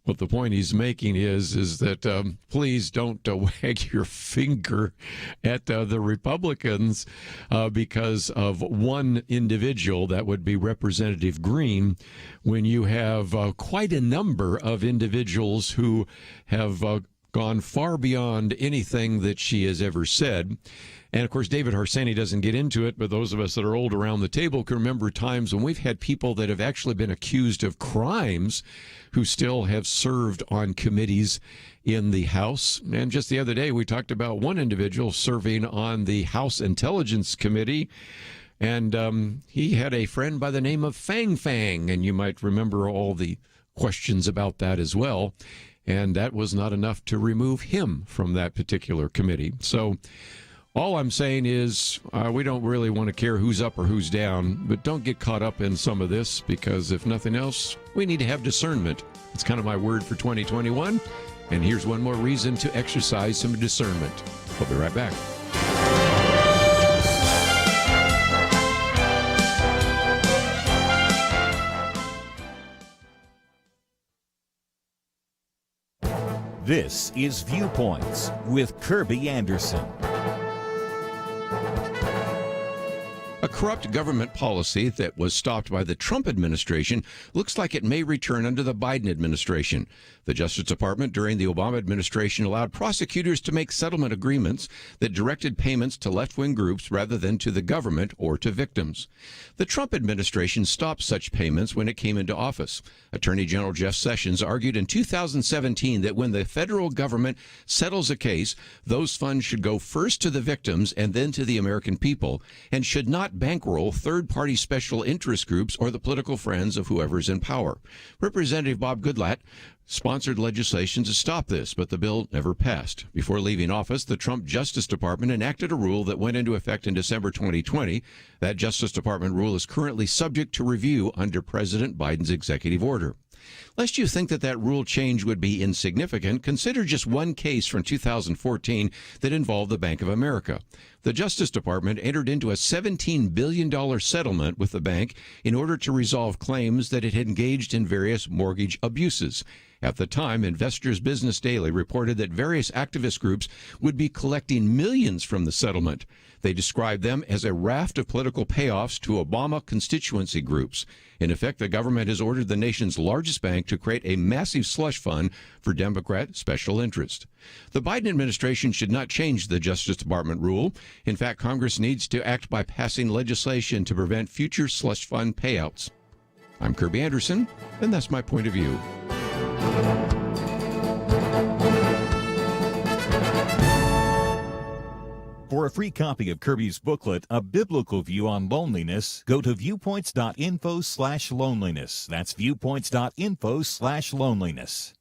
But the point he's making is that please don't wag your finger at the Republicans because of one individual, that would be Representative Greene, when you have quite a number of individuals who have gone far beyond anything that she has ever said. And, of course, David Harsanyi doesn't get into it, but those of us that are old around the table can remember times when we've had people that have actually been accused of crimes who still have served on committees in the House. And just the other day, we talked about one individual serving on the House Intelligence Committee, and he had a friend by the name of Fang Fang, and you might remember all the questions about that as well. And that was not enough to remove him from that particular committee. So all I'm saying is we don't really want to care who's up or who's down, but don't get caught up in some of this, because if nothing else, we need to have discernment. It's kind of my word for 2021, and here's one more reason to exercise some discernment. We'll be right back. This is Viewpoints with Kerby Anderson. A corrupt government policy that was stopped by the Trump administration looks like it may return under the Biden administration. The Justice Department during the Obama administration allowed prosecutors to make settlement agreements that directed payments to left-wing groups rather than to the government or to victims. The Trump administration stopped such payments when it came into office. Attorney General Jeff Sessions argued in 2017 that when the federal government settles a case, those funds should go first to the victims and then to the American people, and should not bankroll third-party special interest groups or the political friends of whoever's in power. Representative Bob Goodlatte sponsored legislation to stop this, but the bill never passed. Before leaving office, the Trump Justice Department enacted a rule that went into effect in December 2020. That Justice Department rule is currently subject to review under President Biden's executive order. Lest you think that rule change would be insignificant, consider just one case from 2014 that involved the Bank of America. The Justice Department entered into a $17 billion settlement with the bank in order to resolve claims that it had engaged in various mortgage abuses. At the time, Investors Business Daily reported that various activist groups would be collecting millions from the settlement. They described them as a raft of political payoffs to Obama constituency groups. In effect, the government has ordered the nation's largest bank to create a massive slush fund for Democrat special interest. The Biden administration should not change the Justice Department rule. In fact, Congress needs to act by passing legislation to prevent future slush fund payouts. I'm Kerby Anderson, and that's my point of view. For a free copy of Kerby's booklet, A Biblical View on Loneliness, go to viewpoints.info/loneliness. That's viewpoints.info/loneliness.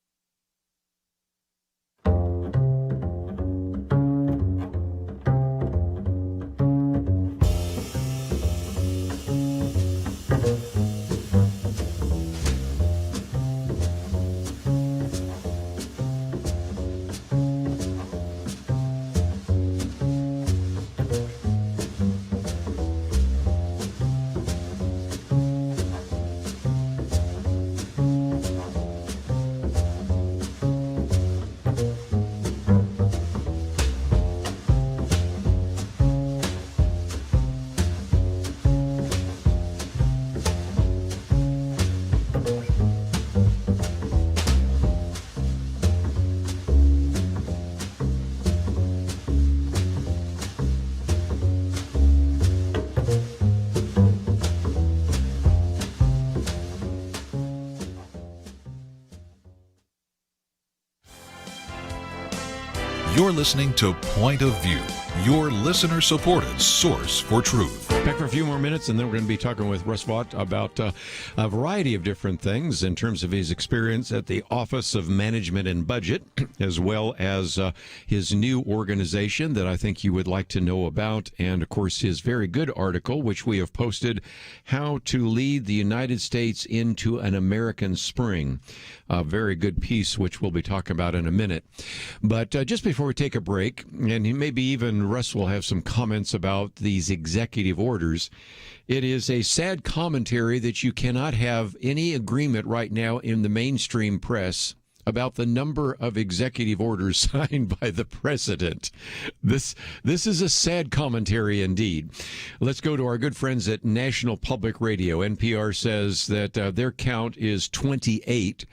You're listening to Point of View, your listener-supported source for truth. Back for a few more minutes, and then we're going to be talking with Russ Vought about a variety of different things in terms of his experience at the Office of Management and Budget, as well as his new organization that I think you would like to know about, and, of course, his very good article, which we have posted, How to Lead the United States into an American Spring. A very good piece, which we'll be talking about in a minute. But just before we take a break, and maybe even Russ will have some comments about these executive orders, it is a sad commentary that you cannot have any agreement right now in the mainstream press about the number of executive orders signed by the president. This is a sad commentary indeed. Let's go to our good friends at National Public Radio. NPR says that their count is 28,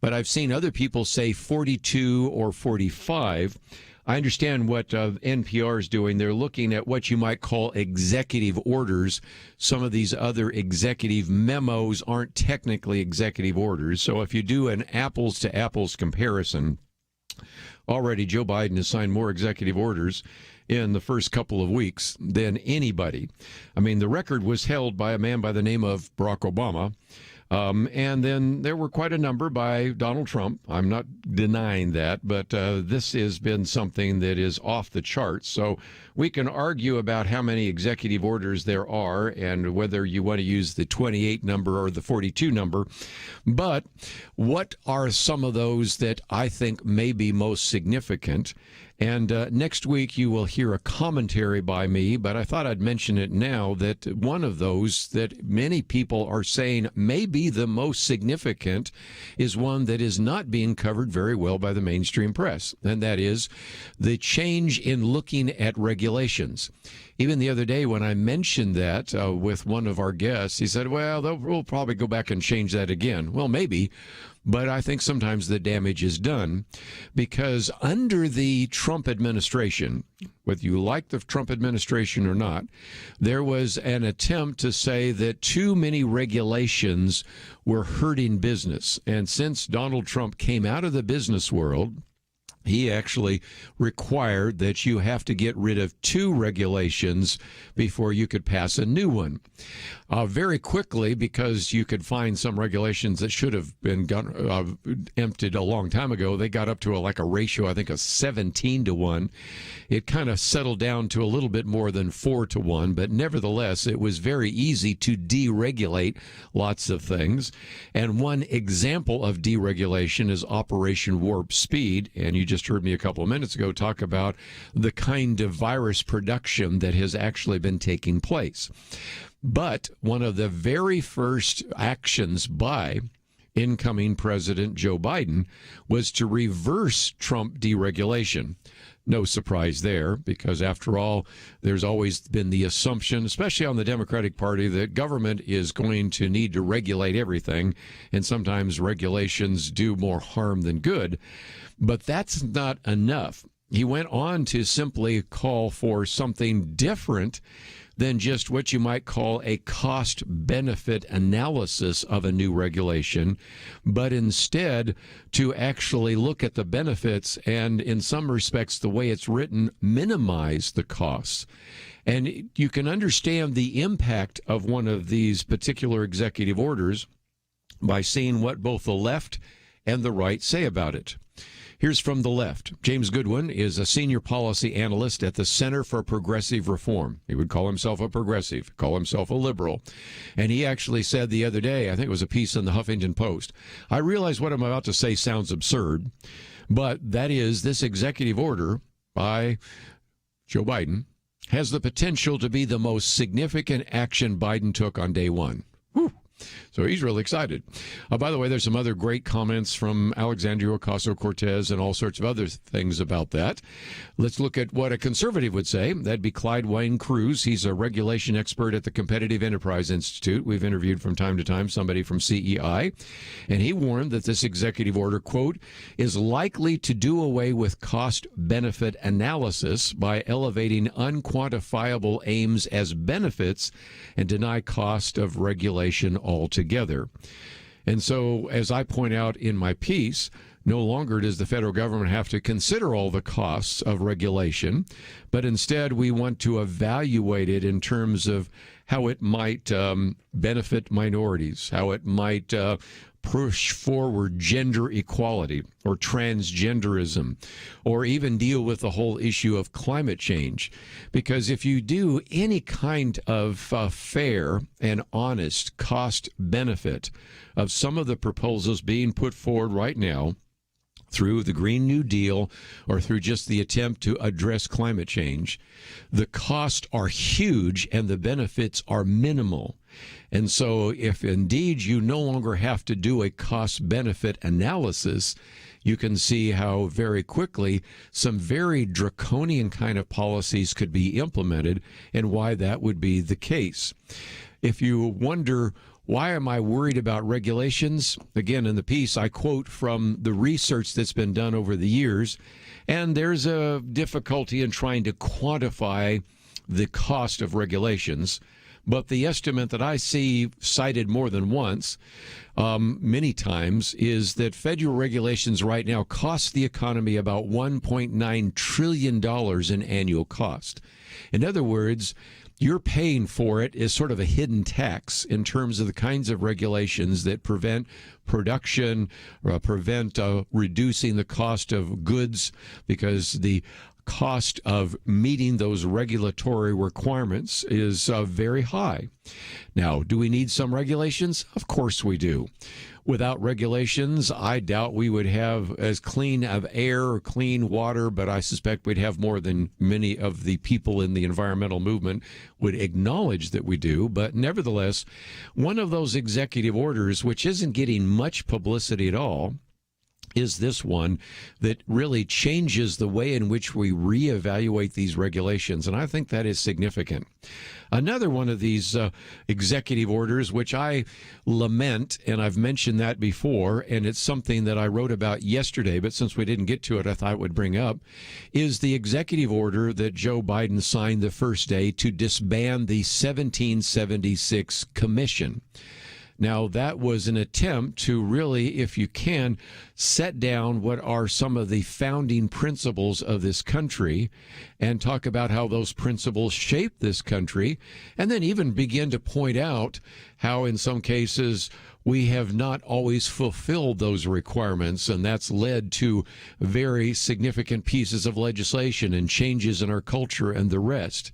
but I've seen other people say 42 or 45. I understand what NPR is doing. They're looking at what you might call executive orders. Some of these other executive memos aren't technically executive orders. So if you do an apples-to-apples comparison, already Joe Biden has signed more executive orders in the first couple of weeks than anybody. I mean, the record was held by a man by the name of Barack Obama. And then there were quite a number by Donald Trump. I'm not denying that, but this has been something that is off the charts. So we can argue about how many executive orders there are and whether you want to use the 28 number or the 42 number. But what are some of those that I think may be most significant? And next week you will hear a commentary by me, but I thought I'd mention it now that one of those that many people are saying may be the most significant is one that is not being covered very well by the mainstream press, and that is the change in looking at regulations. Even the other day when I mentioned that with one of our guests, he said, well, we'll probably go back and change that again. Well, maybe, but I think sometimes the damage is done because under the Trump administration, whether you like the Trump administration or not, there was an attempt to say that too many regulations were hurting business. And since Donald Trump came out of the business world, he actually required that you have to get rid of 2 regulations before you could pass a new one. Very quickly, because you could find some regulations that should have been emptied a long time ago, they got up to a ratio, I think, of 17-1. It kind of settled down to a little bit more than 4-1, but nevertheless, it was very easy to deregulate lots of things. And one example of deregulation is Operation Warp Speed, and you just heard me a couple of minutes ago talk about the kind of virus production that has actually been taking place. But one of the very first actions by incoming President Joe Biden was to reverse Trump deregulation. No surprise there, because after all, there's always been the assumption, especially on the Democratic Party, that government is going to need to regulate everything, and sometimes regulations do more harm than good. But that's not enough. He went on to simply call for something different than just what you might call a cost-benefit analysis of a new regulation, but instead to actually look at the benefits and, in some respects, the way it's written, minimize the costs. And you can understand the impact of one of these particular executive orders by seeing what both the left and the right say about it. Here's from the left. James Goodwin is a senior policy analyst at the Center for Progressive Reform. He would call himself a progressive, call himself a liberal. And he actually said the other day, I think it was a piece in the Huffington Post, I realize what I'm about to say sounds absurd, but that is this executive order by Joe Biden has the potential to be the most significant action Biden took on day one. Whew. So he's really excited. By the way, there's some other great comments from Alexandria Ocasio-Cortez and all sorts of other things about that. Let's look at what a conservative would say. That'd be Clyde Wayne Cruz. He's a regulation expert at the Competitive Enterprise Institute. We've interviewed from time to time somebody from CEI. And he warned that this executive order, quote, is likely to do away with cost-benefit analysis by elevating unquantifiable aims as benefits and deny cost of regulation altogether. And so, as I point out in my piece, no longer does the federal government have to consider all the costs of regulation, but instead we want to evaluate it in terms of how it might benefit minorities, how it might push forward gender equality or transgenderism, or even deal with the whole issue of climate change. Because if you do any kind of fair and honest cost benefit of some of the proposals being put forward right now, through the Green New Deal or through just the attempt to address climate change, the costs are huge and the benefits are minimal. And so if indeed you no longer have to do a cost-benefit analysis, you can see how very quickly some very draconian kind of policies could be implemented and why that would be the case. If you wonder, why am I worried about regulations? Again, in the piece, I quote from the research that's been done over the years, and there's a difficulty in trying to quantify the cost of regulations. But the estimate that I see cited more than once, many times, is that federal regulations right now cost the economy about $1.9 trillion in annual cost. In other words, you're paying for it as sort of a hidden tax in terms of the kinds of regulations that prevent production, prevent reducing the cost of goods, because the cost of meeting those regulatory requirements is very high. Now, do we need some regulations? Of course we do. Without regulations, I doubt we would have as clean of air or clean water, but I suspect we'd have more than many of the people in the environmental movement would acknowledge that we do. But nevertheless, one of those executive orders, which isn't getting much publicity at all, is this one that really changes the way in which we reevaluate these regulations. And I think that is significant. Another one of these executive orders, which I lament, and I've mentioned that before, and it's something that I wrote about yesterday, but since we didn't get to it, I thought I would bring up, is the executive order that Joe Biden signed the first day to disband the 1776 Commission. Now, that was an attempt to really, if you can, set down what are some of the founding principles of this country and talk about how those principles shape this country, and then even begin to point out how, in some cases, we have not always fulfilled those requirements, and that's led to very significant pieces of legislation and changes in our culture and the rest.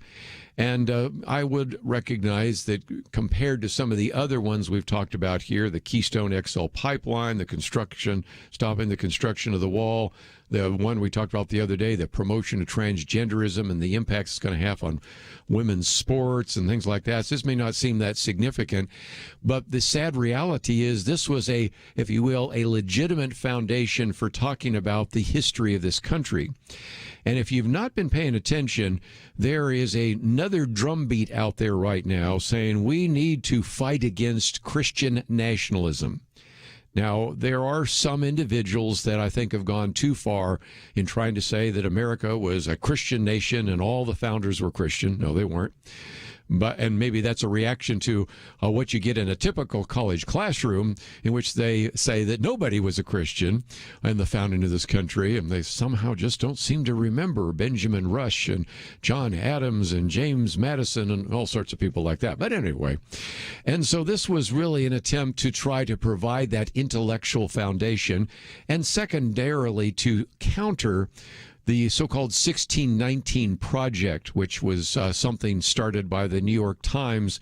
And I would recognize that compared to some of the other ones we've talked about here, the Keystone XL pipeline, the construction, stopping the construction of the wall, the one we talked about the other day, the promotion of transgenderism and the impacts it's going to have on women's sports and things like that. So this may not seem that significant, but the sad reality is this was a, if you will, a legitimate foundation for talking about the history of this country. And if you've not been paying attention, there is another drumbeat out there right now saying we need to fight against Christian nationalism. Now, there are some individuals that I think have gone too far in trying to say that America was a Christian nation and all the founders were Christian. No, they weren't. And maybe that's a reaction to what you get in a typical college classroom in which they say that nobody was a Christian in the founding of this country, and they somehow just don't seem to remember Benjamin Rush and John Adams and James Madison and all sorts of people like that. But anyway, and so this was really an attempt to try to provide that intellectual foundation, and secondarily to counter the so-called 1619 Project, which was something started by the New York Times,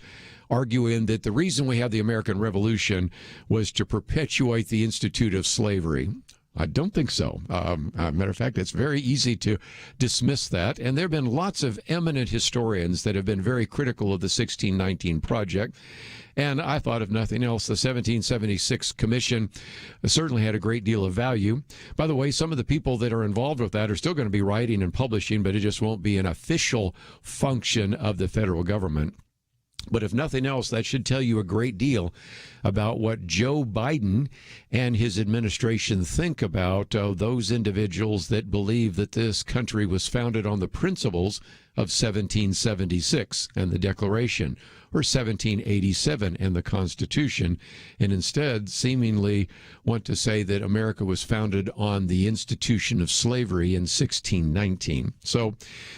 arguing that the reason we have the American Revolution was to perpetuate the institute of slavery. I don't think so. Matter of fact, it's very easy to dismiss that. And there have been lots of eminent historians that have been very critical of the 1619 Project. And I thought, if nothing else, the 1776 Commission certainly had a great deal of value. By the way, some of the people that are involved with that are still going to be writing and publishing, but it just won't be an official function of the federal government. But if nothing else, that should tell you a great deal about what Joe Biden and his administration think about those individuals that believe that this country was founded on the principles of 1776 and the Declaration, or 1787 and the Constitution, and instead seemingly want to say that America was founded on the institution of slavery in 1619. So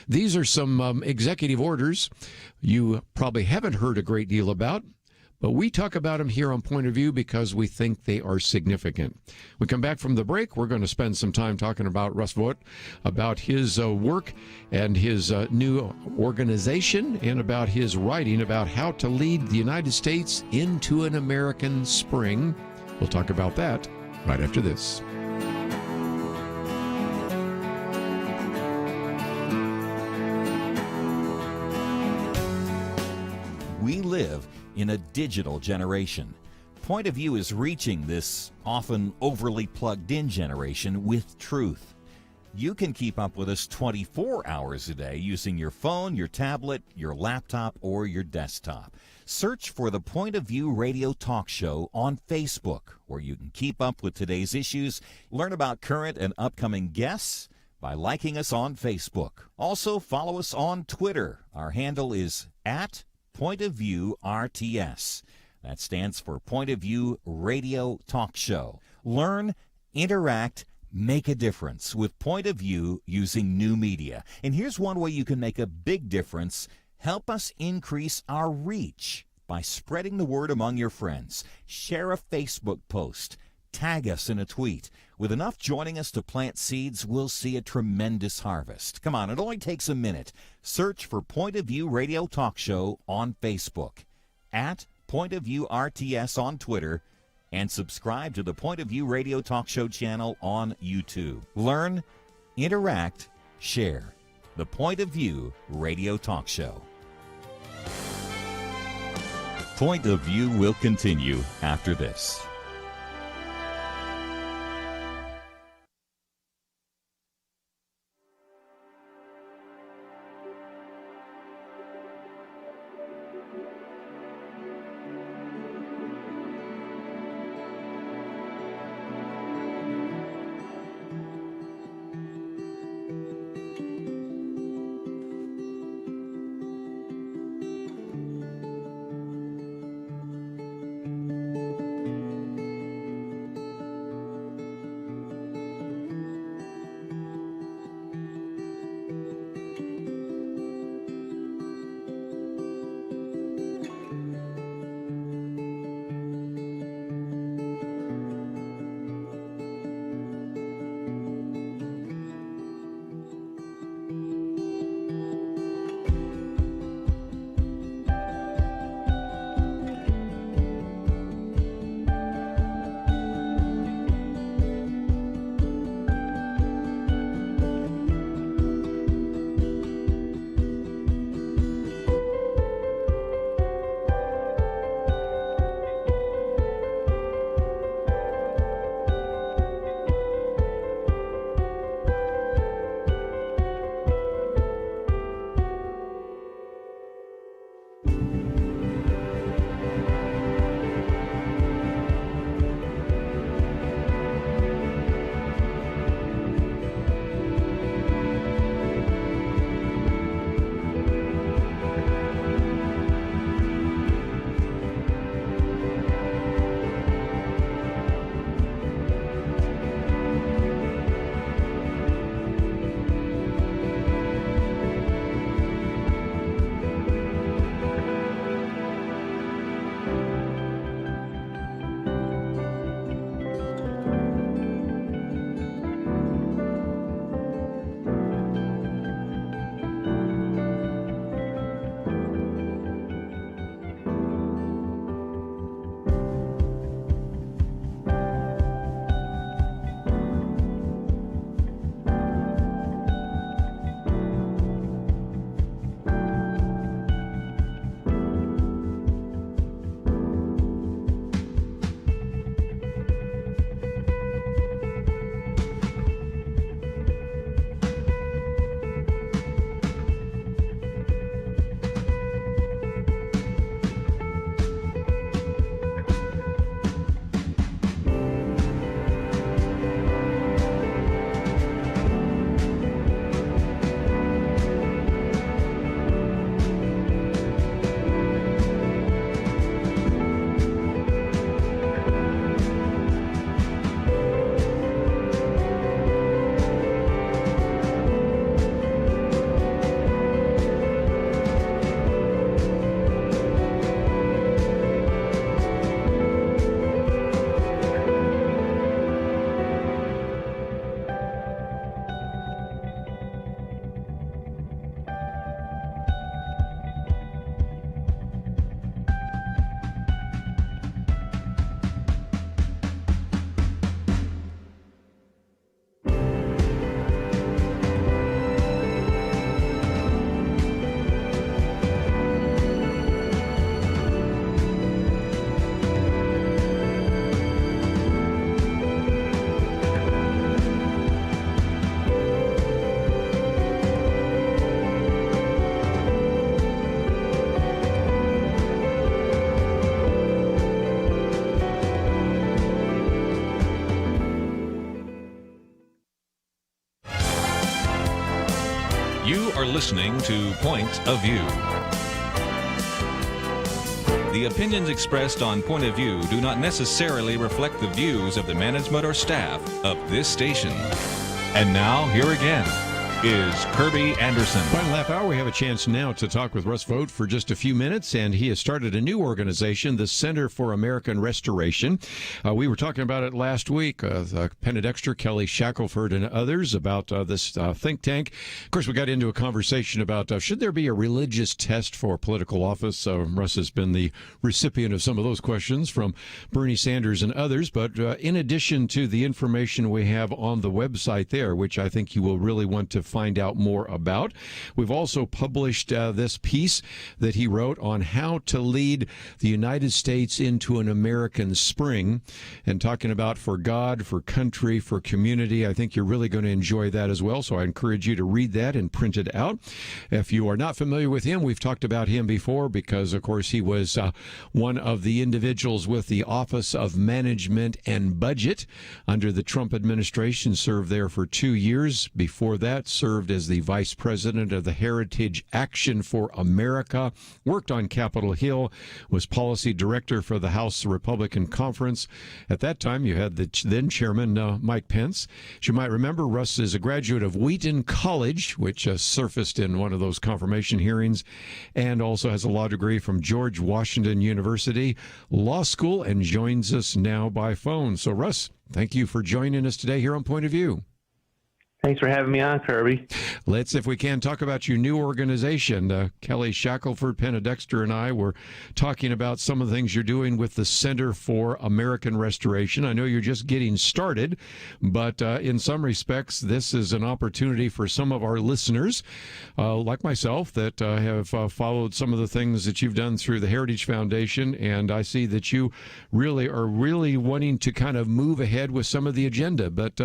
these are some executive orders you probably haven't heard a great deal about, but we talk about them here on Point of View because we think they are significant. We come back from the break. We're going to spend some time talking about Russ Vought, about his work and his new organization, and about his writing about how to lead the United States into an American spring. We'll talk about that right after this. We live in a digital generation. Point of View is reaching this often overly plugged-in generation with truth. You can keep up with us 24 hours a day using your phone, your tablet, your laptop, or your desktop. Search for the Point of View radio talk show on Facebook, where you can keep up with today's issues, learn about current and upcoming guests by liking us on Facebook. Also, follow us on Twitter. Our handle is @Point of View RTS. That stands for Point of View Radio Talk Show. Learn, interact, make a difference with Point of View using new media. And here's one way you can make a big difference. Help us increase our reach by spreading the word among your friends. Share a Facebook post. Tag us in a tweet. With enough joining us to plant seeds, we'll see a tremendous harvest. Come on, it only takes a minute. Search for Point of View Radio Talk Show on Facebook, at Point of View RTS on Twitter, and subscribe to the Point of View Radio Talk Show channel on YouTube. Learn, interact, share. The Point of View Radio Talk Show. Point of View will continue after this. You are listening to Point of View. The opinions expressed on Point of View do not necessarily reflect the views of the management or staff of this station. And now, here again is Kerby Anderson. Final half hour, we have a chance now to talk with Russ Vought for just a few minutes, and he has started a new organization, the Center for American Restoration. We were talking about it last week, Penna Dexter, Kelly Shackelford, and others about this think tank. Of course, we got into a conversation about should there be a religious test for political office. Russ has been the recipient of some of those questions from Bernie Sanders and others, but in addition to the information we have on the website there, which I think you will really want to find out more about. We've also published this piece that he wrote on how to lead the United States into an American spring, and talking about for God, for country, for community. I think you're really going to enjoy that as well, so I encourage you to read that and print it out. If you are not familiar with him, we've talked about him before because, of course, he was one of the individuals with the Office of Management and Budget under the Trump administration, served there for 2 years. Before that, served as the vice president of the Heritage Action for America, worked on Capitol Hill, was policy director for the House Republican Conference. At that time, you had the then chairman, Mike Pence. As you might remember, Russ is a graduate of Wheaton College, which surfaced in one of those confirmation hearings, and also has a law degree from George Washington University Law School, and joins us now by phone. So, Russ, thank you for joining us today here on Point of View. Thanks for having me on, Kerby. Let's, if we can, talk about your new organization. Kelly Shackelford, Penna Dexter, and I were talking about some of the things you're doing with the Center for American Restoration. I know you're just getting started, but in some respects, this is an opportunity for some of our listeners, like myself, that have followed some of the things that you've done through the Heritage Foundation, and I see that you really are wanting to kind of move ahead with some of the agenda. But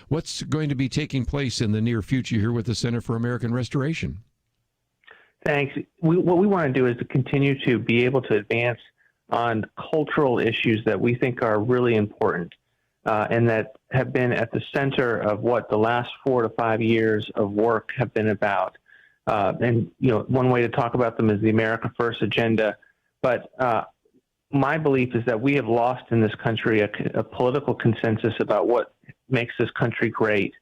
what's going to be taking place in the near future here with the Center for American Restoration? Thanks. What we want to do is to continue to be able to advance on cultural issues that we think are really important and that have been at the center of what the last 4 to 5 years of work have been about. And, one way to talk about them is the America First agenda. But my belief is that we have lost in this country a political consensus about what makes this country great.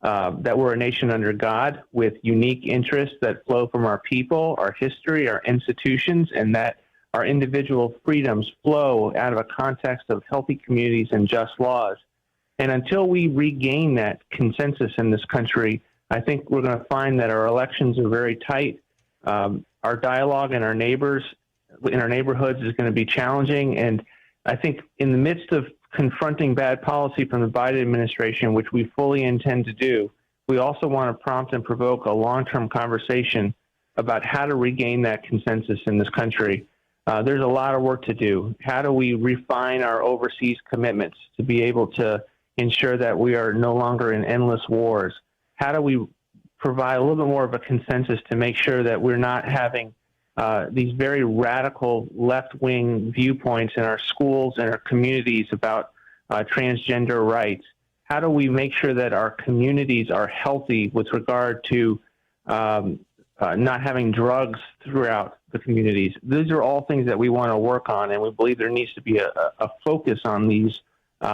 That we're a nation under God with unique interests that flow from our people, our history, our institutions, and that our individual freedoms flow out of a context of healthy communities and just laws. And until we regain that consensus in this country, I think we're going to find that our elections are very tight. Our dialogue in our neighborhoods is going to be challenging. And I think in the midst of confronting bad policy from the Biden administration, which we fully intend to do, we also want to prompt and provoke a long-term conversation about how to regain that consensus in this country. There's a lot of work to do. How do we refine our overseas commitments to be able to ensure that we are no longer in endless wars? How do we provide a little bit more of a consensus to make sure that we're not having these very radical left-wing viewpoints in our schools and our communities about transgender rights? How do we make sure that our communities are healthy with regard to not having drugs throughout the communities? These are all things that we want to work on, and we believe there needs to be a focus on these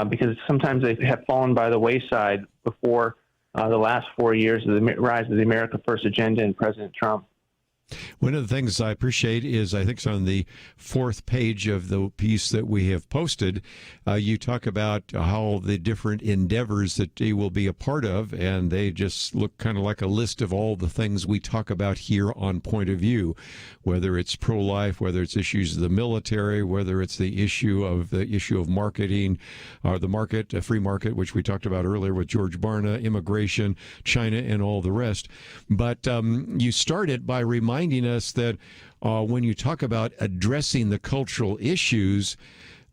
because sometimes they have fallen by the wayside before the last 4 years of the rise of the America First agenda and President Trump. One of the things I appreciate is, I think it's on the 4th page of the piece that we have posted, you talk about how the different endeavors that he will be a part of, and they just look kind of like a list of all the things we talk about here on Point of View, whether it's pro-life, whether it's issues of the military, whether it's the issue of marketing, or the market, a free market, which we talked about earlier with George Barna, immigration, China, and all the rest. But you started by reminding us that when you talk about addressing the cultural issues,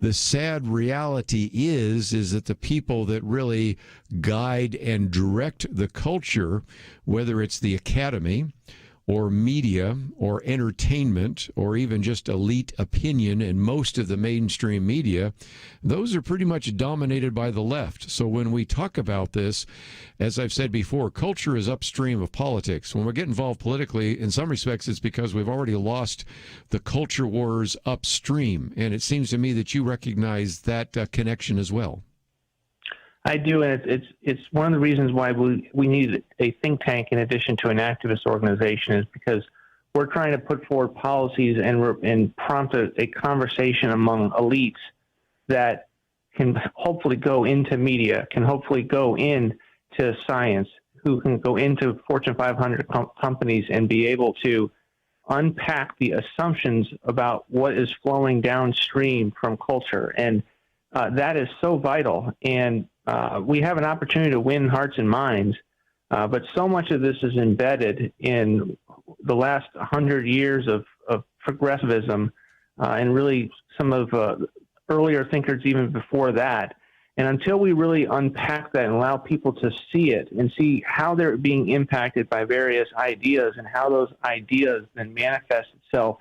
the sad reality is that the people that really guide and direct the culture, whether it's the academy or media or entertainment or even just elite opinion in most of the mainstream media, those are pretty much dominated by the left. So when we talk about this, as I've said before, culture is upstream of politics. When we get involved politically, in some respects, it's because we've already lost the culture wars upstream. And it seems to me that you recognize that connection as well. I do, and it's one of the reasons why we need a think tank in addition to an activist organization, is because we're trying to put forward policies and prompt a conversation among elites that can hopefully go into media, can hopefully go into science, who can go into Fortune 500 companies and be able to unpack the assumptions about what is flowing downstream from culture. And that is so vital. And we have an opportunity to win hearts and minds, but so much of this is embedded in the last 100 years of progressivism and really some of earlier thinkers even before that. And until we really unpack that and allow people to see it and see how they're being impacted by various ideas and how those ideas then manifest itself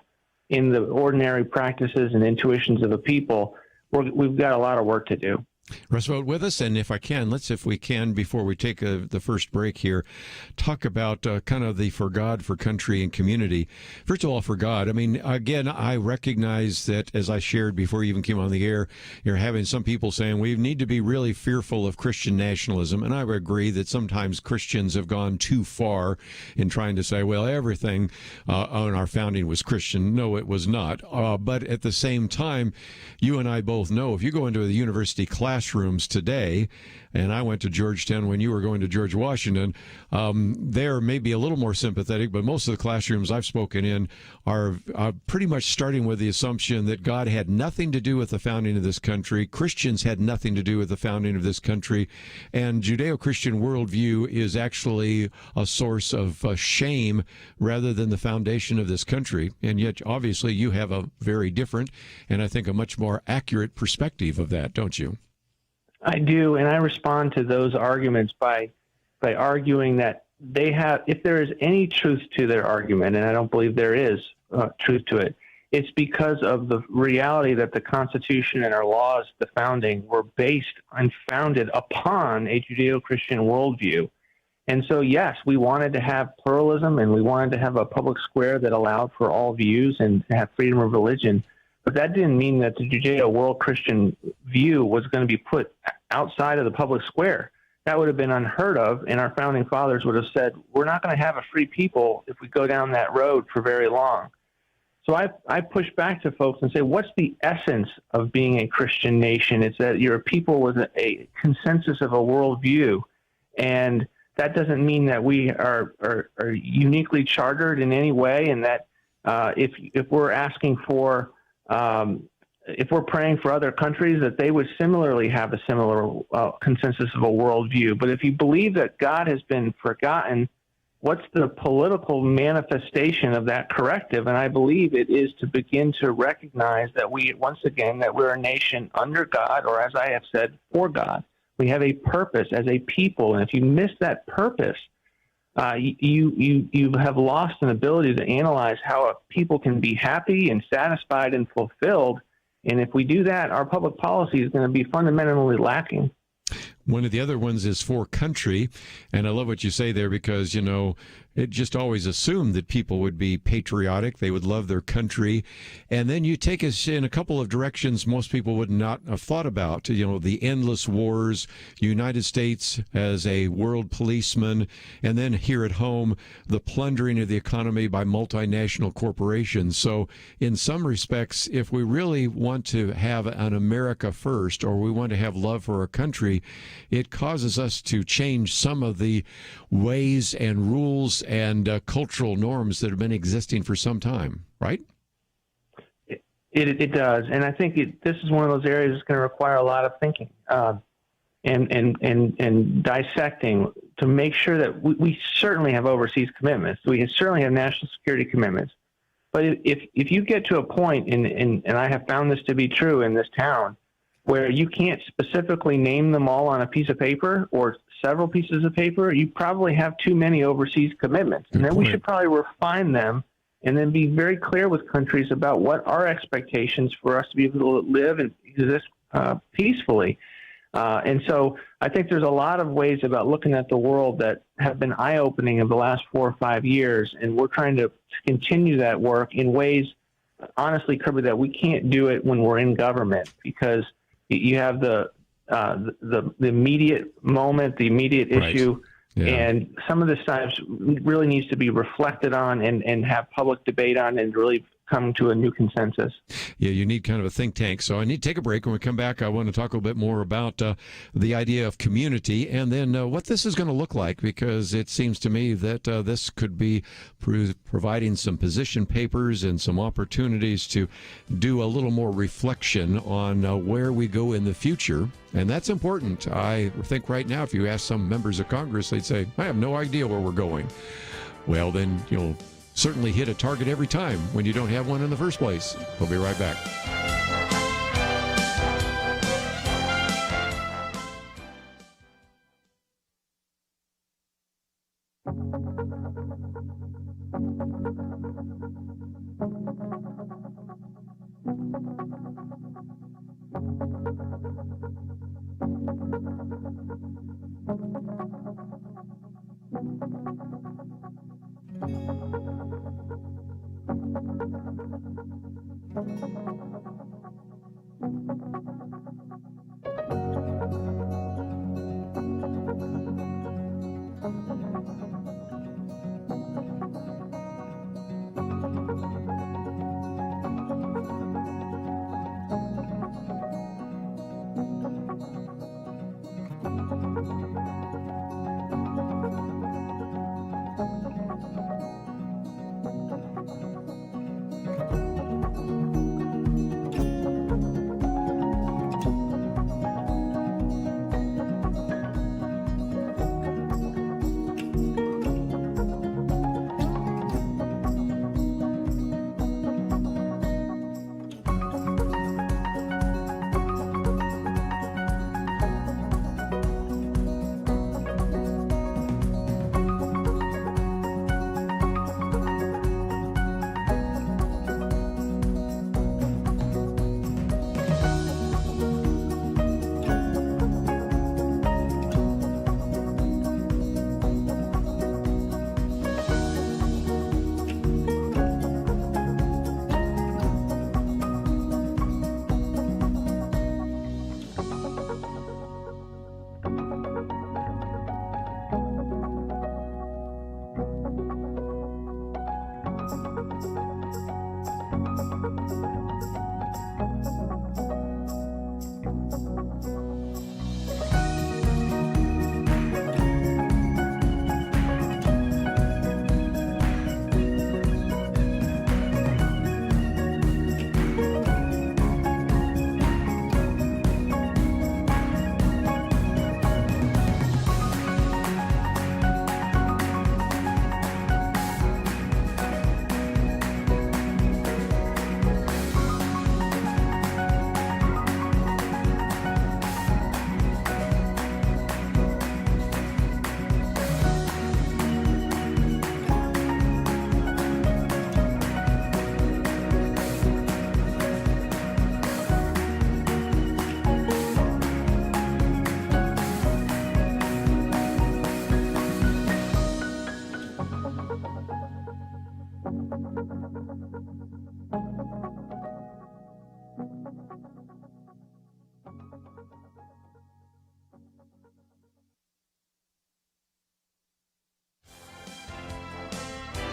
in the ordinary practices and intuitions of the people, we've got a lot of work to do. Russ Vought with us, and if we can, before we take the first break here, talk about kind of the for God, for country, and community. First of all, for God, I mean, again, I recognize that, as I shared before you even came on the air, you're having some people saying we need to be really fearful of Christian nationalism, and I would agree that sometimes Christians have gone too far in trying to say, well, everything on our founding was Christian. No, it was not. But at the same time, you and I both know if you go into the university classrooms today, and I went to Georgetown when you were going to George Washington, they're maybe a little more sympathetic, but most of the classrooms I've spoken in are pretty much starting with the assumption that God had nothing to do with the founding of this country, Christians had nothing to do with the founding of this country, and Judeo-Christian worldview is actually a source of shame rather than the foundation of this country. And yet, obviously, you have a very different and I think a much more accurate perspective of that, don't you? I do, and I respond to those arguments by arguing that they have, if there is any truth to their argument, and I don't believe there is truth to it, it's because of the reality that the Constitution and our laws, the founding, were based and founded upon a Judeo-Christian worldview. And so, yes, we wanted to have pluralism, and we wanted to have a public square that allowed for all views and to have freedom of religion. But that didn't mean that the Judeo-World-Christian view was going to be put outside of the public square. That would have been unheard of, and our founding fathers would have said, we're not going to have a free people if we go down that road for very long. So I push back to folks and say, what's the essence of being a Christian nation? It's that you're a people with a consensus of a worldview, and that doesn't mean that we are uniquely chartered in any way, and that if we're asking for if we're praying for other countries, that they would similarly have a similar consensus of a worldview. But if you believe that God has been forgotten, what's the political manifestation of that corrective? And I believe it is to begin to recognize that that we're a nation under God, or as I have said, for God. We have a purpose as a people. And if you miss that purpose, you have lost an ability to analyze how a people can be happy and satisfied and fulfilled. And if we do that, our public policy is going to be fundamentally lacking. One of the other ones is for country, and I love what you say there because, you know, it just always assumed that people would be patriotic, they would love their country, and then you take us in a couple of directions most people would not have thought about, you know, the endless wars, United States as a world policeman, and then here at home, the plundering of the economy by multinational corporations. So in some respects, if we really want to have an America first, or we want to have love for our country, it causes us to change some of the ways and rules and cultural norms that have been existing for some time, right? It does, and I think this is one of those areas that's going to require a lot of thinking and dissecting to make sure that we certainly have overseas commitments. We certainly have national security commitments. But if you get to a point, and I have found this to be true in this town, where you can't specifically name them all on a piece of paper or several pieces of paper, you probably have too many overseas commitments. And then we should probably refine them and then be very clear with countries about what our expectations for us to be able to live and exist peacefully. And so I think there's a lot of ways about looking at the world that have been eye-opening in the last 4 or 5 years, and we're trying to continue that work in ways, honestly, Kerby, that we can't do it when we're in government, because you have the the immediate moment, the immediate issue. Right. Yeah. And some of this stuff really needs to be reflected on and have public debate on and really come to a new consensus. Yeah, you need kind of a think tank. So I need to take a break. When we come back, I want to talk a little bit more about the idea of community and then what this is going to look like, because it seems to me that this could be providing some position papers and some opportunities to do a little more reflection on where we go in the future. And that's important. I think right now, if you ask some members of Congress, they'd say, I have no idea where we're going. Well, then you'll certainly hit a target every time when you don't have one in the first place. We'll be right back.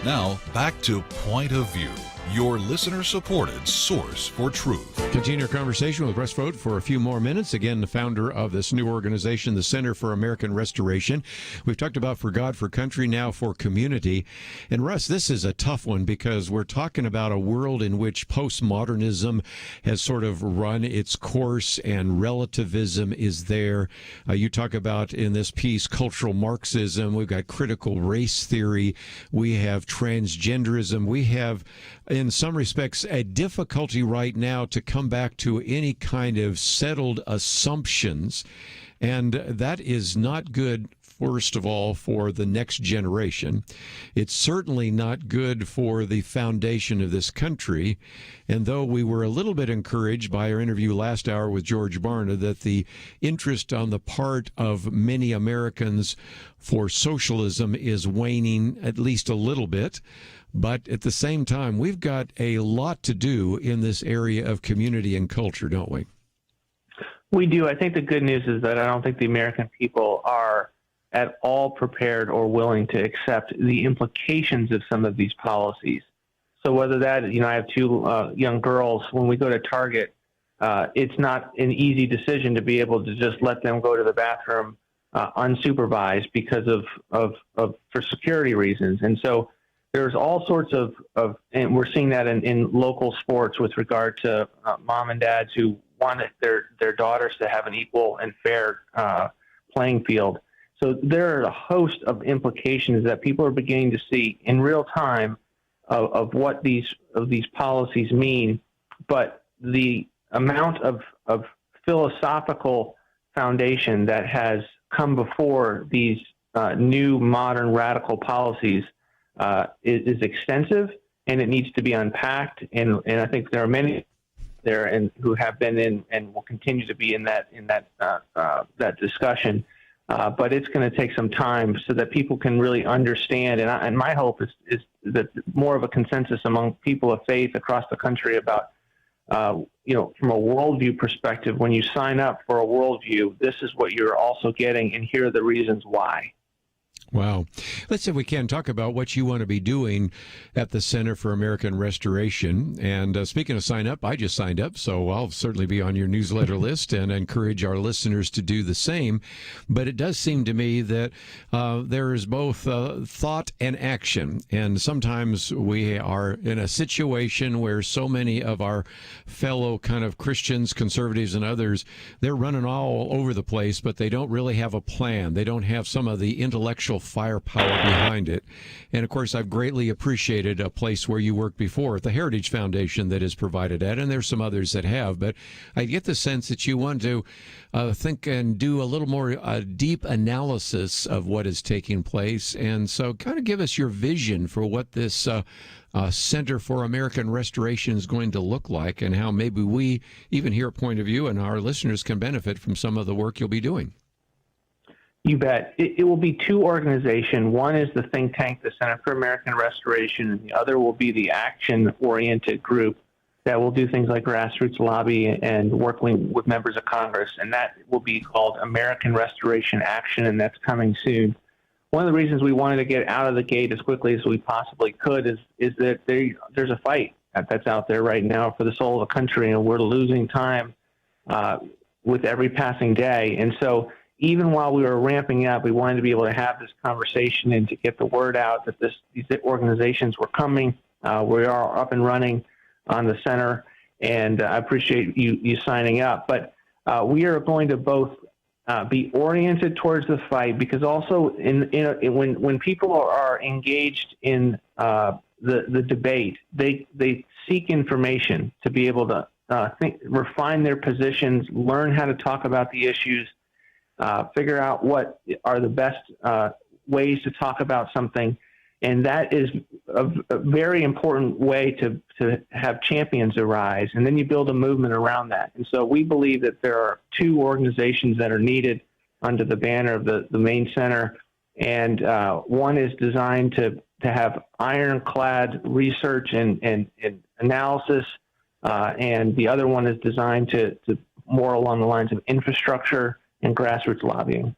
Now, back to Point of View, your listener-supported source for truth. Continue our conversation with Russ Vought for a few more minutes. Again, the founder of this new organization, the Center for American Restoration. We've talked about for God, for country, now for community. And Russ, this is a tough one because we're talking about a world in which postmodernism has sort of run its course and relativism is there. You talk about in this piece cultural Marxism. We've got critical race theory. We have transgenderism. We have, in some respects, a difficulty right now to come back to any kind of settled assumptions. And that is not good, first of all, for the next generation. It's certainly not good for the foundation of this country. And though we were a little bit encouraged by our interview last hour with George Barna that the interest on the part of many Americans for socialism is waning at least a little bit, but at the same time, we've got a lot to do in this area of community and culture, don't we? We do. I think the good news is that I don't think the American people are at all prepared or willing to accept the implications of some of these policies. So whether that, I have two young girls. When we go to Target, it's not an easy decision to be able to just let them go to the bathroom unsupervised because of for security reasons. And so there's all sorts of and we're seeing that in local sports with regard to mom and dads who wanted their daughters to have an equal and fair playing field. So there are a host of implications that people are beginning to see in real time of what these policies mean. But the amount of philosophical foundation that has come before these new modern radical policies is extensive, and it needs to be unpacked. And I think there are many there and who have been in and will continue to be in that discussion. But it's going to take some time so that people can really understand. And my hope is that more of a consensus among people of faith across the country about, from a worldview perspective, when you sign up for a worldview, this is what you're also getting, and here are the reasons why. Wow. Let's see if we can talk about what you want to be doing at the Center for American Restoration. And speaking of sign up, I just signed up, so I'll certainly be on your newsletter list and encourage our listeners to do the same. But it does seem to me that there is both thought and action. And sometimes we are in a situation where so many of our fellow kind of Christians, conservatives, and others, they're running all over the place, but they don't really have a plan. They don't have some of the intellectual firepower behind it. And of course, I've greatly appreciated a place where you worked before at the Heritage Foundation that has provided that, and there's some others that have, but I get the sense that you want to think and do a little more deep analysis of what is taking place. And so kind of give us your vision for what this Center for American Restoration is going to look like, and how maybe we, even here at Point of View, and our listeners can benefit from some of the work you'll be doing. You bet. It will be two organizations. One is the think tank, the Center for American Restoration, and the other will be the action-oriented group that will do things like grassroots lobby and working with members of Congress, and that will be called American Restoration Action, and that's coming soon. One of the reasons we wanted to get out of the gate as quickly as we possibly could is that there's a fight that's out there right now for the soul of the country, and we're losing time with every passing day. And so even while we were ramping up, we wanted to be able to have this conversation and to get the word out that these organizations were coming. We are up and running on the center, and I appreciate you signing up. But we are going to both be oriented towards the fight, because also when people are engaged in the debate, they seek information to be able to refine their positions, learn how to talk about the issues, figure out what are the best ways to talk about something. And that is a very important way to have champions arise. And then you build a movement around that. And so we believe that there are two organizations that are needed under the banner of the main center. And one is designed to have ironclad research and analysis. And the other one is designed to more along the lines of infrastructure and grassroots lobbying.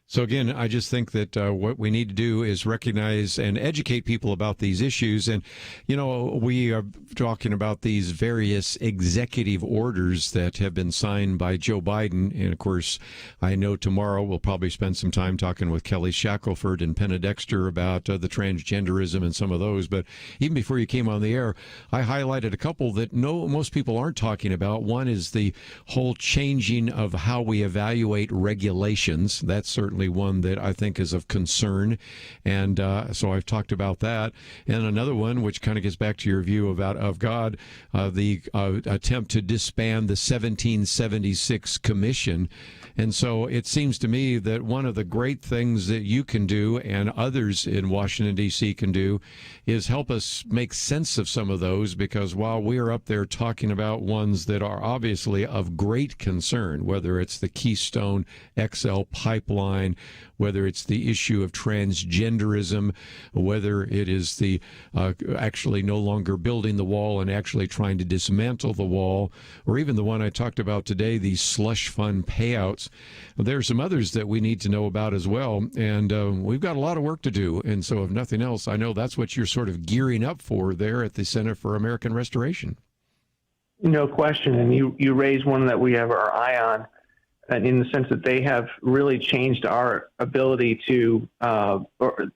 So again, I just think that what we need to do is recognize and educate people about these issues. And, we are talking about these various executive orders that have been signed by Joe Biden. And, of course, I know tomorrow we'll probably spend some time talking with Kelly Shackelford and Penna Dexter about the transgenderism and some of those. But even before you came on the air, I highlighted a couple that most people aren't talking about. One is the whole changing of how we evaluate regulations. That's certainly one that I think is of concern, and so I've talked about that. And another one, which kind of gets back to your view of God, the attempt to disband the 1776 Commission. And so it seems to me that one of the great things that you can do and others in Washington, D.C. can do is help us make sense of some of those, because while we are up there talking about ones that are obviously of great concern, whether it's the Keystone XL pipeline mind, whether it's the issue of transgenderism, whether it is the actually no longer building the wall and actually trying to dismantle the wall, or even the one I talked about today, these slush fund payouts. There are some others that we need to know about as well, and we've got a lot of work to do. And so if nothing else, I know that's what you're sort of gearing up for there at the Center for American Restoration. No question. And you raise one that we have our eye on, and in the sense that they have really changed our ability to, or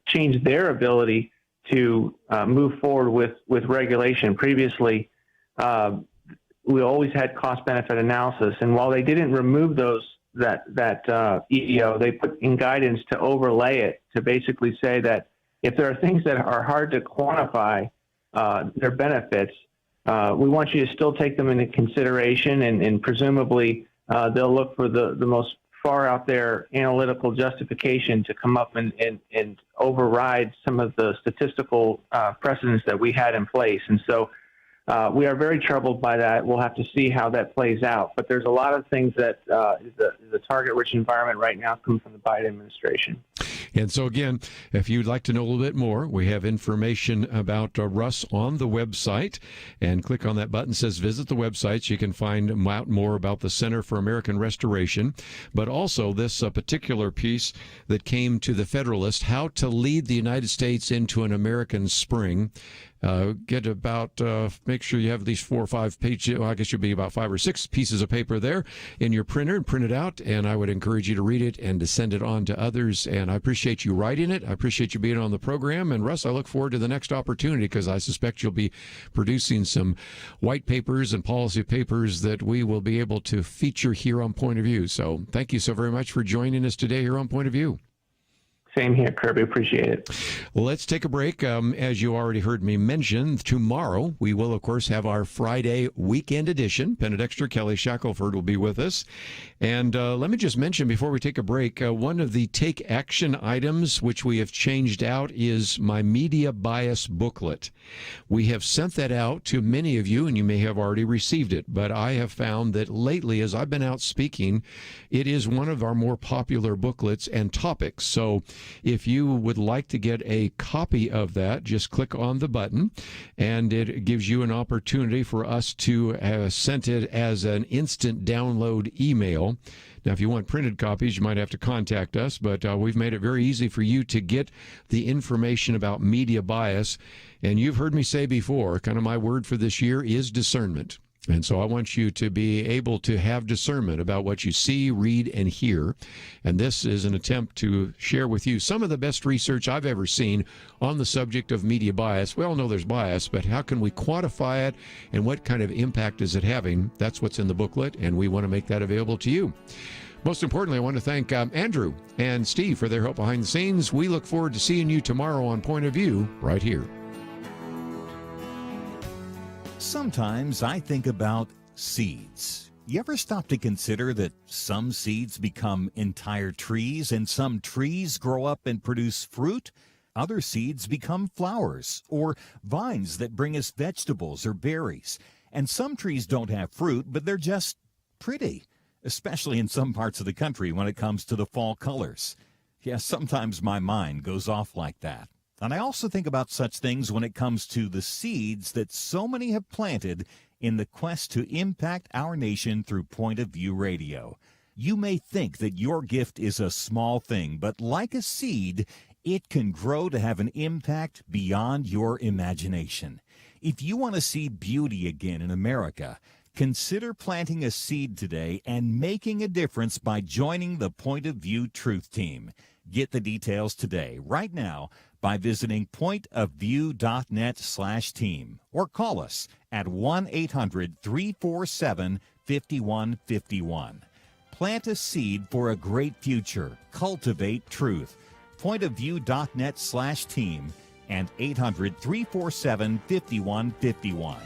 changed their ability to move forward with regulation. Previously, we always had cost-benefit analysis, and while they didn't remove that EEO, they put in guidance to overlay it, to basically say that if there are things that are hard to quantify their benefits, we want you to still take them into consideration, and presumably they'll look for the most far out there analytical justification to come up and override some of the statistical precedents that we had in place. And so we are very troubled by that. We'll have to see how that plays out. But there's a lot of things that is a target-rich environment right now coming from the Biden administration. And so, again, if you'd like to know a little bit more, we have information about Russ on the website. And click on that button that says visit the website so you can find out more about the Center for American Restoration. But also this particular piece that came to the Federalist, How to Lead the United States into an American Spring. Get about, make sure you have at least 4 or 5 pages, well, I guess you'll be about 5 or 6 pieces of paper there in your printer, and print it out. And I would encourage you to read it and to send it on to others. And I appreciate you writing it. I appreciate you being on the program. And Russ, I look forward to the next opportunity, because I suspect you'll be producing some white papers and policy papers that we will be able to feature here on Point of View. So thank you so very much for joining us today here on Point of View. Same here, Kirby. Appreciate it. Well, let's take a break. As you already heard me mention, tomorrow we will, of course, have our Friday weekend edition. Penna Dexter, Kelly Shackelford will be with us. And let me just mention before we take a break, one of the take action items which we have changed out is my media bias booklet. We have sent that out to many of you, and you may have already received it. But I have found that lately, as I've been out speaking, it is one of our more popular booklets and topics. So if you would like to get a copy of that, just click on the button, and it gives you an opportunity for us to send it as an instant download email. Now, if you want printed copies, you might have to contact us, but we've made it very easy for you to get the information about media bias. And you've heard me say before, kind of my word for this year is discernment. And so I want you to be able to have discernment about what you see, read, and hear. And this is an attempt to share with you some of the best research I've ever seen on the subject of media bias. We all know there's bias, but how can we quantify it, and what kind of impact is it having? That's what's in the booklet, and we want to make that available to you. Most importantly, I want to thank Andrew and Steve for their help behind the scenes. We look forward to seeing you tomorrow on Point of View right here. Sometimes I think about seeds. You ever stop to consider that some seeds become entire trees, and some trees grow up and produce fruit? Other seeds become flowers or vines that bring us vegetables or berries. And some trees don't have fruit, but they're just pretty, especially in some parts of the country when it comes to the fall colors. Yeah, sometimes my mind goes off like that. And I also think about such things when it comes to the seeds that so many have planted in the quest to impact our nation through Point of View Radio. You may think that your gift is a small thing, but like a seed, it can grow to have an impact beyond your imagination. If you want to see beauty again in America, consider planting a seed today and making a difference by joining the Point of View Truth Team. Get the details today, right now, by visiting pointofview.net/team or call us at 1-800-347-5151. Plant a seed for a great future. Cultivate truth. Pointofview.net/team and 800-347-5151.